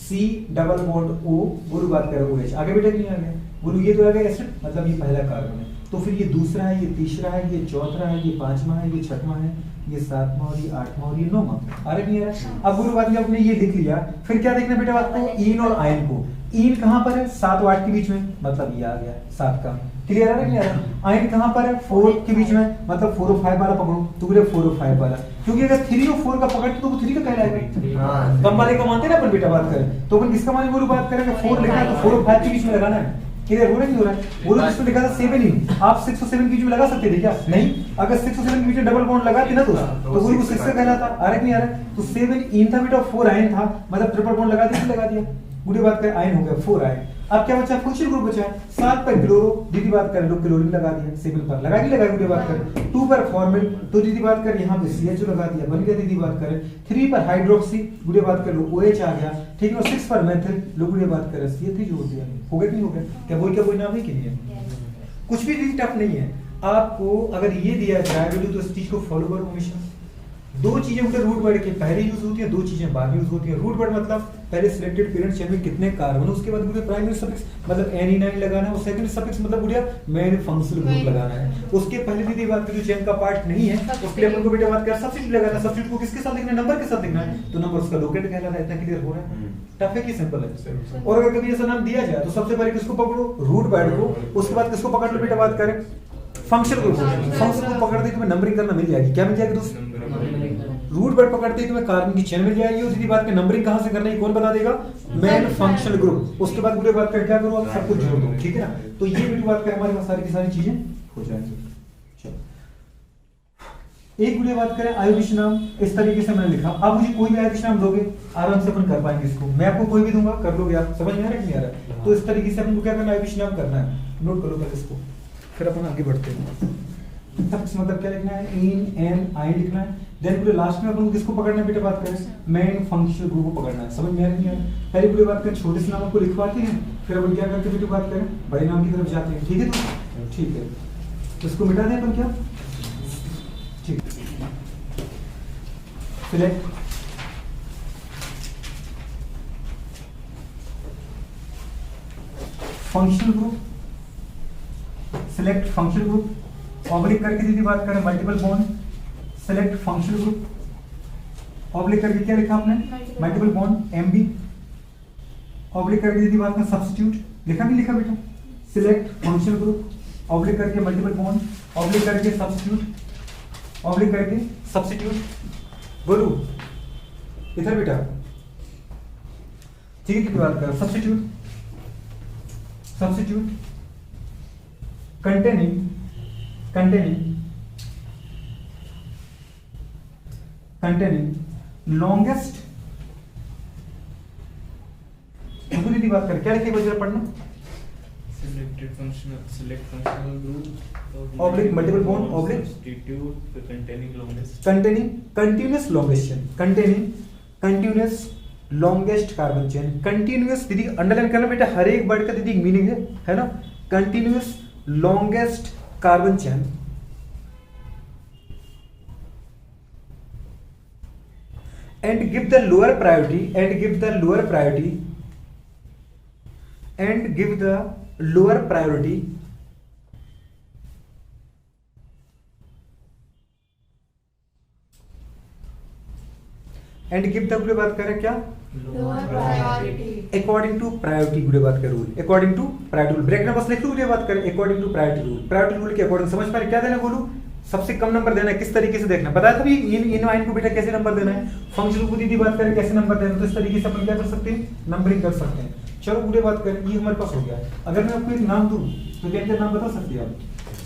C डबल बॉन्ड O। बोलो बात करो OH आगे बेटा नहीं आ गया। बोलो ये तो आ गया एसिड मतलब ये पहला कार्बन है। तो फिर ये दूसरा है, ये तीसरा है, ये चौथा है, ये पांचवा है, ये छठवां है, ये सातवां और ये आठवां और ये नौवां। आ रहा नहीं आ रहा। अब बोलो बात में आपने ये लिख लिया, फिर क्या देखना बेटा आपको इन और आयन को। इन कहां पर है 7 और 8 के बीच में, मतलब ये आ गया 7 का। क्लियर है नहीं आ रहा। आयन कहां पर है 4 के बीच में, मतलब 4 और 5 वाला पकड़ो तो बोले 4 और 5 वाला। क्योंकि अगर 3 और 4 का पकड़ते तो वो 3 का कहलाएगा। हां कम वाले का मानते ना अपन बेटा बात करें तो अपन किसका माने बोलो बात करें 4 लिखा है तो 4 और 5 के बीच में लगाना है। क्लियर हो रहा है नहीं हो रहा है। बोलो इसमें लिखा था 7 इन, आप 6 और 7 के बीच में लगा सकते थे क्या, नहीं। अगर 6 और 7 के बीच में डबल बॉन्ड लगाते ना तो बोलो 6 का कहलाता। आ रहा नहीं आ रहा। तो 7 इन था बेटा 4 आयन था, मतलब ट्रिपल बॉन्ड लगा दिया, लगा दिया। बुरी बात करें आयन हो गया 4 आयन। अब क्या बचा फंक्शनल ग्रुप बचा है 7 पर क्लोरो, दीदी बात करें लोग क्लोरीन लगा दिया, 7 पर लगा के लगा बुरी बात करें 2 पर फॉर्मिल तो दीदी बात करें यहाँ पे CHO लगा दिया, बन गया। दीदी बात करें 3 पर हाइड्रोक्सी, बुरी बात करें लो OH आ गया, ठीक है। और 6 पर मेथिल लो बुरी बात करें CH3 जोड़ दिया। हो गया कि नहीं हो गया। क्या कोई नाम है कि नहीं है। कुछ भी दीदी टफ नहीं है। आपको अगर ये दिया जाए तो इस चीज को फॉलो करो हमेशा। 2 चीजें उनके रूट वर्ड के पहले यूज होती है, 2 चीजें बाद में यूज होती है। रूट वर्ड मतलब पहले सिलेक्टेड पेरेंट चेन में कितने कार्बन, उसके बाद पूरे प्राइमरी सफिक्स मतलब एनी9 लगाना है, और सेकंडरी सफिक्स मतलब पूरा मेन फंक्शनल ग्रुप लगाना है। उसके पहले दीदी बात करें जो चेन का पार्ट नहीं है उसके लिए अपन को बेटा बात कर सब्स्टिट्यूट लगाना है। सब्स्टिट्यूट को किसके साथ लिखना है, नंबर के साथ लिखना है, तो नंबर उसका लोकेट कहलाता है। इतना क्लियर हो रहा है। टफ है कि सिंपल है। और अगर कभी ऐसा नाम दिया जाए तो सबसे पहले किसको पकड़ो रूट वर्ड को, उसके बाद किसको पकड़ लो बेटा बात करें फंक्शन ग्रुप। फंक्शन को पकड़ते तुम्हें नंबरिंग करना मिल जाएगी। क्या मिल जाएगी दोस्त, रूट वर्ड पकड़ते ही तुम्हें कार्बन की चेन मिल जाएगी। और सीधी बात के नंबरिंग कहां से करना है कौन बता देगा, मेन फंक्शनल ग्रुप। उसके बाद पूरे बात कर क्या करो आप सब कुछ जोड़ दो, ठीक है ना। तो ये भी बात करें हमारे पास सारी की सारी चीजें हो जाएंगी। चलो एक बुरी बात करें आयोविश नाम, इस तरीके से मैंने लिखा। आप मुझे कोई भी आयोविश नाम दोगे आराम से अपन कर पाएंगे इसको। मैं आपको कोई भी दूंगा कर लोगे आप, समझ में आ रहा है कि नहीं आ रहा है। तो इस तरीके से अपन को क्या करना है आयोविश नाम करना है। नोट करो पहले इसको, फिर अपन आगे बढ़ते हैं। मतलब क्या लिखना है इन एन आई लिखना है। देन पूरे लास्ट में अपन को किसको पकड़ना है बेटा बात करें मेन फंक्शनल ग्रुप को पकड़ना है। समझ में आ रही है। पहले पूरी बात करें छोटे से नाम को लिखवाते हैं, फिर अपन क्या करते हैं बेटा बात करें बड़े नाम की तरफ जाते हैं, ठीक है। तो ठीक है तो इसको मिटा दें अपन क्या, ठीक। Select functional group, select functional group, oblique करके दीदी बात करें multiple bond, select functional group, oblique करके क्या लिखा आपने मल्टीपल बॉन्ड MB, ऑब्लिक करके दीदी बात करें सब्स्टिट्यूट, लिखा नहीं लिखा बेटा, सिलेक्ट फंक्शनल ग्रुप, ऑब्लिक करके मल्टीपल बॉन्ड, ऑब्लिक करके सब्स्टिट्यूट, ऑब्लिक करके सब्स्टिट्यूट। बोलो इधर बेटा, ठीक है बात करें सब्स्टिट्यूट, सब्स्टिट्यूट containing longest दीदी बात करें क्या लिखे जरा पढ़ना। select functional group Oblique multiple bond oblique substitute containing longest containing continuous longest chain, containing continuous longest carbon chain। continuous दीदी अंडरलाइन करना बेटा, हर एक वर्ड का दीदी मीनिंग है ना। continuous longest carbon chain and give the lower priority and give the lower priority and give the lower priority and give the गुड़े बात कर रहे क्या lower priority according to priority गुड़े बात कर rule, according to priority rule. Break ना बस लिख लो गुड़े बात करें according to priority rule. Priority rule के अकॉर्डिंग समझ पा रहे क्या देना बोलूं, सबसे कम नंबर देना है, किस तरीके से देखना बताया था भी इन वाइन को बेटा कैसे नंबर देना है। फंक्शन को दीदी बात करें कैसे नंबर देना, तो इस तरीके से अपन क्या कर सकते हैं नंबरिंग कर सकते हैं। चलो गुड़े बात करें ये हमारे पास हो गया। अगर मैं आपको एक नाम दूं तो क्या क्या नाम बता सकते हैं आप।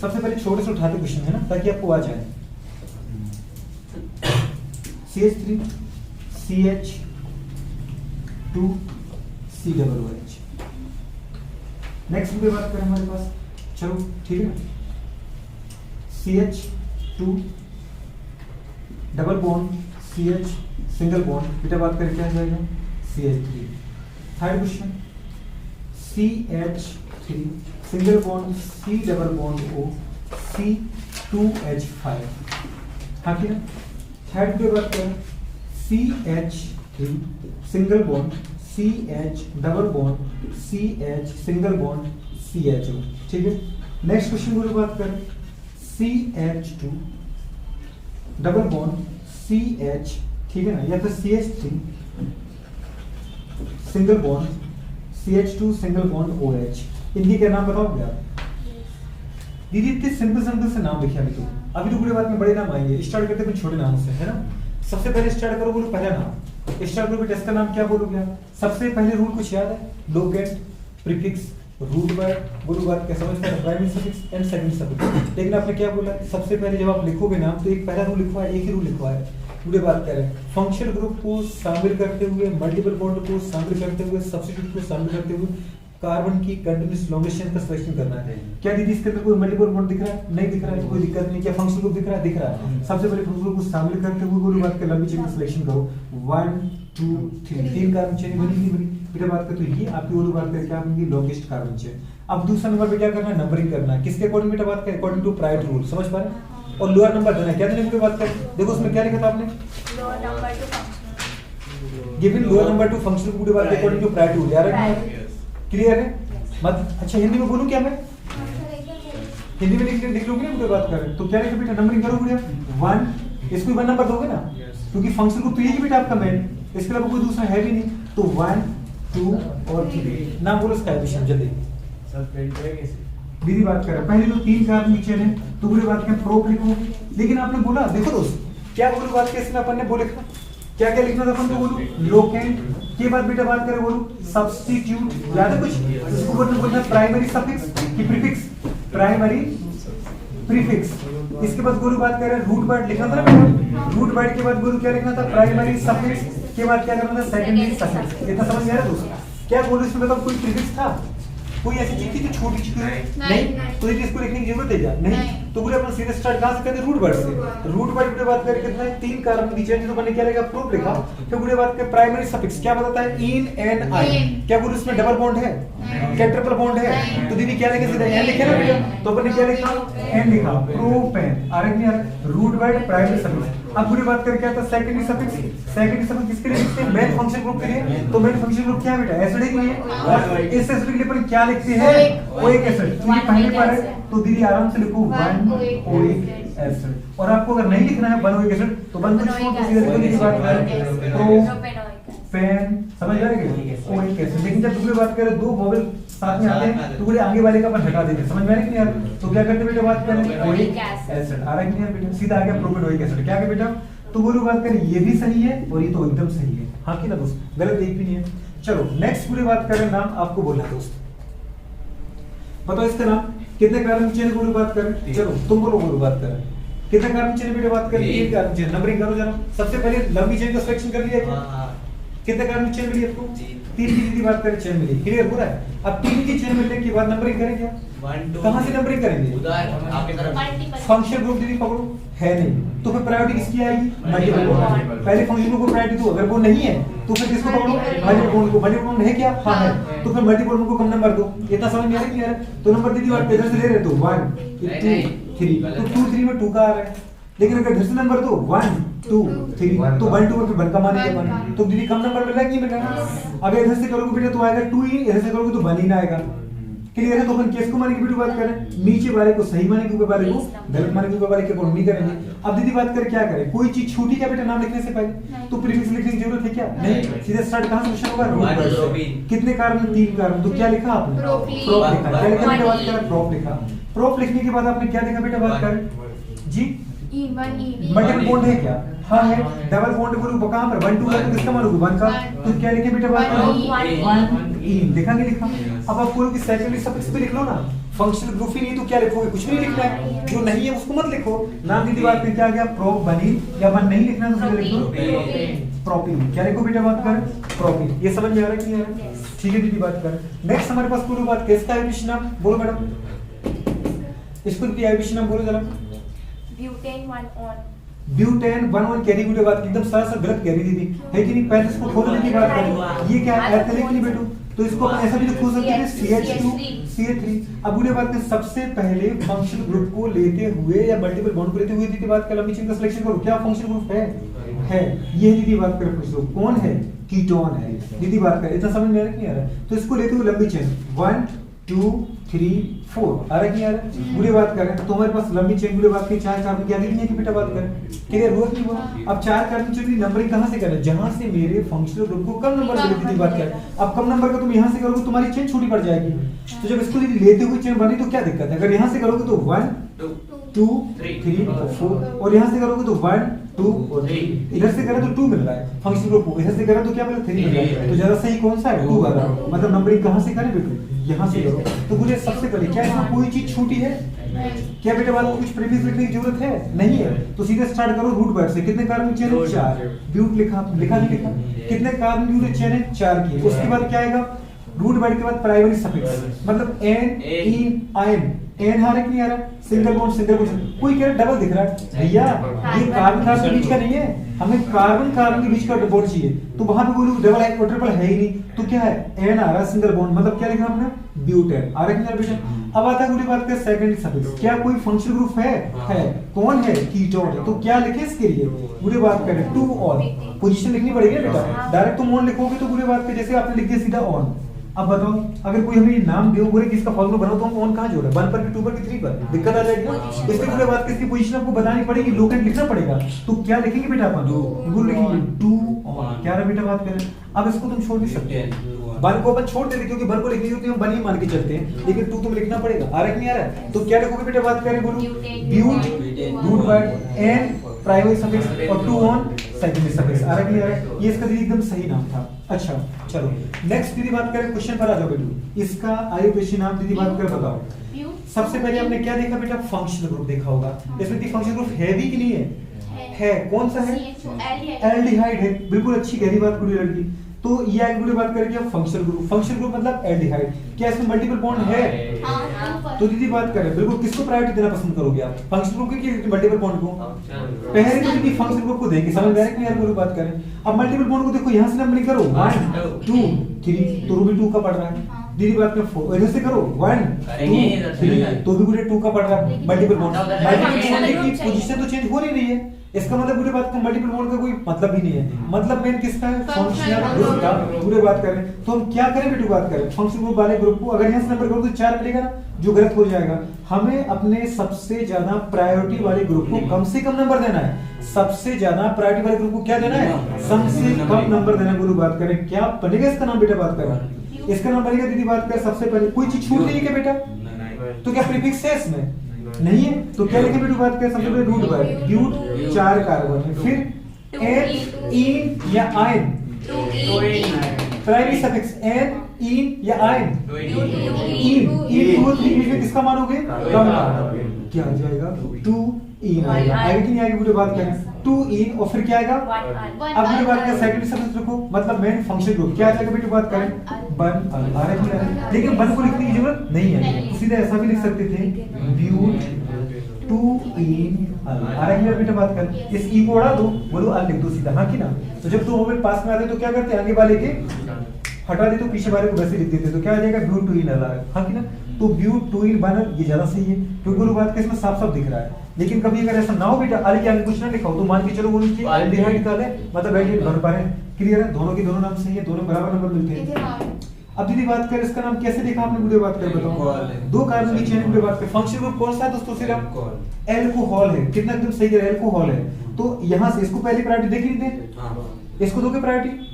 सबसे पहले छोटे से उठाते क्वेश्चन है ना ताकि आपको आ जाए। CH3 CH2 COOH। नेक्स्ट गुड़े बात करें हमारे पास, चलो ठीक है ना, CH2 double bond CH single bond, बेटा बात करें क्या आ जाएगा CH3। Third question CH3 single bond C double bond O C2H5। हाँ ठीक है। थर्ड पे बात करें CH3 single bond CH double bond CH single bond CHO। ठीक है। नेक्स्ट क्वेश्चन की बात करें CH2 डबल बॉन्ड CH, ठीक है ना, या फिर CH3 single bond CH2 single bond OH। इनके क्या नाम बताओगे आप दीदी। इतने सिंपल सिंपल से नाम लिखे अभी तो पूरे बात में बड़े नाम आएंगे। स्टार्ट करते हैं कुछ छोटे नामों से है ना। सबसे पहले स्टार्ट करो बोलो पहला नाम, स्टार्ट करो टेस्ट का नाम क्या बोलोगे आप। सबसे पहले रूल कुछ याद है, लोकेंट प्रीफिक्स रूट वर्ड बोलो बात क्या समझ में, primary suffix and secondary suffix. लेकिन आपने क्या बोला सबसे पहले जब आप लिखोगे नाम तो एक पहला रूल लिखवा है, एक ही रूल लिखवा है। पूरे बात करें फंक्शनल ग्रुप को शामिल करते हुए, मल्टीपल बॉन्ड को शामिल करते हुए, सब्स्टिट्यूट को शामिल करते हुए कार्बन की कंटीन्यूअस लॉन्गेस्ट चेन का सिलेक्शन करना है। क्या दीदी इसके अंदर कोई मल्टीपल बॉन्ड दिख रहा है, नहीं दिख रहा है, कोई दिक्कत नहीं। क्या फंक्शनल ग्रुप दिख रहा है, दिख रहा है। सबसे पहले फंक्शनल ग्रुप को शामिल करते हुए पूरी बात कर लंबी चेन का सिलेक्शन करो। 1 2 3 तीन कार्बन चेन बनी नहीं बनी, फिर बात करते तो ये आपकी वो बात कर क्या बनेगी लॉन्गेस्ट कार्बन चेन। अब दूसरा नंबर पे क्या करना है नंबरिंग करना है, किसके अकॉर्डिंग बेटा बात करें अकॉर्डिंग टू प्रायोरिटी रूल, समझ पा रहे हैं। और लोअर नंबर देना है, क्या देने की बात करें देखो उसमें क्या लिखा था आपने, lower number to functional given lower number two functional पूरी बात अकॉर्डिंग टू प्रायोरिटी रूल। यार क्लियर है मत। अच्छा हिंदी में बोलूं क्या मैं, हिंदी में लिख लोगे ना पूरी बात करें तो क्या लिखा बेटा नंबरिंग करो पूरे 1, इसको 1 नंबर दोगे ना क्योंकि फंक्शन ग्रुप तो यही बेटा आपका मेन, इसके अलावा कोई दूसरा है भी नहीं। तो 1 2 और 3 नाम बोलो इसका एडिशन जल्दी सब प्रिंट है कैसे दीदी बात कर रहे हैं। पहले तो 3 कार्बन की चेन है तो पूरी बात करें प्रोप लिखो। लेकिन आपने बोला देखो दोस्त क्या बोलो बात कैसे अपन ने बोले क्या क्या लिखना था अपन को बोलो लोकेंट के बाद बेटा बात करें बोलो सब्स्टिट्यूट याद है कुछ, इसको बोलना प्राइमरी सफिक्स की प्रीफिक्स, प्राइमरी प्रीफिक्स। इसके बाद गुरु बात करें रूट वर्ड लिखना था ना, रूट वर्ड के बाद गुरु क्या लिखना था प्राइमरी सफिक्स के बाद क्या करना था सेकेंडरी सफिक्स। इतना समझ में आया दोस्त। क्या बोलो इसमें मतलब कोई प्रीफिक्स था, कोई ऐसी चीज थी जो छोटी चीज नहीं तो इसको लिखने की जरूरत है क्या नहीं। तो पूरे अपन सीधे स्टार्ट कहां से करते रूट वर्ड से। रूट वर्ड की बात करें कितना है 3 कार्बन की चेन तो मैंने क्या लिखा प्रोप लिखा। फिर पूरे बात के प्राइमरी सफिक्स क्या बताता है इन एन आई। क्या बोलो इसमें डबल बॉन्ड है क्या ट्रिपल बॉन्ड है, तो दीदी क्या लिखे सीधे एन लिखे ना बेटा तो अपन ने क्या लिखा एन लिखा प्रोपेन। आ रहा है रूट वर्ड प्राइमरी सफिक्स। अब पूरी बात करें क्या था सेकेंडरी सफिक्स। सेकेंडरी सफिक्स किसके लिए लिखते हैं मेन फंक्शन ग्रुप के लिए। तो मेन फंक्शन ग्रुप क्या है बेटा एसिड ही है और इस एसिड के लिए अपन क्या लिखते हैं ओइक एसिड। तो ये पहले पर है तो दीदी आराम से लिखो 1 ओइक एसिड। और आपको अगर नहीं लिखना है 1 ओइक एसिड तो 1 को छोड़ दो सीधे लिखो। बात करें प्रोपेन समझ आ रहा है ओइक एसिड। लेकिन जब दूसरी बात करें 2 वोवेल साथ में आते हैं तो पूरे आगे वाले का अपन हटा देते हैं, समझ में आ रहा है कि नहीं यार। तो क्या करते बेटा बात करें ओइक एसिड आ रहा है कि नहीं बेटा सीधा आ गया प्रोपेन ओइक एसिड। क्या है बेटा तो बोलो बात करें ये भी सही है और ये तो एकदम सही है। हाँ कि ना दोस्त गलत एक भी नहीं है। चलो नेक्स्ट पूरी बात करें नाम आपको बोलना है दोस्त बताओ इसका नाम कितने कार्बन चेन बोलो बात करें। चलो तुम बोलो बात करें कितने कार्बन चेन बेटा बात करें 3 कार्बन चेन। नंबरिंग करो जरा। सबसे पहले लंबी चेन का सिलेक्शन कर लिया क्या कितने कार्बन चेन मिली आपको तीन की दीदी बात करें चेन मिली, क्लियर हो रहा है। अब तीन की चेन मिलने के बाद नंबरिंग करें क्या, 1 2 कहां से नंबरिंग करेंगे, उधर आपकी तरफ फंक्शन ग्रुप दीदी पकड़ो है नहीं, तो फिर प्रायोरिटी किसकी आएगी, मल्टीपल बॉन्ड। पहले फंक्शन ग्रुप को प्रायोरिटी दो, अगर वो नहीं है तो फिर किसको पकड़ो, मल्टीपल बॉन्ड को। मल्टीपल बॉन्ड है क्या, हाँ है, तो फिर मल्टीपल बॉन्ड को कम नंबर दो। इतना समझ में आ रहा है, क्लियर है। तो नंबर दीदी बात इधर से ले रहे तो 1 2 3, तो 2 3 में 2 का आ रहा है, लेकिन अगर इधर से नंबर दो 1 2 3 तो 1 2 फिर 1 का मानेगा 1, तो दीदी कम नंबर मिल रहा है कि नहीं मिल रहा है। अब इधर से करोगे बेटा तो आएगा 2 ही, इधर से करोगे तो 1 ही ना आएगा, क्लियर है। तो अपन केस को मानेंगे बेटा बात करें, नीचे वाले को सही मानेंगे, ऊपर वाले को गलत मानेंगे, ऊपर वाले के अकॉर्डिंग नहीं करेंगे। अब दीदी बात करें क्या करें, कोई चीज छूटी क्या बेटा नाम लिखने से पहले, तो प्रीफिक्स लिखने की जरूरत है क्या, नहीं। सीधे स्टार्ट कहां से क्वेश्चन होगा, रूट वर्ड। कितने कार्बन, 3 कार्बन, तो क्या लिखा आपने, प्रोप लिखा। क्या लिखा बेटा बात करें, प्रोप लिखा। प्रोप लिखने के बाद आपने क्या लिखा बेटा बात करें जी, मल्टीपल बॉन्ड है क्या, हाँ है। डबल बॉन्ड को कहां पर 1 2 है तो किसका मानोगे 1 का, तो क्या लिखे बेटा बात करें 1 इन, देखा कि लिखा। अब आप बोलो कि सेकेंडरी सफिक्स पे लिख लो ना, फंक्शनल ग्रुप ही नहीं तो क्या लिखोगे, कुछ भी नहीं लिखना है, जो नहीं है उसको मत लिखो। नाम दीदी बात में क्या आ गया, प्रोप बनी, या वन नहीं लिखना तो लिख दो प्रोपिन। क्या लिखो बेटा बात करें, प्रोपिन। ये समझ में आ रहा है, क्लियर है, ठीक है दीदी बात करें। नेक्स्ट हमारे पास पूरी बात किसका है, विषय नाम बोलो मैडम, इसको दीदी विषय नाम बोलो जरा, ब्यूटेन 1 ऑन, ब्यूटेन 1 1 कैरी की बात एकदम सारा गलत कैरी दीदी है कि नहीं। पहले इसको खोलने की बात करें, ये क्या है एल्काइल नहीं बेटू, तो इसको अपन ऐसा भी तो खोल सकते हैं CH2 CH3। अब बुरे बात करें, सबसे पहले फंक्शनल ग्रुप को लेते हुए या मल्टीपल बॉन्ड को लेते हुए दीदी बात कर लंबी चेन का सिलेक्शन करो, क्या फंक्शनल ग्रुप है ये दीदी बात करें फंक्शनल ग्रुप कौन है, कीटोन है दीदी बात करें। इतना समझ में आ रहा है कि नहीं आ रहा है, तो इसको लेते हुए लंबी चेन 1 2 3 4 आ रहा है कि यार बुरे बात करें तो हमारे पास लंबी चेन बुरे बात की 4 कार्बन क्या लिखनी है कि बेटा बात करें, क्लियर हुआ कि हुआ। अब 4 कार्बन चेन की नंबरिंग कहां से करें, जहां से मेरे फंक्शनल ग्रुप को कम नंबर मिले दीदी बात करें। अब कम नंबर का तुम यहां से करोगे तुम्हारी चेन छोटी पड़ जाएगी, तो जब इसको दीदी लेते हुए चेन बनी तो क्या दिक्कत है, अगर यहां से करोगे तो 1 2 3 4 और यहां से करोगे तो 1 2 और 3, इधर से करें तो 2 मिल रहा है फंक्शनल ग्रुप को, इधर से करें तो क्या मिल रहा है 3 मिल रहा है, तो ज्यादा सही कौन सा है 2 वाला। मतलब नंबरिंग कहां से करें बेटा, यहां से करो। तो मुझे सबसे पहले क्या इसमें कोई चीज छूटी है क्या बेटा, बात कुछ प्रीफिक्स लिखने की जरूरत है नहीं है, तो सीधे स्टार्ट करो रूट वर्ड से। कितने कार्बन चेन है 4, ब्यूट लिखा नहीं लिखा, कितने कार्बन ब्यूट चेन है 4 की। उसके बाद क्या आएगा रूट वर्ड के बाद प्राइमरी सफिक्स, मतलब एन इन आयन, एन आ रहा है कि नहीं आ रहा, सिंगल बॉन्ड कोई कह रहा है डबल दिख रहा है भैया, ये कार्बन कार्बन के बीच का नहीं है, हमें कार्बन कार्बन के बीच का बॉन्ड चाहिए, तो वहां पे कोई डबल है ट्रिपल है ही नहीं, तो क्या है एन आ रहा है सिंगल बॉन्ड, मतलब क्या लिखा हमने ब्यूटेन आ रहा है कि नहीं। अब आता है पूरी बात कर सेकंडरी सफिक्स, क्या कोई फंक्शनल ग्रुप है कौन है कीटोन, तो क्या लिखे इसके लिए पूरी बात करें 2 ऑन, पोजीशन लिखनी पड़ेगी बेटा, डायरेक्ट तुम ऑन लिखोगे तो पूरी बात पे जैसे आपने लिख दिया सीधा ऑन। अब बताओ अगर कोई हमें नाम दे बोले कि इसका फॉर्मूला बनाओ तो हम ऑन कहां जोड़े, 1 पर कि 2 पर कि 3 पर, दिक्कत आ जाएगी ना। इसके पूरे बात किसकी पोजीशन आपको बतानी पड़ेगी, लोकेट लिखना पड़ेगा, तो क्या लिखेंगे बेटा अपन वो लिखेंगे 2 ऑन, क्या रहा बेटा बात करें। अब इसको तुम छोड़ नहीं सकते, 1 को अपन छोड़ देते क्योंकि 1 को लिखनी होती है हम 1 ही मान के चलते हैं, लेकिन 2 तुम लिखना पड़ेगा, आ रहा है कि नहीं आ रहा है, तो क्या लिखोगे बेटा बात करें बोलो ब्यूट root word an primary suffix और 2 ऑन सेकेंडरी सफिक्स, आ रहा है कि नहीं आ रहा है, ये इसका दीदी एकदम सही नाम था। अच्छा चलो नेक्स्ट दीदी बात करें क्वेश्चन पर आ जाओ बेटू, इसका आयु पेशी नाम दीदी बात कर बताओ। सबसे पहले आपने क्या देखा बेटा फंक्शनल ग्रुप देखा होगा, इसमें फंक्शनल ग्रुप है भी कि नहीं है कौन सा है एल्डिहाइड है, बिल्कुल अच्छी गहरी बात पूरी लड़की। तो ये आगे बात करें क्या फंक्शनल ग्रुप मतलब एल्डिहाइड, क्या इसमें मल्टीपल बॉन्ड है, तो दीदी बात करें बिल्कुल किसको प्रायोरिटी देना पसंद करोगे आप, फंक्शनल ग्रुप की मल्टीपल बॉन्ड को, पहले तो दीदी फंक्शनल ग्रुप को देखें समझ में आ रहा है कि यार पूरी बात करें। अब मल्टीपल बॉन्ड को देखो यहां से नंबरिंग करो 1 2 3 तो भी 2 का पड़ रहा है, दीदी बात में 4 इधर से करो 1 2 3 तो भी पूरे 2 का पड़ रहा है मल्टीपल बॉन्ड की पोजीशन तो चेंज हो नहीं रही है, इसका मतलब पूरे बात का मल्टीपल बॉन्ड का कोई मतलब ही नहीं है, मतलब मेन किसका है फंक्शनल ग्रुप का। पूरे बात करें तो हम क्या करें बेटू बात करें फंक्शनल ग्रुप वाले ग्रुप को, अगर यहां से नंबर करो तो 4 मिलेगा ना, जो गलत हो जाएगा। हमें अपने सबसे ज्यादा प्रायोरिटी वाले ग्रुप को कम से कम नंबर देना है, सबसे ज्यादा प्रायोरिटी वाले ग्रुप को क्या देना है सबसे कम नंबर देना है। गुरु बात करें क्या बनेगा इसका नाम बेटा बात करें, इसका नाम बनेगा दीदी बात करें सबसे पहले कोई चीज छूट रही है क्या बेटा, तो क्या प्रीफिक्स है इसमें नहीं है, तो क्या लिखे बेटा बात करें सबसे पहले रूट वर्ड ब्यूट 4 कार्बन है, फिर एन इन या आयन प्राइमरी सफिक्स एन इन या आयन इन 2 और 3 में किसका मानोगे कम का, क्या आ जाएगा 2 इन आएगा, आएगा कि नहीं आएगा पूरी बात करें 2 इन और फिर क्या आएगा अब मेरे बात का सेकंड सब्जेक्ट रखो मतलब मेन फंक्शन ग्रुप क्या आ जाएगा बेटा बात करें बन आ रही है लेकिन बन को लिखने की जरूरत नहीं है सीधे ऐसा भी लिख सकते थे ब्यूट 2 इन आ रही है बेटा बात कर इस ई को उड़ा दो बोलो अल लिख दो सीधा हाँ कि ना तो जब दो मोबाइल पास में आते तो क्या करते आगे वाले के हटा दे तो पीछे वाले को वैसे लिख देते तो क्या आ जाएगा ब्यूट 2 इन आ रहा है हाँ कि ना तो ब्यूट 2 इन बनर ये ज्यादा सही है क्योंकि वो बात का इसमें साफ साफ दिख रहा है लेकिन कभी अगर ऐसा ना हो बेटा अल के आगे कुछ ना लिखा हो तो मान के चलो वो नीचे एल्डिहाइड निकाले मतलब एल्डिहाइड बन पा रहे हैं क्लियर है दोनों के दोनों नाम सही है दोनों बराबर नंबर मिलते हैं अब दीदी बात कर इसका नाम कैसे देखा आपने वीडियो बात कर बताओ दो कार्बन की चेन वीडियो बात कर फंक्शन ग्रुप कौन सा है दोस्तों सिर्फ अल्कोहल है कितना एकदम सही है अल्कोहल है तो यहां से इसको पहली प्रायोरिटी देख लीजिए इसको दोगे प्रायोरिटी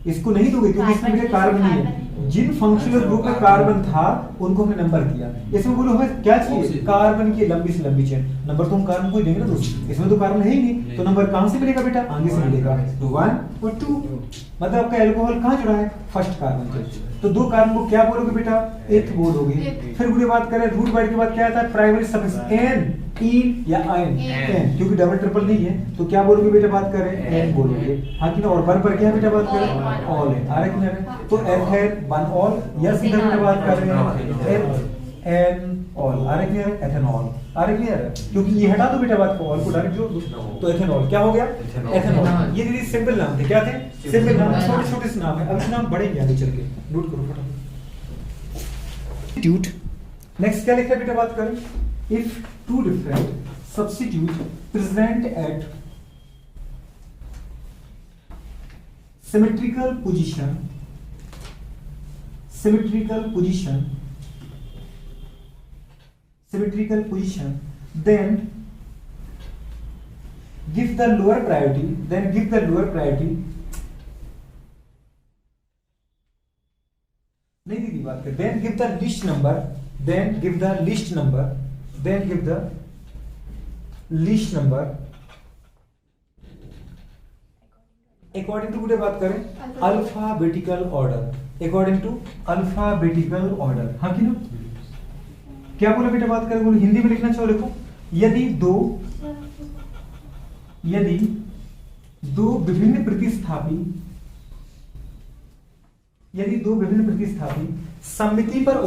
इसको नहीं दोगे क्योंकि इसमें बेटा कार्बन नहीं है जिन फंक्शनल ग्रुप में कार्बन था उनको हमने नंबर किया इसमें बोलो हमें क्या चाहिए कार्बन की लंबी से लंबी चेन नंबर तो हम कार्बन को ही देंगे ना दोस्तों इसमें तो कार्बन है ही नहीं तो नंबर कहां से मिलेगा बेटा आगे से मिलेगा तो 1 और 2 मतलब आपका अल्कोहल कहां जुड़ा है फर्स्ट कार्बन पे तो दो कार्बन को क्या बोलोगे बेटा एथ बोलोगे फिर पूरी बात करें रूट वर्ड के बाद क्या आता है प्राइमरी सफिक्स एन इन या आयन एन क्योंकि डबल ट्रिपल नहीं है तो क्या बोलोगे बेटा बात करें एन बोलोगे हाँ कि ना और वन पर क्या बेटा बात करें ऑल है आ रहा है तो एथेन वन ऑल या सीधा बेटा बात कर रहे हैं एन ऑल आ रहा है एथेनॉल आ रहा है क्योंकि ये हटा दो बेटा बात को ऑल को डायरेक्ट जोड़ दो तो एथेनॉल क्या हो गया एथेनॉल ये दीदी सिंपल नाम थे क्या थे सिंपल नाम छोटे छोटे से नाम है अब इस नाम बढ़ेंगे आगे चल के नोट करो फटाफट सब्स्टिट्यूट नेक्स्ट क्या लिखा है बेटा बात करें if two different substitute present at symmetrical position then give the lower priority नहीं दीदी बात कर then give the least number according to पूरे बात करें अल्फाबेटिकल ऑर्डर हाँ कि ना क्या बोला बेटा बात करें बोलो हिंदी में लिखना चाहो देखो यदि दो विभिन्न प्रतिस्थापी सममिति पर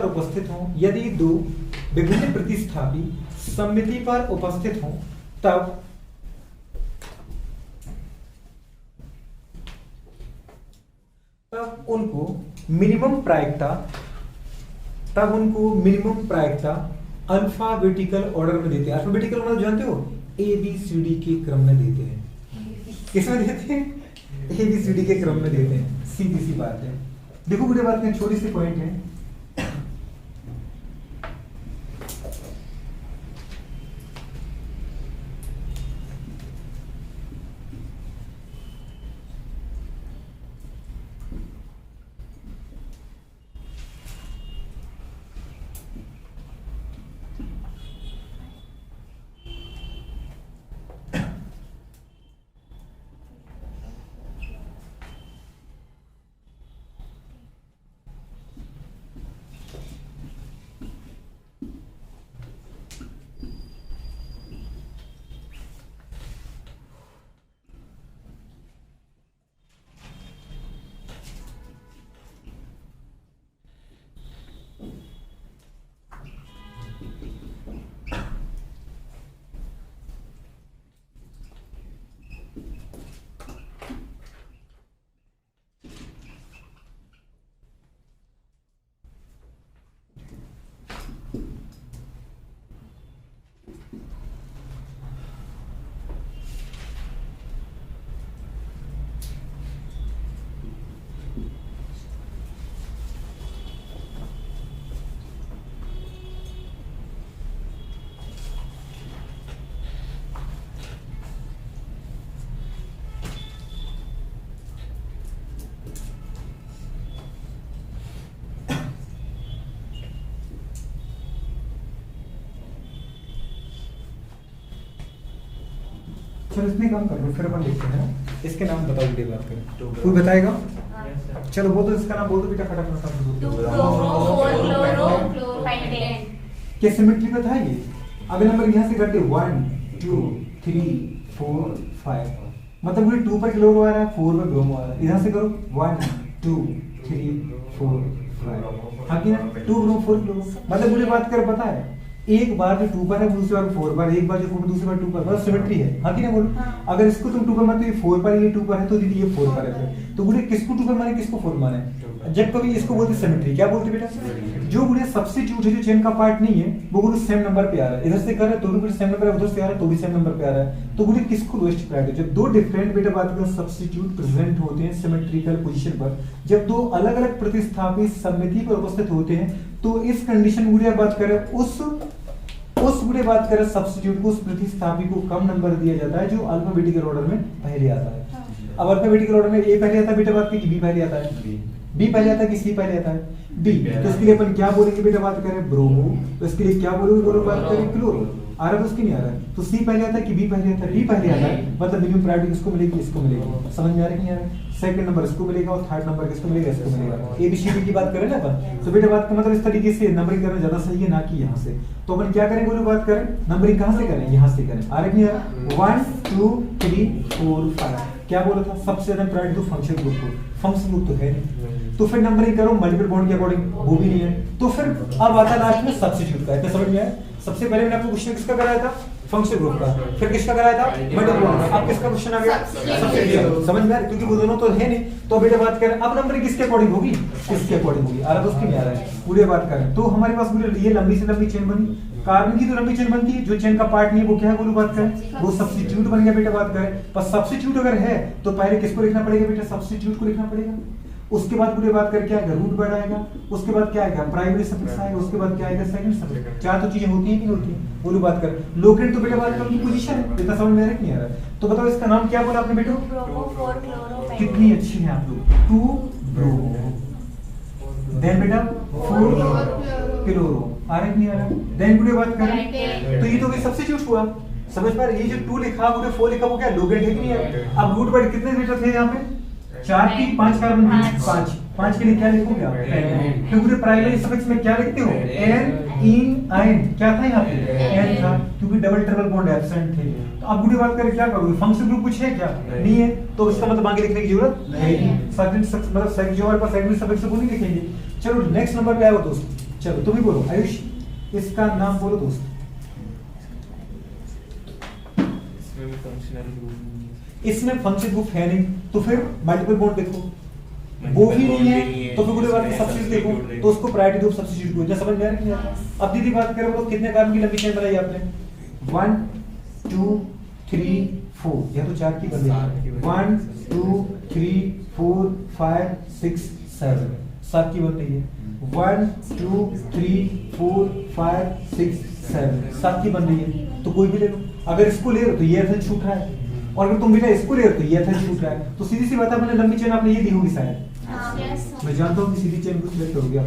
उपस्थित हो यदि दो विभिन्न प्रतिस्थापी सममिति पर उपस्थित हो तब उनको मिनिमम प्रायिकता अल्फाबेटिकल ऑर्डर में देते हैं अल्फाबेटिकल ऑर्डर जानते हो ABCD के क्रम में देते हैं किसमें देते हैं ABCD के क्रम में देते हैं सीधी सी बात है देखो मुझे बात में छोटी सी पॉइंट है चलो इसमें काम कर लो फिर अपन देखते हैं इसके नाम बताओ बेटे बात करें कोई बताएगा चलो बोल दो इसका नाम बोल दो बेटा फटाफट क्या सिमेट्री में था ये अगले नंबर यहाँ से करते 1 2 3 4 5, मतलब मुझे 2 पर किलो आ रहा है, 4 पर ग्राम आ रहा है। इधर से करो 1 2 3 4 5, हाँ कि ना 2 ग्राम 4 किलो, मतलब मुझे बात कर पता है एक बार जो 2 पर है दूसरी बार 4 पर, एक बार जो 4 दूसरी बार 2 पर, मतलब सिमेट्री है, हाँ कि ना बोलो। हाँ। अगर इसको तुम 2 पर मानते हो ये 4 पर, ये 2 पर है, तो दीदी ये 4 पर है फिर। तो मुझे किसको 2 पर माने किसको 4 माने, जब कभी इसको बोलते सिमेट्री, क्या बोलते बेटा, जो मुझे सब्स्टिट्यूट है, जो चेन का पार्ट नहीं है वो मुझे सेम नंबर पे आ रहा है, इधर से कर रहा है तो भी सेम नंबर है, उधर से आ रहा है तो भी सेम नंबर पे आ रहा है, तो मुझे किसको लोएस्ट प्रायोरिटी। जब दो डिफरेंट बेटा बात करें सब्स्टिट्यूट प्रेजेंट होते हैं सिमेट्रिकल पोजीशन पर, जब दो अलग अलग प्रतिस्थापित सममिति पर उपस्थित होते हैं, तो इस कंडीशन में मुझे बात करें उस मुझे बात करें सब्स्टिट्यूट को, उस प्रतिस्थापी को कम नंबर दिया जाता है जो अल्फाबेटिकल ऑर्डर में पहले आता है। अब अल्फाबेटिकल ऑर्डर में ए पहले आता है बेटा बात की, बी पहले आता है, बी पहले आता है कि सी पहले आता है, बी। तो इसके लिए अपन क्या बोलेंगे बेटा बात करें ब्रोमो, तो इसके लिए क्या बोलोगे, बोलो बात करें क्लोरो, आ रहा है उसकी नहीं आ रहा है, तो सी पहले आता है कि बी पहले आता है, बी पहले आता है, मतलब मिनिमम प्रायोरिटी किसको मिलेगी, इसको मिलेगी, समझ में आ रहा है कि नहीं आ रहा है। सेकंड नंबर इसको मिलेगा और थर्ड नंबर किसको मिलेगा, इसको मिलेगा। एबीसीडी की बात करें ना अपन, तो बेटा बात का मतलब इस तरीके से नंबरिंग करना ज्यादा सही है, ना कि यहाँ से। तो अपन क्या करेंगे बोलो बात करें, नंबरिंग कहाँ से करें, यहाँ से करें, आ रहा है कि नहीं आ रहा। 1 2 3 4 5, क्या बोला था, सबसे ज्यादा प्रायोरिटी तो फंक्शन ग्रुप को, फंक्शन ग्रुप तो है नहीं, तो फिर नंबरिंग करो मल्टीपल बॉन्ड के अकॉर्डिंग, वो भी नहीं है, तो फिर अब आता है लास्ट में सब्स्टिट्यूट का। इतना समझ में आया। सबसे पहले मैंने आपको क्वेश्चन किसका कराया था, फंक्शन ग्रुप का, फिर किसका कराया था, मल्टीपल बॉन्ड का। अब किसका क्वेश्चन आ गया, सब्स्टिट्यूट। समझ में आ रहा है, क्योंकि वो दोनों तो है नहीं, तो बेटा बात करें अब नंबरिंग किसके अकॉर्डिंग होगी, किसके अकॉर्डिंग होगी, आ रहा है उसकी में आ रहा है, पूरी बात करें तो हमारे पास ये लंबी से लंबी चेन बनी, कार्बन की तो लंबी चेन बनती है, जो चेन का पार्ट नहीं है वो क्या है बोलो बात करें, वो सब्स्टिट्यूट बन गया बेटा बात करें। पर सब्स्टिट्यूट अगर है तो पहले किसको लिखना पड़ेगा बेटा, सब्स्टिट्यूट को लिखना पड़ेगा, उसके बाद पूरी बात करके आएगा रूट वर्ड आएगा, उसके बाद क्या आएगा प्राइमरी सफिक्स आएगा, उसके बाद क्या आएगा सेकंड सफिक्स। चार तो चीजें होती हैं कि नहीं होती हैं, बोलो बात कर। लोकेट तो बेटा बात कर उनकी पोजीशन है, इतना समझ में आ रहा है कि नहीं आ रहा है। तो बताओ इसका नाम क्या बोला आपने बेटो, ब्रोमो 4 क्लोरो, कितनी अच्छी है आप लोग, 2 ब्रोमो, देन बेटा 4 क्लोरो, आ रहा है कि नहीं आ रहा। देन पूरी बात करें तो ये तो भी सब्स्टिट्यूट हुआ, समझ पा रहे, ये जो 2 लिखा वो 4 लिखा वो क्या लोकेट है कि नहीं है। अब रूट वर्ड कितने बेटा थे यहाँ पे, 4 की 5 कार्बन 5 के लिए क्या लिखोगे आप, फिर पूरे प्राइमरी सफिक्स में क्या लिखते हो, एन इन आइन, क्या था यहाँ पे एन था, क्योंकि डबल ट्रिपल बॉन्ड एब्सेंट थे। तो अब पूरी बात करें क्या करोगे, फंक्शन ग्रुप कुछ है क्या, नहीं है, तो इसका मतलब आगे लिखने की जरूरत नहीं, मतलब सेकंड जो हमारे पास सेकंडरी सफिक्स वो नहीं लिखेंगे। चलो नेक्स्ट नंबर पे आओ दोस्त, चलो तुम ही बोलो आयुष, इसका नाम बोलो दोस्त। इसमें फंक्शन ग्रुप है नहीं, तो फिर मल्टीपल बॉन्ड देखो, वो भी नहीं है, तो फिर पूरे बात सब्स्टिट्यूट देखो, तो उसको प्रायोरिटी ग्रुप सब्स्टिट्यूट को, समझ में आ रहा है। अब दीदी बात करें तो कितने कार्बन की लंबी चेन बनाई आपने, 1 2 3 4, यह तो 4 की बन गई, 1 2 3 4 5 6 7, 7 की बन रही है, 1 2 3 4 5 6 7, 7 की बन रही है, तो कोई भी ले लो। अगर इसको ले लो तो ये एथेन छूट रहा है, और अगर तुम बेटा इसको ले लो तो ये एथेन छूट रहा है, तो सीधी सी बात है मैंने लंबी चेन आपने ये दी होगी शायद, मैं जानता हूँ कि सीधी चेन को सिलेक्ट करोगे आप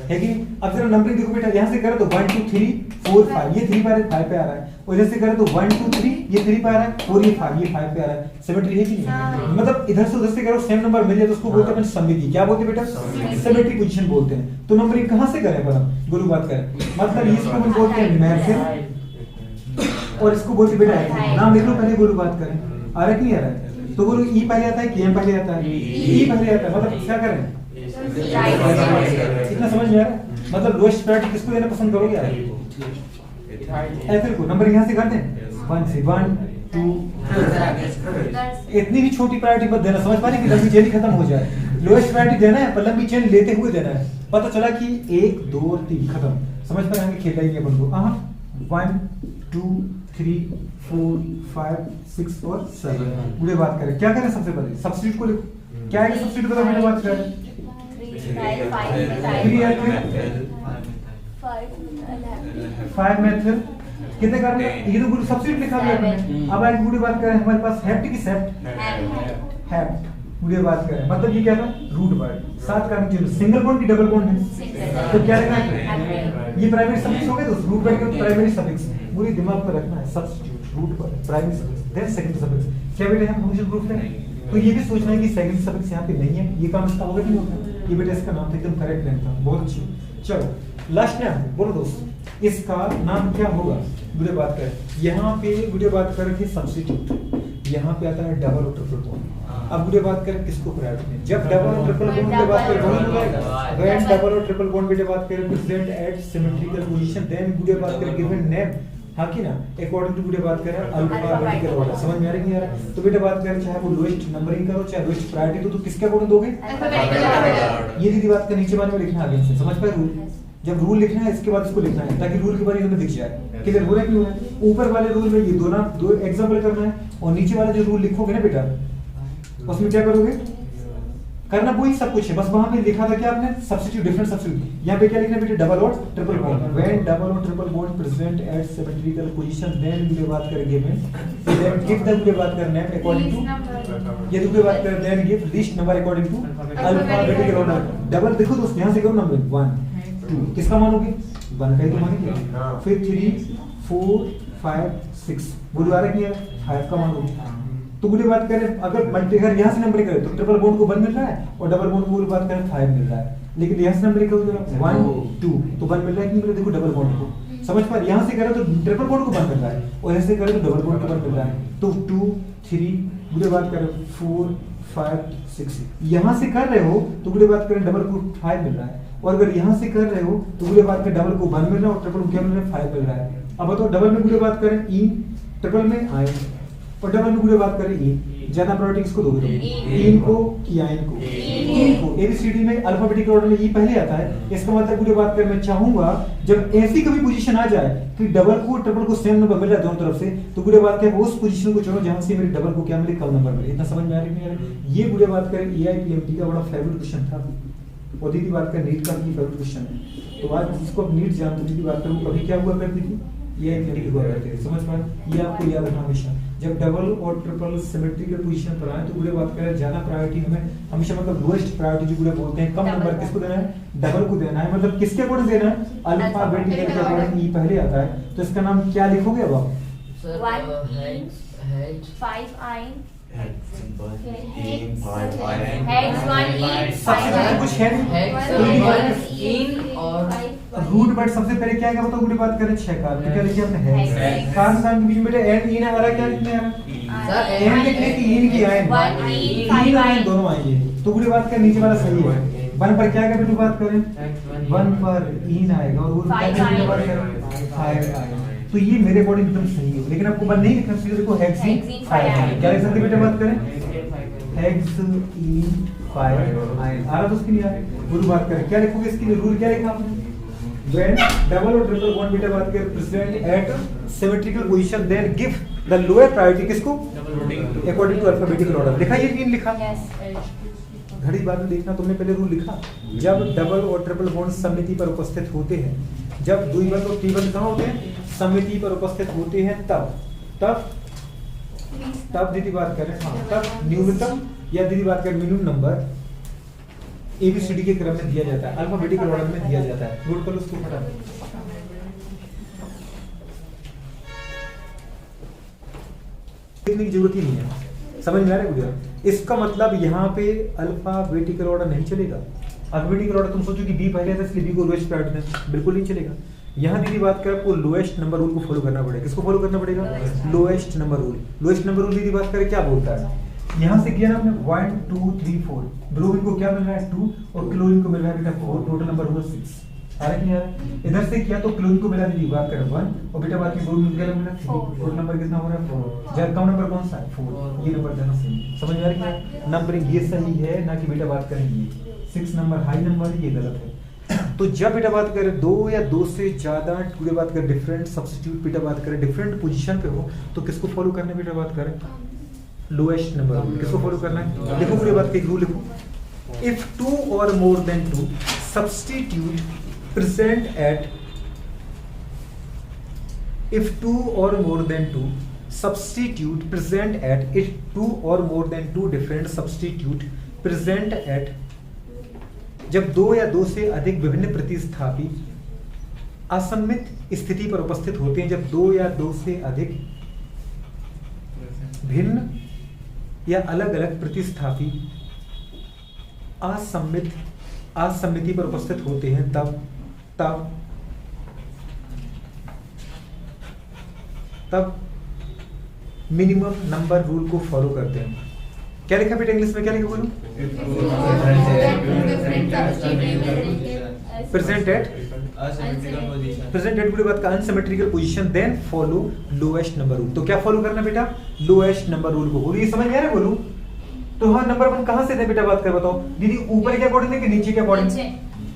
है कि। अब जरा नंबरिंग देखो बेटा, यहाँ से करें तो 1 2 3 4 5, ये 3 5 पे आ रहा है, और इधर से करें तो 1 2 3, ये 3 पे आ रहा है, 4 ये 5 पे आ रहा है, सिमेट्री है कि नहीं, मतलब इधर से उधर से करो सेम नंबर मिल जाए तो उसको बोलते हैं अपन सममिति, क्या बोलते हैं बेटा, सिमेट्री पोजीशन बोलते हैं। तो नंबरिंग कहाँ से करें अपन, गुरु बात करें, मतलब इसको हम बोलते हैं मैथिल, और इसको बोलते बेटा नाम लिख लो पहले, गुरु बात करें, आ रहा है कि नहीं आ रहा है, तो बोलो ई पहले आता है कि एम पहले आता है, ई पहले आता है, मतलब क्या करें, इतना समझ में आ रहा है, मतलब लोएस्ट प्रायोरिटी किसको देना पसंद करोगे यार, एफएल को। नंबर यहाँ से करते हैं 1 से 1 2, इतनी भी छोटी प्रायोरिटी मत देना, समझ पा रहे कि लंबी चेन खत्म हो जाए, लोएस्ट प्रायोरिटी देना है पर लंबी चेन लेते हुए देना है, पता चला कि 1 2 और 3 खत्म, समझ पा रहे खेला ही अपन को। 1 2 3 4 5 6 और 7, पूरे बात करें क्या करें, सबसे पहले सब्स्टिट्यूट को लिखो, क्या है सब्स्टिट्यूट को मैंने बात करें, 5 मेथल कितने कार्बन, ये तो पूरी सब्स्टिट्यूट लिखा हुआ है। अब आगे पूरी बात करें हमारे पास हेप्ट की सेप्ट, हेप्ट पूरी बात करें, मतलब ये क्या था रूट वर्ड, 7 कार्बन की सिंगल बॉन्ड की डबल बॉन्ड है, तो क्या लिखना है, ये प्राइमरी सफिक्स हो गए, तो रूट वर्ड के प्राइमरी सफिक्स पूरी दिमाग पर रखना है, substitute root word primary suffix then secondary suffix, क्या बेटा यहाँ फंक्शन ग्रुप है, तो ये भी सोचना है कि सेकंडरी सफिक्स यहाँ पे नहीं है, ये काम इसका होगा नहीं होगा, ये बेटा इसका नाम था एकदम करेक्ट नहीं था, बहुत अच्छी। चलो लास्ट में बोलो दोस्त, इसका नाम क्या होगा? वीडियो बात करें, यहाँ पे वीडियो बात कर रहे थे सब्स्टिट्यूट, यहाँ पे आता है डबल और ट्रिपल बॉन्ड। अब वीडियो बात करें किसको प्रायोरिटी में, जब डबल और ट्रिपल बॉन्ड की बात करें वही बुलाएगा। व्हेन डबल और ट्रिपल बॉन्ड की बात करें present at symmetrical position then video बात करें गिवन नेम, हाँ कि ना, अकॉर्डिंग टू वीडियो बात करें अल्फाबेटिकल ऑर्डर। समझ में आ रहा है कि यार? तो बेटा बात करें चाहे वो लोएस्ट नंबरिंग करो चाहे लोएस्ट प्रायोरिटी तो किसके अकॉर्डिंग दोगे? ये दीदी बात का नीचे बारे में लिखना आगे से, समझ पाए? रूल जब रूल लिखना है इसके बाद इसको लिखना है ताकि रूल के बारे में दिख जाए। क्लियर हो रहा है कि नहीं हो रहा है? ऊपर वाले रूल में ये दो एग्जांपल करना है और नीचे वाला जो रूल लिखोगे ना बेटा उसमें क्या करोगे? करना वही सब कुछ है, बस वहां पे लिखा था कि आपने सब्स्टिट्यूट डिफरेंट सब्स्टिट्यूट, यहाँ पे क्या लिखना है बेटा? डबल और ट्रिपल बॉन्ड। व्हेन डबल और triple bond present at symmetrical position then video बात करेंगे में देन गिव द वीडियो बात करना है अकॉर्डिंग टू, ये वीडियो बात करें then give list number according to alphabetical order. Double देखो दोस्त यहां से करो नंबर 1 2 किसका मानोगे? 1 का ही तो मानेंगे, फिर 3 4 5 6 बोलो आ रहा है कि 5 का मानोगे। तो मुझे बात करें अगर मल्टीप्लाई यहाँ से नंबर करें तो ट्रिपल बॉन्ड को 1 मिल रहा है और डबल बॉन्ड को बात करें 5 मिल रहा है, लेकिन यहाँ से नंबर करो 1 2 तो 1 मिल रहा है कि नहीं मिल रहा है? देखो डबल बॉन्ड को समझ पा, यहाँ से करें तो ट्रिपल बॉन्ड को 1 मिल रहा है और ऐसे करें तो डबल बॉन्ड को 1 मिल रहा है। तो 2 3 मुझे बात करें 4 5 6 यहाँ से कर रहे हो तो मुझे बात करें डबल को 5 मिल रहा है और अगर यहाँ से कर रहे हो तो मुझे बात करें डबल को 1 मिल रहा है और ट्रिपल को क्या मिल रहा है? 5 मिल रहा है। अब बताओ डबल में मुझे बात करें ई, ट्रिपल में आई और डबल में मुझे बात करें ई, ज्यादा प्रायोरिटी किसको दोगे? इन को या इन को? इन को। एबीसीडी में अल्फाबेटिकल ऑर्डर में ई पहले आता है, इसका मतलब मुझे बात करें मैं चाहूंगा जब ऐसी कभी पोजीशन आ जाए कि डबल को ट्रिपल को सेम नंबर मिल रहा है दोनों तरफ से तो मुझे बात करें उस पोजीशन को चुनो जहां से मेरे डबल को क्या मिले? कम नंबर मिले। इतना समझ में आ रहा है? ये मुझे बात करें एआईपीएमटी का बड़ा फेवरेट क्वेश्चन था और दीदी बात करें नीट का भी फेवरेट क्वेश्चन है। तो आज जिसको नीट जानते दीदी बात करूँ कभी क्या हुआ करती थी? एआईपीएमटी हुआ करती थी, समझ पा? ये आपको याद रखना हमेशा, जब डबल और ट्रिपल सिमेट्रिकल पोजीशन पर आए तो गुड़े बात करें ज्यादा प्रायोरिटी हमें हमेशा मतलब लोएस्ट प्रायोरिटी जो गुड़े बोलते हैं, कम नंबर किसको देना है? डबल को देना है। मतलब किसके अकॉर्डिंग देना है? अल्फाबेटिकल के अकॉर्डिंग ई पहले आता है। तो इसका नाम क्या लिखोगे अब आप? 5 आई कुछ है रूट बट सबसे पहले क्या है बताओ? गुड़ी बात करें 6 का तो क्या लिखिए आपने? है खान के बीच में एंड इन आ रहा क्या लिखना है? सर एंड लिखने की इन की आए इन आए दोनों आएंगे तो गुड़ी बात करें नीचे वाला सही है। 1 पर क्या है बात करें? 1 पर इन आएगा और क्या बात करें? 5 आएगा। तो ये मेरे अकॉर्डिंग एकदम सही है, लेकिन आपको बात नहीं लिखना चाहिए। देखो हेक्सीन 5 क्या लिख सकते बेटा? बात करें हेक्सीन 5 आयन आ रहा तो उसके लिए रूल बात करें क्या लिखोगे? इसके लिए रूल क्या लिखा आपने? व्हेन डबल और ट्रिपल बॉन्ड बेटा बात करें present at symmetrical position then give the lower priority किसको? According to alphabetical order. लिखा ये तीन लिखा घड़ी बाद में देखना, तुमने पहले रूल लिखा जब डबल और ट्रिपल बॉन्ड सममिति पर उपस्थित होते हैं, जब द्विबंध और त्रिबंध कहाँ होते हैं? सममिति पर उपस्थित होते हैं तब दीदी बात करें हाँ तब न्यूनतम या दीदी बात करें मिनिमम नंबर एबीसीडी के क्रम में दिया जाता है, अल्फाबेटिकल ऑर्डर में दिया जाता है। नोट कर लो उसको फटाफट। देखने की जरूरत ही नहीं है, समझ में आ रहा है मुझे? इसका मतलब यहाँ पे अल्फाबेटिकल ऑर्डर नहीं चलेगा। अल्फाबेटिकल ऑर्डर तुम सोचो कि बी पहले था इसलिए बी को लोएस्ट प्रायोरिटी दें, बिल्कुल नहीं चलेगा। यहाँ दीदी बात करें आपको लोएस्ट नंबर रूल को फॉलो करना पड़ेगा। किसको फॉलो करना पड़ेगा? Lowest number rule. Lowest number rule दीदी बात करें क्या बोलता है? यहाँ से किया ना आपने 1 2 3 4 ब्रोमीन को क्या मिल रहा है? 2 और क्लोरीन को मिल रहा है बेटा 4, टोटल नंबर हुआ 6। आ रहा है नहीं आ रहा? इधर से किया तो क्लोरीन को मिला दीदी बात करें 1 और बेटा बात की ब्रोमीन को मिला 3, टोटल नंबर कितना हो रहा है 4। जब कम नंबर कौन सा है? 4। ये नंबर देना सही। समझ में आ रही है? नंबरिंग ये सही है ना कि बेटा बात करें ये 6 नंबर हाई नंबर ये गलत है। तो जब बेटा बात करें 2 या 2 से ज्यादा पूरे बात करें डिफरेंट सब्स्टिट्यूट बेटा बात करें डिफरेंट पोजीशन पे हो तो किसको फॉलो करना है बेटा बात करें? Lowest number rule. किसको फॉलो करना है? देखो पूरी बात का एक रूल लिखो। इफ 2 और more than 2 substitute present at if 2 or more than 2 substitute present at if 2 or more than 2 different substitute present at जब 2 या 2 से अधिक विभिन्न प्रतिस्थापी असम्मित स्थिति पर उपस्थित होते हैं, जब 2 या 2 से अधिक भिन्न या अलग अलग प्रतिस्थापी असम्मिति पर उपस्थित होते हैं तब तब मिनिमम नंबर रूल को फॉलो करते हैं। क्या लिखा बेटा इंग्लिश में, क्या लिखा बोलो? प्रेजेंट एट पूरी बात का unsymmetrical position then follow lowest number rule. तो क्या फॉलो करना बेटा? लोएस्ट नंबर रूल को। बोलो ये समझ में आ रहा है? बोलो तो हाँ नंबर वन कहाँ से दे बेटा, बात कर बताओ दीदी, ऊपर के अकॉर्डिंग है कि नीचे के अकॉर्डिंग?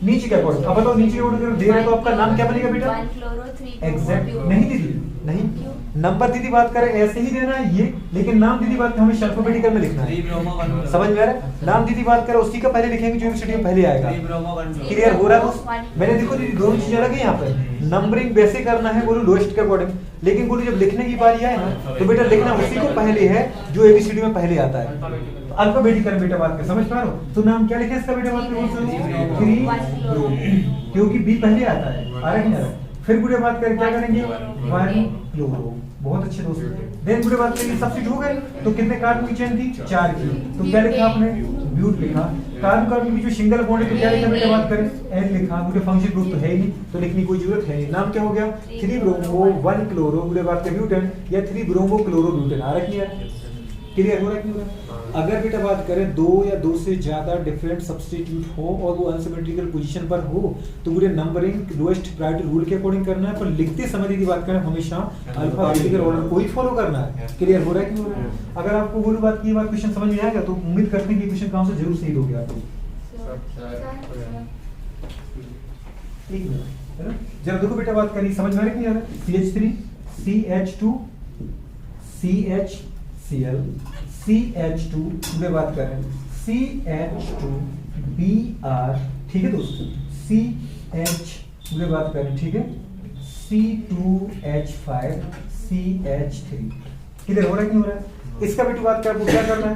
नीचे के अकॉर्डिंग। अब बताओ नीचे के अकॉर्डिंग दे रहे तो आपका नाम क्या बनेगा बेटा? एग्जैक्ट नहीं दीदी, नहीं नंबर दीदी बात करें ऐसे ही देना है ये, लेकिन नाम दीदी बात हमें अल्फाबेटिकल में लिखना है। समझ में आ रहा है? नाम दीदी बात करें उसी का पहले लिखेंगे जो एबीसीडी में पहले आएगा। क्लियर हो रहा है? मैंने देखो दीदी दोनों चीजें अलग है यहाँ पर। नंबरिंग वैसे करना है बोलो लोएस्ट के अकॉर्डिंग, लेकिन बोलो जब लिखने की बारी आए ना तो बेटा लिखना उसी को पहले है जो एबीसीडी में पहले आता है। अल्फाबेटिकल बेटा बात कर, समझ पा रहे हो? तो नाम क्या लिखे इसका बेटा बात करो? थ्री ब्रो, क्योंकि बी पहले आता है। आ रहा है नहीं आ रहा? फिर बुरे बात करें क्या करेंगे? One chloro. बहुत अच्छे दोस्त। देन बुरे बात करेंगे सब्स्टिट्यूट हो गए तो कितने कार्बन की चेन थी? 4 की। तो क्या लिखा आपने? ब्यूट लिखा। कार्बन कार्बन के बीच में सिंगल बॉन्ड है तो क्या लिखा बेटा बात करें? एन लिखा। बुरे फंक्शन ग्रुप तो है ही नहीं तो लिखने की कोई जरूरत है नहीं। नाम क्या हो गया? 3 ब्रोमो 1 क्लोरो बुरे बात के ब्यूटेन या 3 ब्रोमो क्लोरो ब्यूटेन। आ रहा है? क्लियर हो रहा है कि नहीं हो रहा? अगर बेटा बात करें दो या दो से ज्यादा डिफरेंट सब्स्टिट्यूट हो और वो अनसिमेट्रिकल पोजीशन पर हो तो पूरे नंबरिंग लोएस्ट प्रायोरिटी रूल के अकॉर्डिंग करना है, पर लिखते समय की बात करें हमेशा अल्फाबेटिकल ऑर्डर को ही फॉलो करना है। क्लियर हो रहा है कि नहीं हो रहा है? अगर आपको वो बात की बात क्वेश्चन समझ में आएगा तो उम्मीद करते हैं कि क्वेश्चन का आंसर जरूर सही दोगे आप। एक मिनट है ना, जरा देखो बेटा बात करिए, समझ में आ रहा है कि नहीं आ रहा? CH3 CH2 CHCl CH2 में बात कर रहे हैं CH2 Br, ठीक है दोस्तों? CH में बात कर रहे हैं, ठीक है? C2H5 CH3। क्लियर हो रहा है कि नहीं हो रहा है? इसका बेटी बात कर, आपको क्या करना है?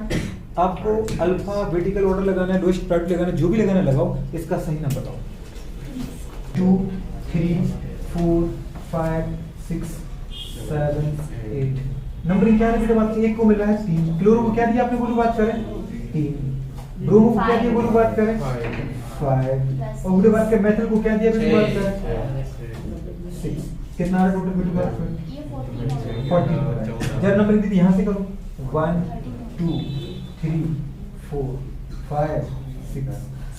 आपको अल्फाबेटिकल ऑर्डर लगाना है, लोएस्ट प्रायोरिटी लगाना है, जो भी लगाना लगाओ, इसका सही नाम बताओ। 2 3 4 5 6 7 8 नंबरिंग क्या है बेटा बात? एक को मिल रहा है 3। क्लोरो को क्या दिया आपने बोलो बात करें? 3। ब्रोमो को क्या दिया बोलो बात करें? 5। और बोलो बात करें मेथल को क्या दिया बोलो बात करें? 6। कितना आ रहा टोटल बोलो बात करें? 40। जरा नंबरिंग दीदी यहाँ से करो। 1 2 3 4 5 6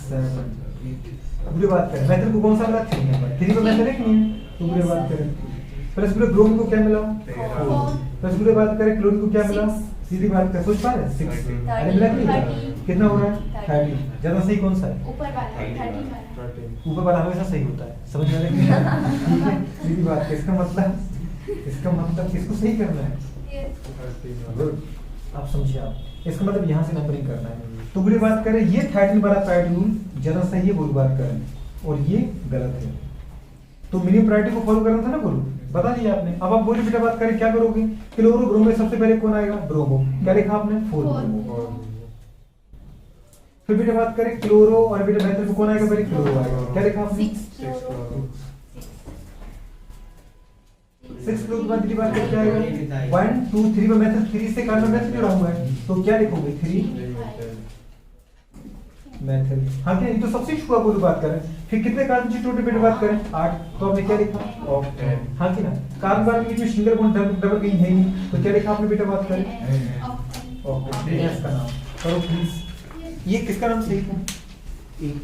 7 8। बोलो बात करें मेथल को कौन सा मिला? 3 नंबर। 3 को मेथल है कि नहीं? तो बोलो बात करें। प्लस बोलो ब्रोमीन को क्या मिला? 4। प्लस बोलो बात करें क्लोरीन को क्या मिला? सीधी बात कर, सोच पा रहे? 6। अरे मिला कि कितना हो रहा है? 30। ज्यादा सही कौन सा है? ऊपर वाला 30। ऊपर वाला हमेशा सही होता है, समझ में आ रहा है? ठीक है सीधी बात है। इसका मतलब किसको सही करना है? गुड, आप समझे? आप इसका मतलब यहाँ से नंबरिंग करना है। तो बुरी बात करें ये 13 वाला प्रायोरिटी रूल ज्यादा सही है, बुरी बात करें, और ये गलत है। तो मिनिमम प्रायोरिटी को फॉलो करना था ना, बोलो बता दिया आपने। अब आप बोलिए बेटा बात करें क्या करोगे? क्लोरो ब्रोमो में सबसे पहले कौन आएगा? ब्रोमो। क्या लिखा आपने? 4 ब्रोमो। फिर बेटा बात करें क्लोरो और बेटा मेथल को कौन आएगा? पहले क्लोरो आएगा। क्या लिखा आपने? 6 क्लोरो बाद की बात क्या आएगा? 1 2 3 में मेथल 3 से कार्बन मेथल जुड़ा हुआ है तो क्या लिखोगे? 3 मेथल। हाँ क्या? ये तो सबसे छुआ बोलो बात करें। फिर कितने कार्बन की टोटल बेटा बात करें? 8। तो आपने क्या लिखा? ऑक्टेन। हाँ कि ना? कार्बन कार्बन के बीच में सिंगल बॉन्ड डबल कहीं है नहीं तो क्या लिखा आपने बेटा बात करें? ऑक्टेन। इसका नाम करो प्लीज। ये किसका नाम सही था? 1